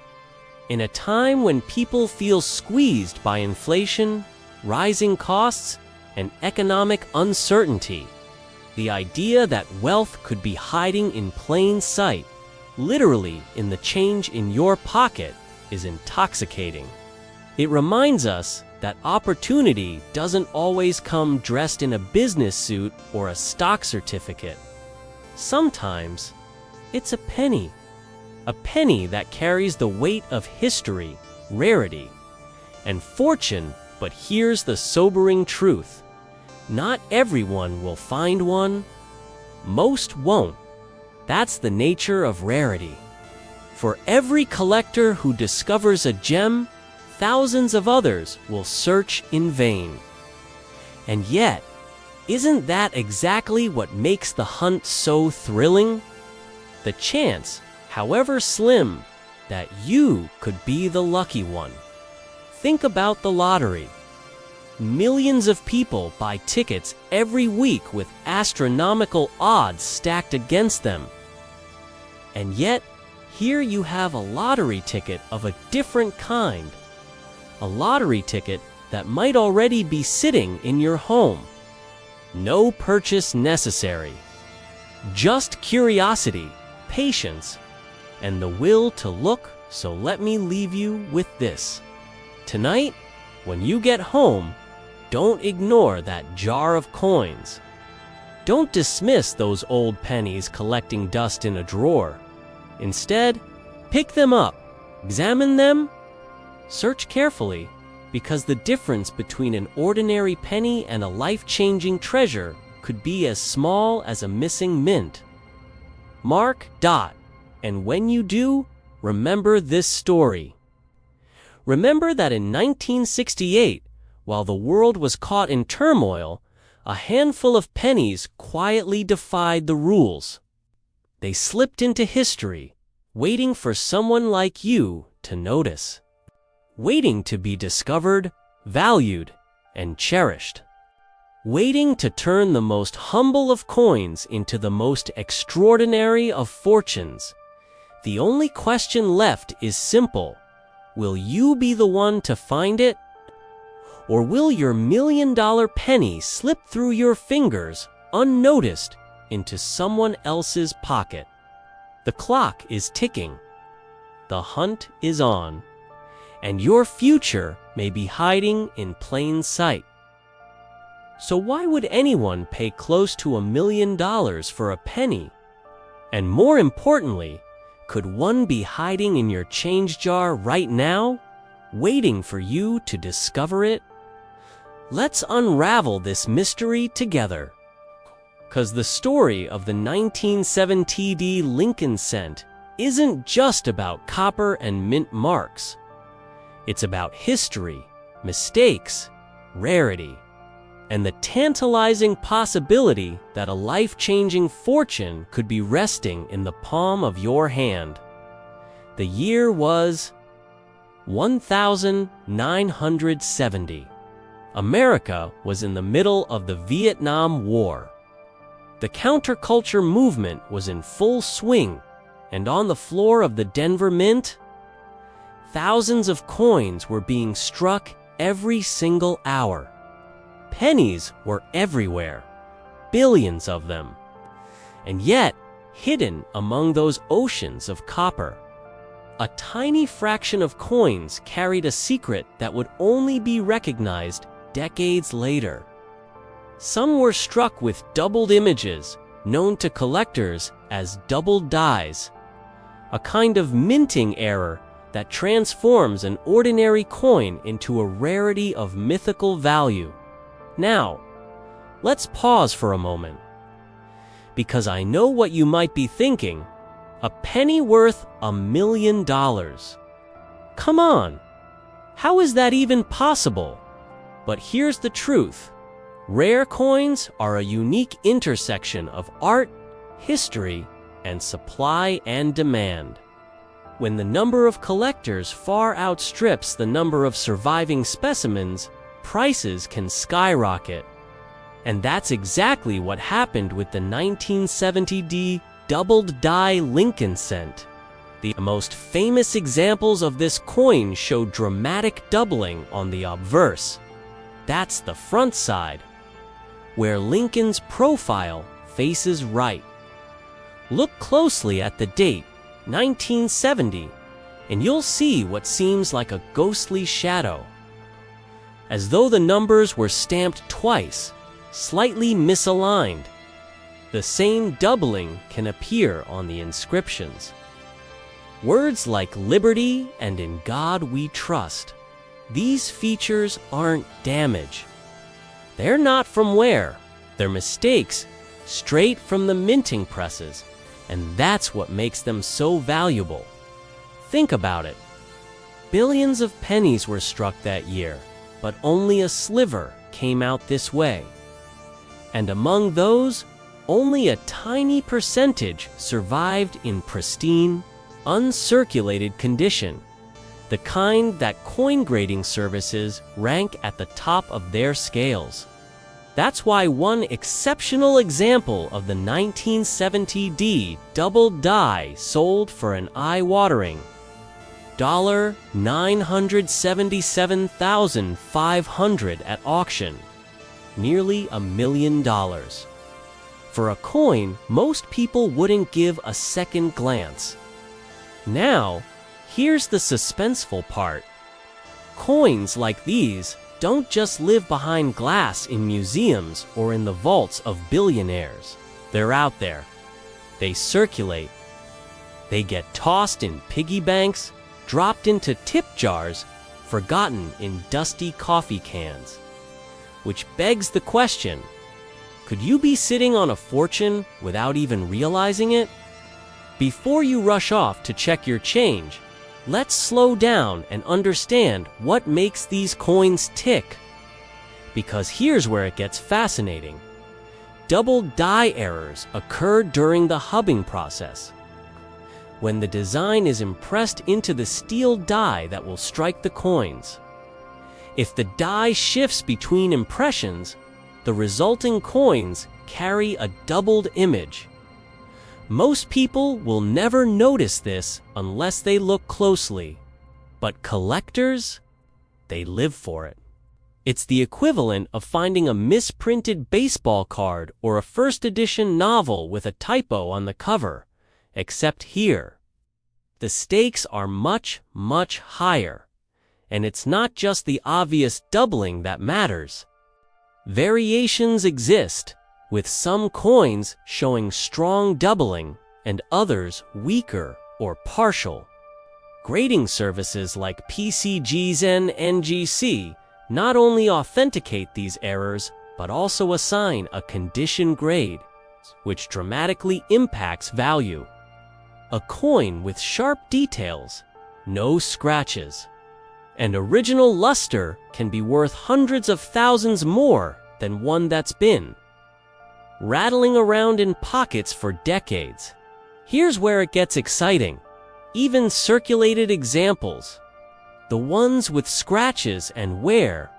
In a time when people feel squeezed by inflation, rising costs, and economic uncertainty, the idea that wealth could be hiding in plain sight, literally in the change in your pocket, is intoxicating. It reminds us that opportunity doesn't always come dressed in a business suit or a stock certificate. Sometimes, it's a penny that carries the weight of history, rarity, and fortune. But here's the sobering truth. Not everyone will find one. Most won't. That's the nature of rarity. For every collector who discovers a gem, thousands of others will search in vain. And yet, isn't that exactly what makes the hunt so thrilling? The chance, however slim, that you could be the lucky one. Think about the lottery. Millions of people buy tickets every week with astronomical odds stacked against them. And yet, here you have a lottery ticket of a different kind. A lottery ticket that might already be sitting in your home. No purchase necessary. Just curiosity, patience, and the will to look. So let me leave you with this. Tonight, when you get home, don't ignore that jar of coins. Don't dismiss those old pennies collecting dust in a drawer. Instead, pick them up, examine them, search carefully, because the difference between an ordinary penny and a life-changing treasure could be as small as a missing mint. Mark dot, and when you do, remember this story. Remember that in 1968, while the world was caught in turmoil, a handful of pennies quietly defied the rules. They slipped into history, waiting for someone like you to notice. Waiting to be discovered, valued, and cherished. Waiting to turn the most humble of coins into the most extraordinary of fortunes. The only question left is simple. Will you be the one to find it? Or will your million-dollar penny slip through your fingers, unnoticed, into someone else's pocket? The clock is ticking. The hunt is on. And your future may be hiding in plain sight. So why would anyone pay close to $1 million for a penny? And more importantly, could one be hiding in your change jar right now, waiting for you to discover it? Let's unravel this mystery together. 'Cause the story of the 1970 Lincoln cent isn't just about copper and mint marks. It's about history, mistakes, rarity, and the tantalizing possibility that a life-changing fortune could be resting in the palm of your hand. The year was 1970. America was in the middle of the Vietnam War. The counterculture movement was in full swing, and on the floor of the Denver Mint, thousands of coins were being struck every single hour. Pennies were everywhere, billions of them. And yet, hidden among those oceans of copper, a tiny fraction of coins carried a secret that would only be recognized decades later. Some were struck with doubled images, known to collectors as doubled dies, a kind of minting error that transforms an ordinary coin into a rarity of mythical value. Now, let's pause for a moment, because I know what you might be thinking. A penny worth $1 million. Come on, how is that even possible? But here's the truth. Rare coins are a unique intersection of art, history, and supply and demand. When the number of collectors far outstrips the number of surviving specimens, prices can skyrocket. And that's exactly what happened with the 1970 doubled die Lincoln cent. The most famous examples of this coin show dramatic doubling on the obverse. That's the front side, where Lincoln's profile faces right. Look closely at the date, 1970, and you'll see what seems like a ghostly shadow, as though the numbers were stamped twice, slightly misaligned. The same doubling can appear on the inscriptions. Words like liberty and in God we trust. These features aren't damage. They're not from wear. They're mistakes straight from the minting presses, and that's what makes them so valuable. Think about it. Billions of pennies were struck that year, but only a sliver came out this way. And among those, only a tiny percentage survived in pristine, uncirculated condition, the kind that coin grading services rank at the top of their scales. That's why one exceptional example of the 1970D double die sold for an eye-watering $977,500 at auction, nearly $1 million. For a coin most people wouldn't give a second glance. Now, here's the suspenseful part. Coins like these don't just live behind glass in museums or in the vaults of billionaires. They're out there. They circulate. They get tossed in piggy banks, dropped into tip jars, forgotten in dusty coffee cans. Which begs the question, could you be sitting on a fortune without even realizing it? Before you rush off to check your change, let's slow down and understand what makes these coins tick. Because here's where it gets fascinating. Double die errors occur during the hubbing process, when the design is impressed into the steel die that will strike the coins. If the die shifts between impressions, the resulting coins carry a doubled image. Most people will never notice this unless they look closely, but collectors, they live for it. It's the equivalent of finding a misprinted baseball card or a first edition novel with a typo on the cover, except here. The stakes are much, much higher, and it's not just the obvious doubling that matters. Variations exist, with some coins showing strong doubling and others weaker or partial. Grading services like PCG's and NGC not only authenticate these errors, but also assign a condition grade, which dramatically impacts value. A coin with sharp details, no scratches, and original luster can be worth hundreds of thousands more than one that's been rattling around in pockets for decades. Here's where it gets exciting. Even circulated examples, the ones with scratches and wear,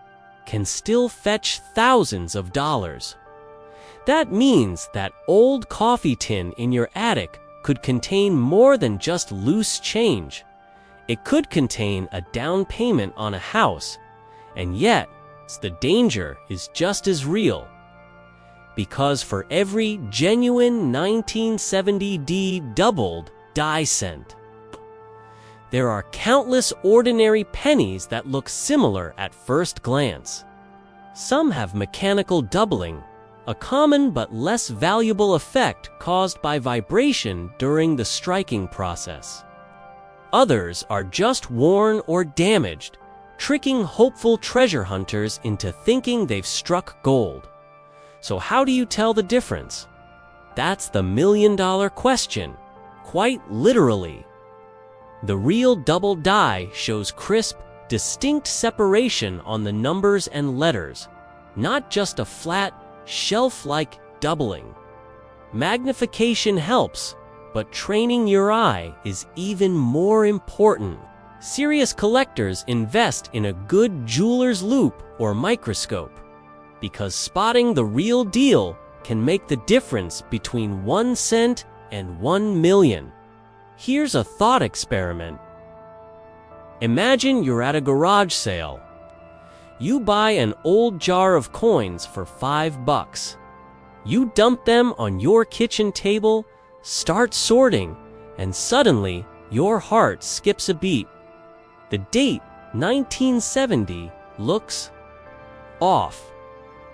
can still fetch thousands of dollars. That means that old coffee tin in your attic could contain more than just loose change. It could contain a down payment on a house, and yet the danger is just as real. Because for every genuine 1970D doubled die cent, there are countless ordinary pennies that look similar at first glance. Some have mechanical doubling, a common but less valuable effect caused by vibration during the striking process. Others are just worn or damaged, tricking hopeful treasure hunters into thinking they've struck gold. So how do you tell the difference? That's the million-dollar question, quite literally. The real double die shows crisp, distinct separation on the numbers and letters, not just a flat, shelf-like doubling. Magnification helps, but training your eye is even more important. Serious collectors invest in a good jeweler's loupe or microscope, because spotting the real deal can make the difference between 1 cent and 1 million. Here's a thought experiment. Imagine you're at a garage sale. You buy an old jar of coins for $5. You dump them on your kitchen table, start sorting, and suddenly your heart skips a beat. The date, 1970, looks off.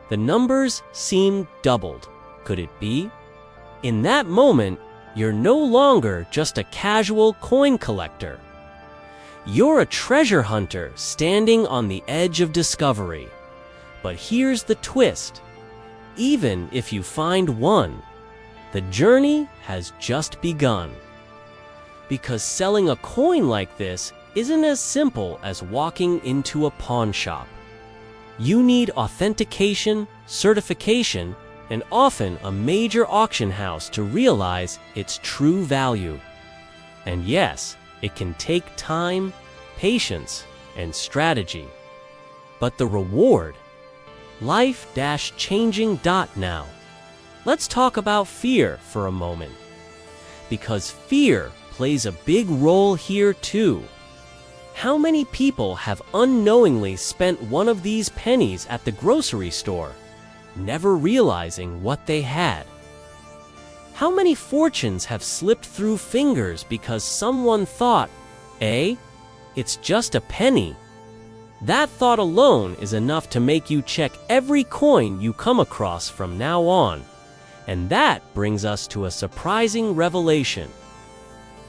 The numbers seem doubled. Could it be? In that moment, you're no longer just a casual coin collector. You're a treasure hunter standing on the edge of discovery. But here's the twist. Even if you find one, the journey has just begun. Because selling a coin like this isn't as simple as walking into a pawn shop. You need authentication, certification, and often a major auction house to realize its true value. And yes, it can take time, patience, and strategy. But the reward? Life-changing. Now, let's talk about fear for a moment. Because fear plays a big role here too. How many people have unknowingly spent one of these pennies at the grocery store, never realizing what they had? How many fortunes have slipped through fingers because someone thought, it's just a penny? That thought alone is enough to make you check every coin you come across from now on. And that brings us to a surprising revelation.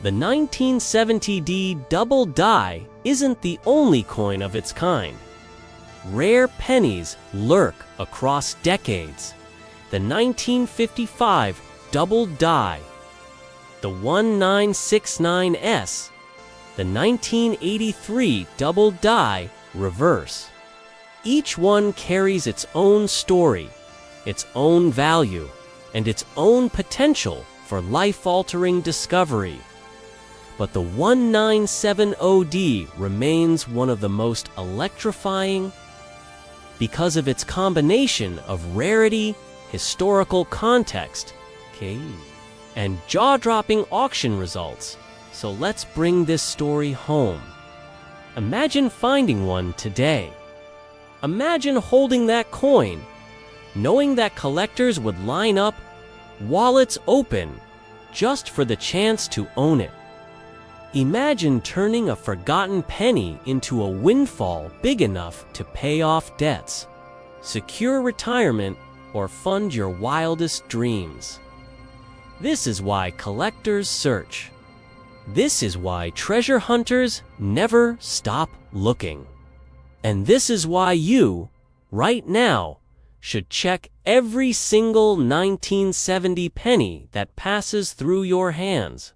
The 1970D double die isn't the only coin of its kind. Rare pennies lurk across decades. The 1955 double die, the 1969S, the 1983 double die reverse. Each one carries its own story, its own value, and its own potential for life-altering discovery. But the 1970D remains one of the most electrifying because of its combination of rarity, historical context, and jaw-dropping auction results. So let's bring this story home. Imagine finding one today. Imagine holding that coin, knowing that collectors would line up, wallets open, just for the chance to own it. Imagine turning a forgotten penny into a windfall big enough to pay off debts, secure retirement, or fund your wildest dreams. This is why collectors search. This is why treasure hunters never stop looking. And this is why you, right now, should check every single 1970 penny that passes through your hands.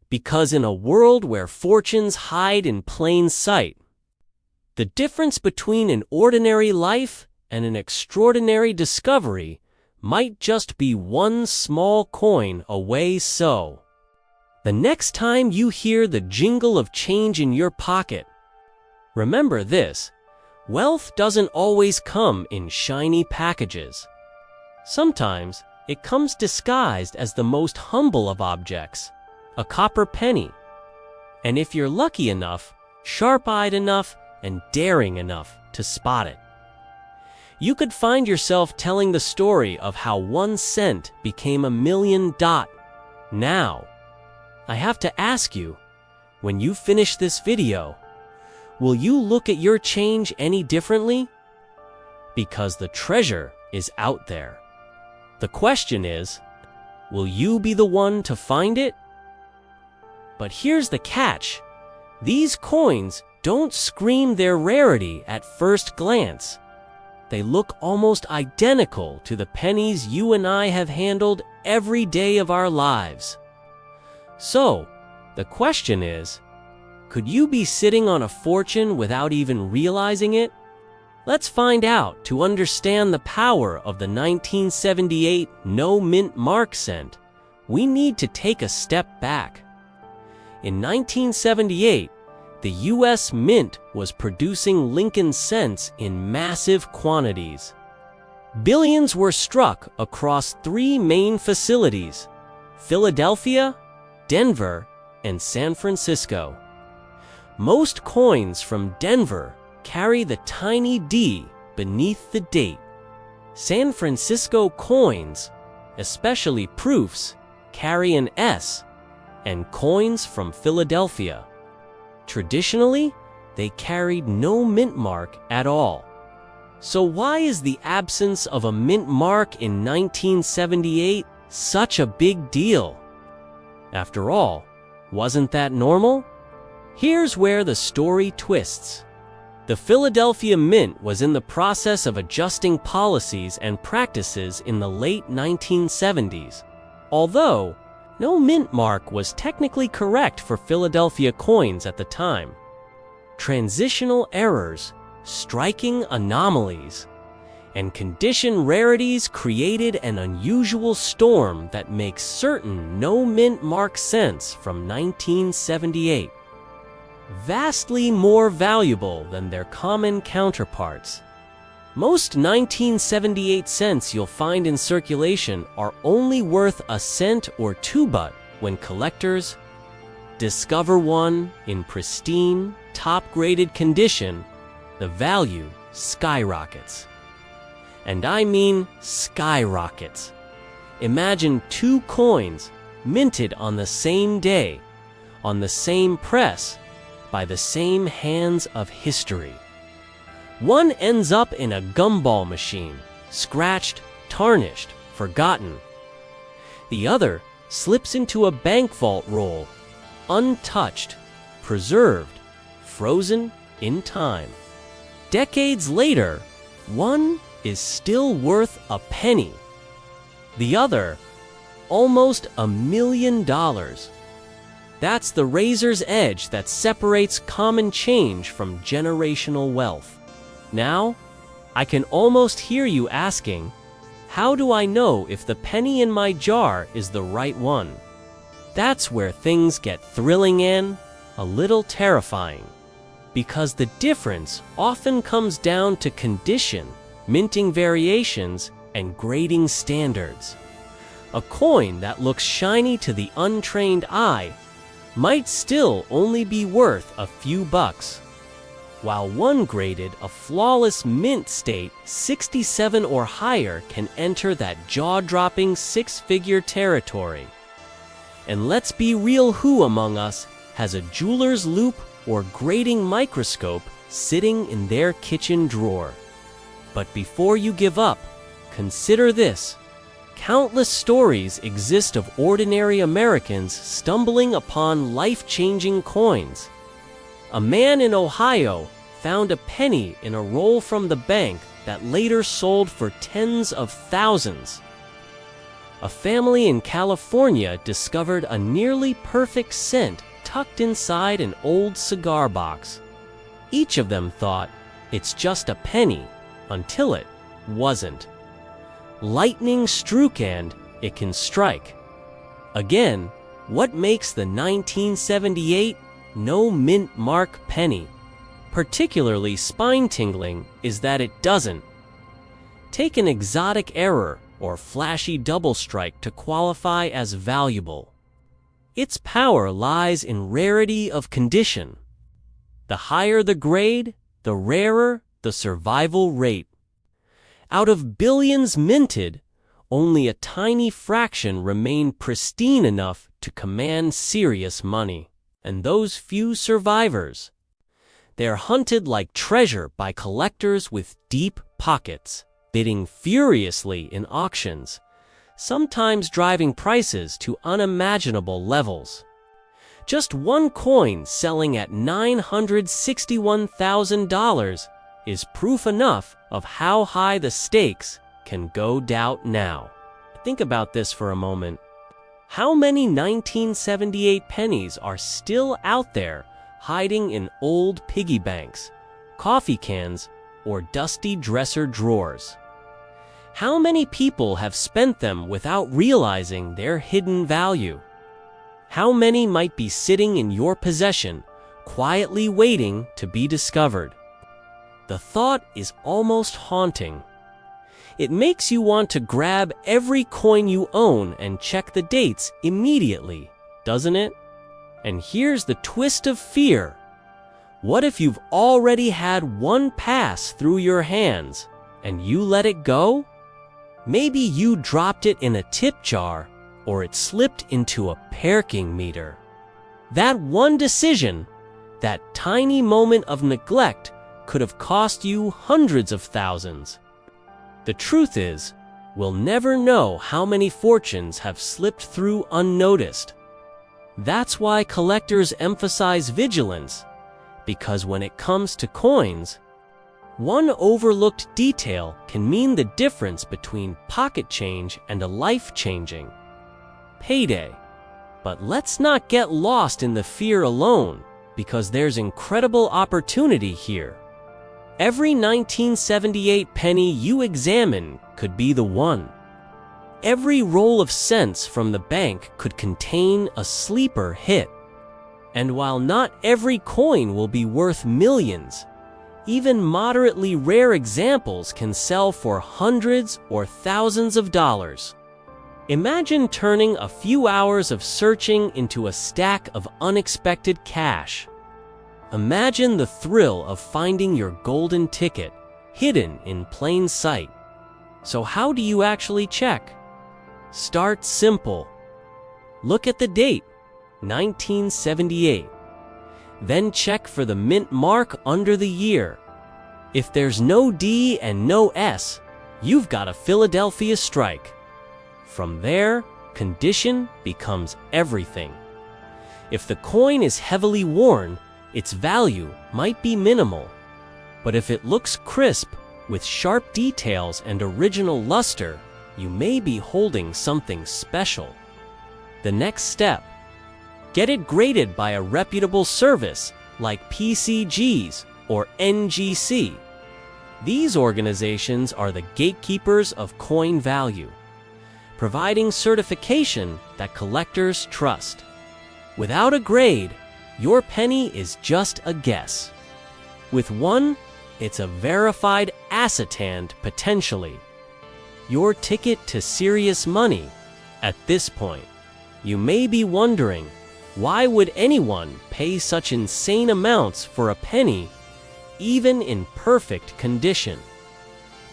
Because in a world where fortunes hide in plain sight, the difference between an ordinary life and an extraordinary discovery might just be one small coin away. So, the next time you hear the jingle of change in your pocket, remember this: wealth doesn't always come in shiny packages. Sometimes it comes disguised as the most humble of objects, a copper penny. And if you're lucky enough, sharp-eyed enough, and daring enough to spot it, you could find yourself telling the story of how 1 cent became $1 million. Now, I have to ask you, when you finish this video, will you look at your change any differently? Because the treasure is out there. The question is, will you be the one to find it? But here's the catch. These coins don't scream their rarity at first glance. They look almost identical to the pennies you and I have handled every day of our lives. So, the question is, could you be sitting on a fortune without even realizing it? Let's find out. To understand the power of the 1978 no mint mark cent, we need to take a step back. In 1978, the U.S. Mint was producing Lincoln cents in massive quantities. Billions were struck across 3 main facilities: Philadelphia, Denver, and San Francisco. Most coins from Denver carry the tiny D beneath the date. San Francisco coins, especially proofs, carry an S, and coins from Philadelphia. Traditionally, they carried no mint mark at all. So why is the absence of a mint mark in 1978 such a big deal? After all, wasn't that normal? Here's where the story twists. The Philadelphia Mint was in the process of adjusting policies and practices in the late 1970s. Although, no mint mark was technically correct for Philadelphia coins at the time. Transitional errors, striking anomalies, and condition rarities created an unusual storm that makes certain no mint mark cents from 1978 vastly more valuable than their common counterparts. Most 1978 cents you'll find in circulation are only worth a cent or two, but when collectors discover one in pristine, top-graded condition, the value skyrockets. And I mean skyrockets. Imagine two coins minted on the same day, on the same press, by the same hands of history. One ends up in a gumball machine, scratched, tarnished, forgotten. The other slips into a bank vault roll, untouched, preserved, frozen in time. Decades later, one is still worth a penny. The other, almost $1 million. That's the razor's edge that separates common change from generational wealth. Now, I can almost hear you asking, how do I know if the penny in my jar is the right one? That's where things get thrilling and a little terrifying, because the difference often comes down to condition, minting variations, and grading standards. A coin that looks shiny to the untrained eye might still only be worth a few bucks, while one graded a flawless mint state 67 or higher can enter that jaw-dropping six-figure territory. And let's be real, who among us has a jeweler's loupe or grading microscope sitting in their kitchen drawer? But before you give up, consider this. Countless stories exist of ordinary Americans stumbling upon life-changing coins. A man in Ohio found a penny in a roll from the bank that later sold for tens of thousands. A family in California discovered a nearly perfect cent tucked inside an old cigar box. Each of them thought, it's just a penny, until it wasn't. Lightning struck and it can strike. Again, what makes the 1978 no mint mark penny particularly spine-tingling is that it doesn't take an exotic error or flashy double strike to qualify as valuable. Its power lies in rarity of condition. The higher the grade, the rarer the survival rate. Out of billions minted, only a tiny fraction remain pristine enough to command serious money. And those few survivors, they're hunted like treasure by collectors with deep pockets, bidding furiously in auctions, sometimes driving prices to unimaginable levels. Just one coin selling at $961,000 is proof enough of how high the stakes can go down now. Think about this for a moment. How many 1978 pennies are still out there hiding in old piggy banks, coffee cans, or dusty dresser drawers? How many people have spent them without realizing their hidden value? How many might be sitting in your possession, quietly waiting to be discovered? The thought is almost haunting. It makes you want to grab every coin you own and check the dates immediately, doesn't it? And here's the twist of fear. What if you've already had one pass through your hands and you let it go? Maybe you dropped it in a tip jar or it slipped into a parking meter. That one decision, that tiny moment of neglect, could have cost you hundreds of thousands. The truth is, we'll never know how many fortunes have slipped through unnoticed. That's why collectors emphasize vigilance, because when it comes to coins, one overlooked detail can mean the difference between pocket change and a life-changing payday. But let's not get lost in the fear alone, because there's incredible opportunity here. Every 1978 penny you examine could be the one. Every roll of cents from the bank could contain a sleeper hit. And while not every coin will be worth millions, even moderately rare examples can sell for hundreds or thousands of dollars. Imagine turning a few hours of searching into a stack of unexpected cash. Imagine the thrill of finding your golden ticket, hidden in plain sight. So how do you actually check? Start simple. Look at the date, 1978. Then check for the mint mark under the year. If there's no D and no S, you've got a Philadelphia strike. From there, condition becomes everything. If the coin is heavily worn, its value might be minimal. But if it looks crisp, with sharp details and original luster, you may be holding something special. The next step: get it graded by a reputable service like PCGs or NGC. These organizations are the gatekeepers of coin value, providing certification that collectors trust. Without a grade, your penny is just a guess. With one, it's a verified ascetant potentially. Your ticket to serious money. At this point, you may be wondering, why would anyone pay such insane amounts for a penny, even in perfect condition?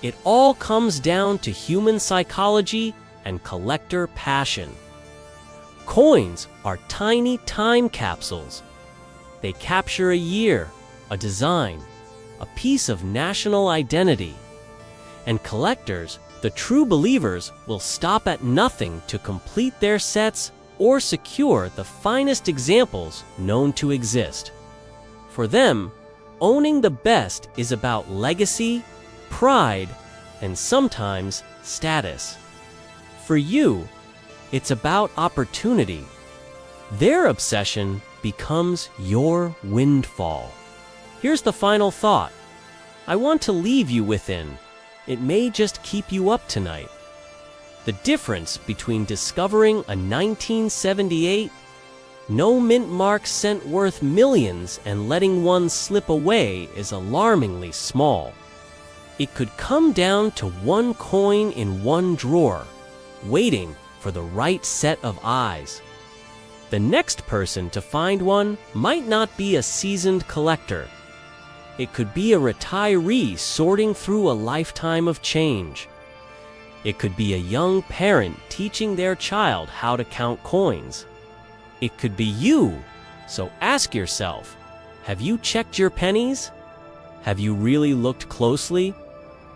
It all comes down to human psychology and collector passion. Coins are tiny time capsules. They capture a year, a design, a piece of national identity. And collectors, the true believers, will stop at nothing to complete their sets or secure the finest examples known to exist. For them, owning the best is about legacy, pride, and sometimes status. For you, it's about opportunity. Their obsession becomes your windfall. Here's the final thought I want to leave you within. It may just keep you up tonight. The difference between discovering a 1978 no mint mark cent worth millions and letting one slip away is alarmingly small. It could come down to one coin in one drawer, waiting for the right set of eyes. The next person to find one might not be a seasoned collector. It could be a retiree sorting through a lifetime of change. It could be a young parent teaching their child how to count coins. It could be you. So ask yourself, have you checked your pennies? Have you really looked closely?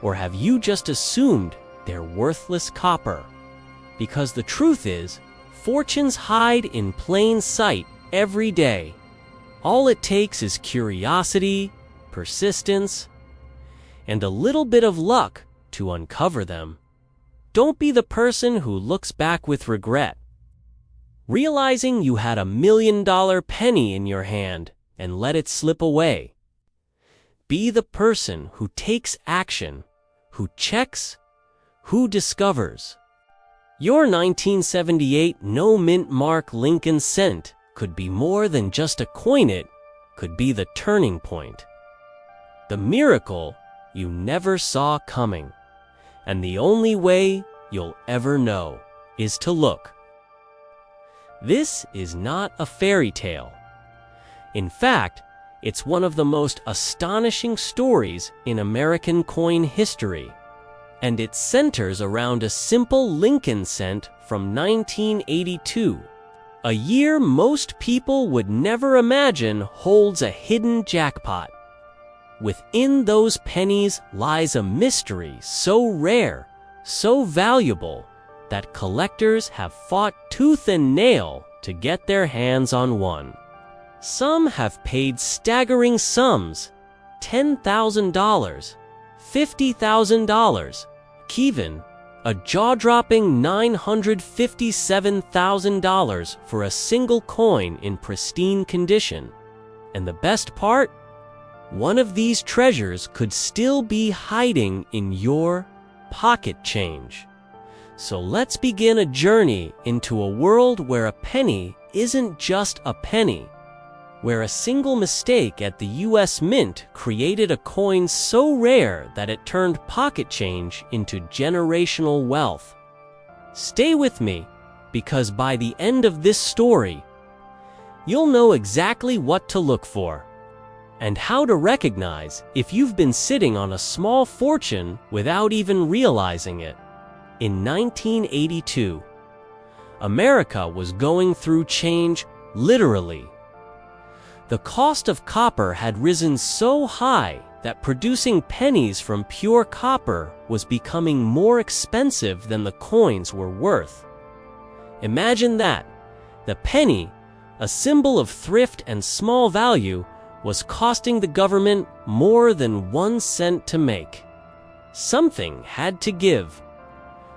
Or have you just assumed they're worthless copper? Because the truth is, fortunes hide in plain sight every day. All it takes is curiosity, persistence, and a little bit of luck to uncover them. Don't be the person who looks back with regret, realizing you had $1 million penny in your hand and let it slip away. Be the person who takes action, who checks, who discovers. Your 1978 no mint mark Lincoln cent could be more than just a coin. It could be the turning point, the miracle you never saw coming. And the only way you'll ever know is to look. This is not a fairy tale. In fact, it's one of the most astonishing stories in American coin history, and it centers around a simple Lincoln cent from 1982, a year most people would never imagine holds a hidden jackpot. Within those pennies lies a mystery so rare, so valuable, that collectors have fought tooth and nail to get their hands on one. Some have paid staggering sums, $10,000, $50,000, even a jaw-dropping $957,000 for a single coin in pristine condition. And the best part? One of these treasures could still be hiding in your pocket change. So let's begin a journey into a world where a penny isn't just a penny, where a single mistake at the US Mint created a coin so rare that it turned pocket change into generational wealth. Stay with me, because by the end of this story, you'll know exactly what to look for and how to recognize if you've been sitting on a small fortune without even realizing it. In 1982, America was going through change, literally. The cost of copper had risen so high that producing pennies from pure copper was becoming more expensive than the coins were worth. Imagine that. The penny, a symbol of thrift and small value, was costing the government more than 1 cent to make. Something had to give.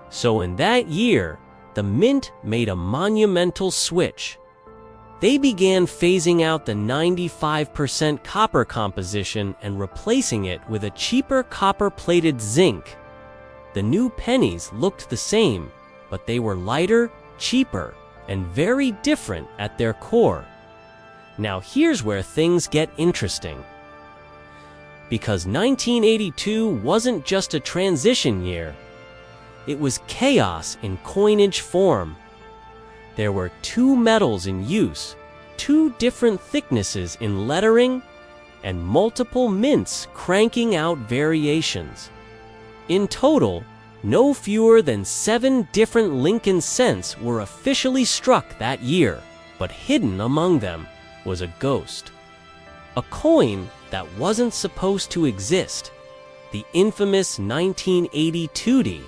So in that year, the Mint made a monumental switch. They began phasing out the 95% copper composition and replacing it with a cheaper copper-plated zinc. The new pennies looked the same, but they were lighter, cheaper, and very different at their core. Now here's where things get interesting. Because 1982 wasn't just a transition year, it was chaos in coinage form. There were 2 metals in use, 2 different thicknesses in lettering, and multiple mints cranking out variations. In total, no fewer than 7 different Lincoln cents were officially struck that year, but hidden among them was a ghost. A coin that wasn't supposed to exist, the infamous 1982D.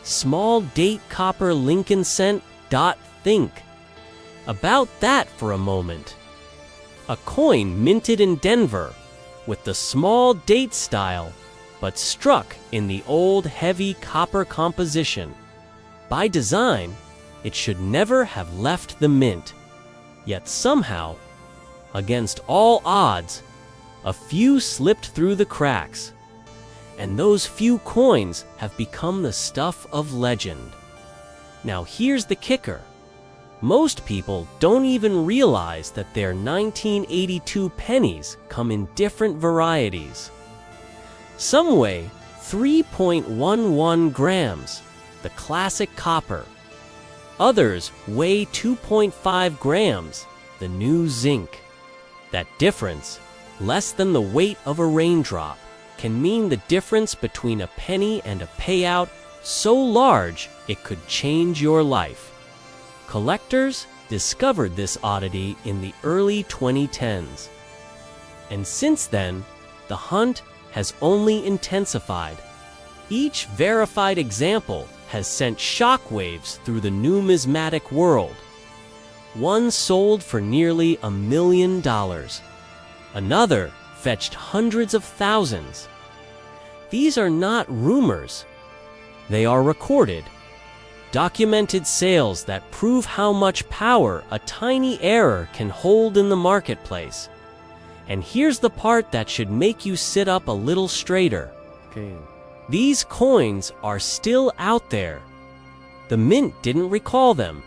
Small date copper Lincoln cent. Think about that for a moment. A coin minted in Denver with the small date style, but struck in the old heavy copper composition. By design, it should never have left the mint. Yet somehow, against all odds, a few slipped through the cracks. And those few coins have become the stuff of legend. Now here's the kicker. Most people don't even realize that their 1982 pennies come in different varieties. Some weigh 3.11 grams, the classic copper. Others weigh 2.5 grams, the new zinc. That difference, less than the weight of a raindrop, can mean the difference between a penny and a payout so large it could change your life. Collectors discovered this oddity in the early 2010s. And since then, the hunt has only intensified. Each verified example has sent shockwaves through the numismatic world. One sold for nearly $1 million. Another fetched hundreds of thousands. These are not rumors. They are recorded, documented sales that prove how much power a tiny error can hold in the marketplace. And here's the part that should make you sit up a little straighter. Okay. These coins are still out there. The Mint didn't recall them.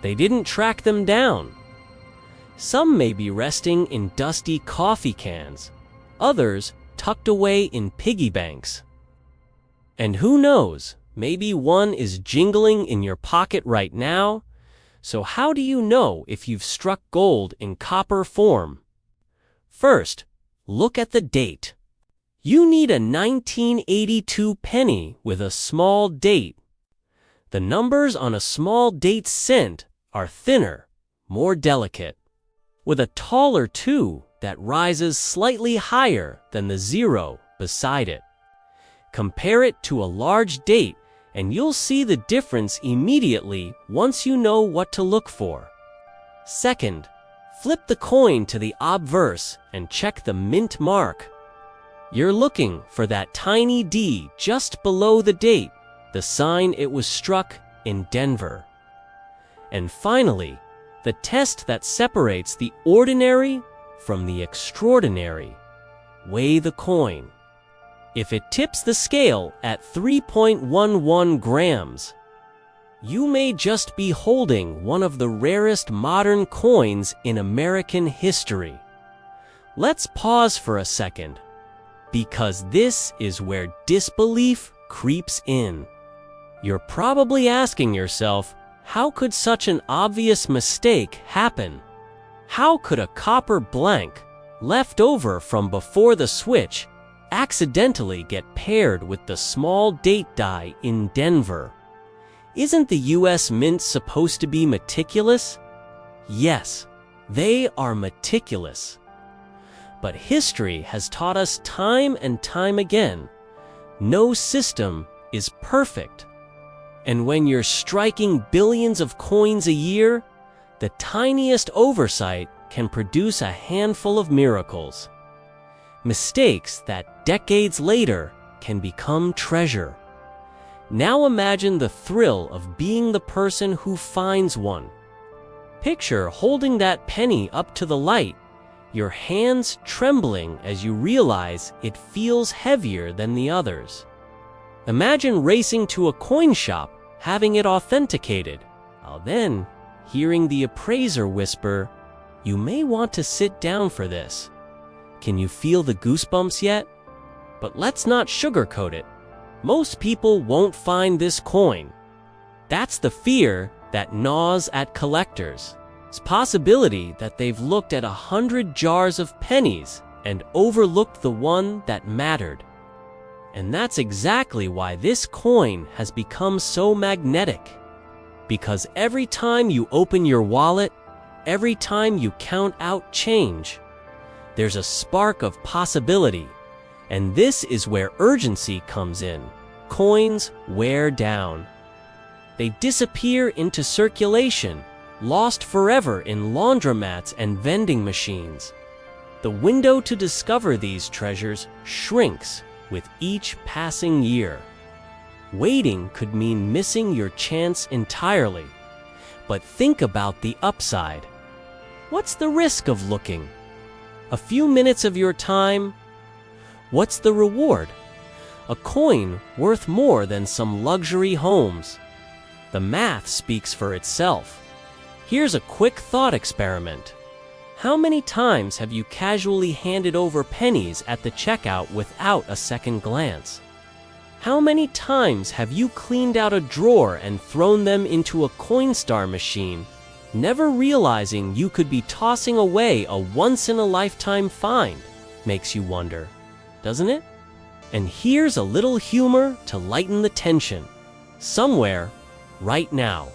They didn't track them down. Some may be resting in dusty coffee cans, others tucked away in piggy banks. And who knows, maybe one is jingling in your pocket right now. So how do you know if you've struck gold in copper form? First, look at the date. You need a 1982 penny with a small date. The numbers on a small date cent are thinner, more delicate, with a taller 2 that rises slightly higher than the 0 beside it. Compare it to a large date and you'll see the difference immediately once you know what to look for. Second, flip the coin to the obverse and check the mint mark. You're looking for that tiny D just below the date, the sign it was struck in Denver. And finally, the test that separates the ordinary from the extraordinary. Weigh the coin. If it tips the scale at 3.11 grams, you may just be holding one of the rarest modern coins in American history. Let's pause for a second, because this is where disbelief creeps in. You're probably asking yourself, how could such an obvious mistake happen? How could a copper blank, left over from before the switch, accidentally get paired with the small date die in Denver? Isn't the US Mint supposed to be meticulous? Yes, they are meticulous. But history has taught us time and time again, no system is perfect. And when you're striking billions of coins a year, the tiniest oversight can produce a handful of miracles. Mistakes that decades later can become treasure. Now imagine the thrill of being the person who finds one. Picture holding that penny up to the light, your hands trembling as you realize it feels heavier than the others. Imagine racing to a coin shop, having it authenticated, while then hearing the appraiser whisper, "You may want to sit down for this." Can you feel the goosebumps yet? But let's not sugarcoat it. Most people won't find this coin. That's the fear that gnaws at collectors. It's a possibility that they've looked at 100 jars of pennies and overlooked the one that mattered. And that's exactly why this coin has become so magnetic. Because every time you open your wallet, every time you count out change, there's a spark of possibility. And this is where urgency comes in. Coins wear down. They disappear into circulation, lost forever in laundromats and vending machines. The window to discover these treasures shrinks with each passing year. Waiting could mean missing your chance entirely. But think about the upside. What's the risk of looking? A few minutes of your time? What's the reward? A coin worth more than some luxury homes. The math speaks for itself. Here's a quick thought experiment. How many times have you casually handed over pennies at the checkout without a second glance? How many times have you cleaned out a drawer and thrown them into a Coinstar machine, never realizing you could be tossing away a once-in-a-lifetime find? Makes you wonder, doesn't it? And here's a little humor to lighten the tension. Somewhere, right now,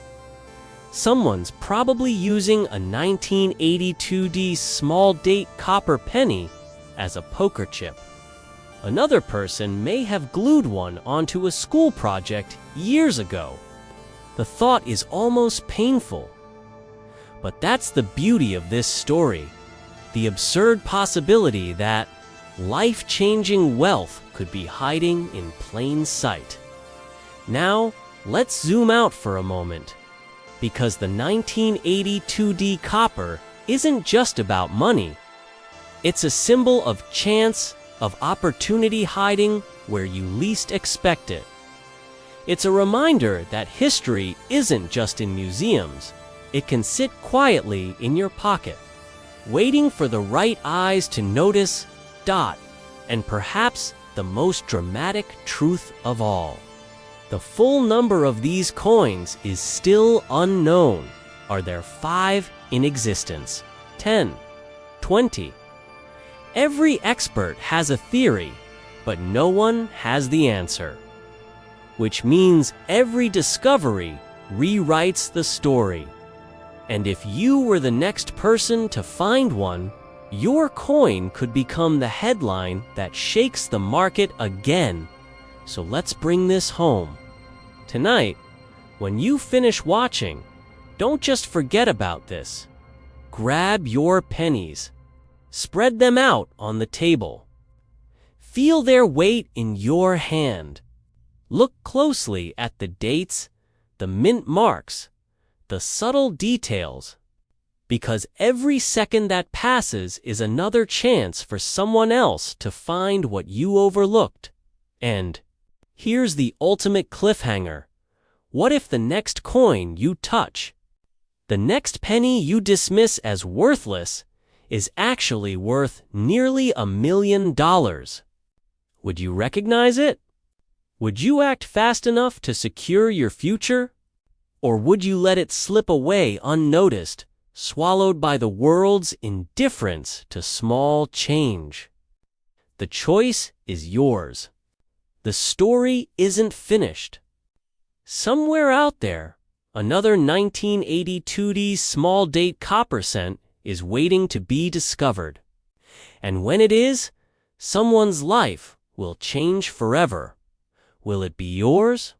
someone's probably using a 1982D small date copper penny as a poker chip. Another person may have glued one onto a school project years ago. The thought is almost painful. But that's the beauty of this story. The absurd possibility that life-changing wealth could be hiding in plain sight. Now, let's zoom out for a moment. Because the 1982D copper isn't just about money. It's a symbol of chance, of opportunity hiding where you least expect it. It's a reminder that history isn't just in museums. It can sit quietly in your pocket, waiting for the right eyes to notice, dot, and perhaps the most dramatic truth of all. The full number of these coins is still unknown, Are there 5 in existence? 10? 20? Every expert has a theory, but no one has the answer. Which means every discovery rewrites the story. And if you were the next person to find one, your coin could become the headline that shakes the market again. So let's bring this home. Tonight, when you finish watching, don't just forget about this. Grab your pennies. Spread them out on the table. Feel their weight in your hand. Look closely at the dates, the mint marks, the subtle details, because every second that passes is another chance for someone else to find what you overlooked. And here's the ultimate cliffhanger. What if the next coin you touch, the next penny you dismiss as worthless, is actually worth nearly $1 million? Would you recognize it? Would you act fast enough to secure your future? Or would you let it slip away unnoticed, swallowed by the world's indifference to small change? The choice is yours. The story isn't finished. Somewhere out there, another 1982 small date copper cent is waiting to be discovered. And when it is, someone's life will change forever. Will it be yours?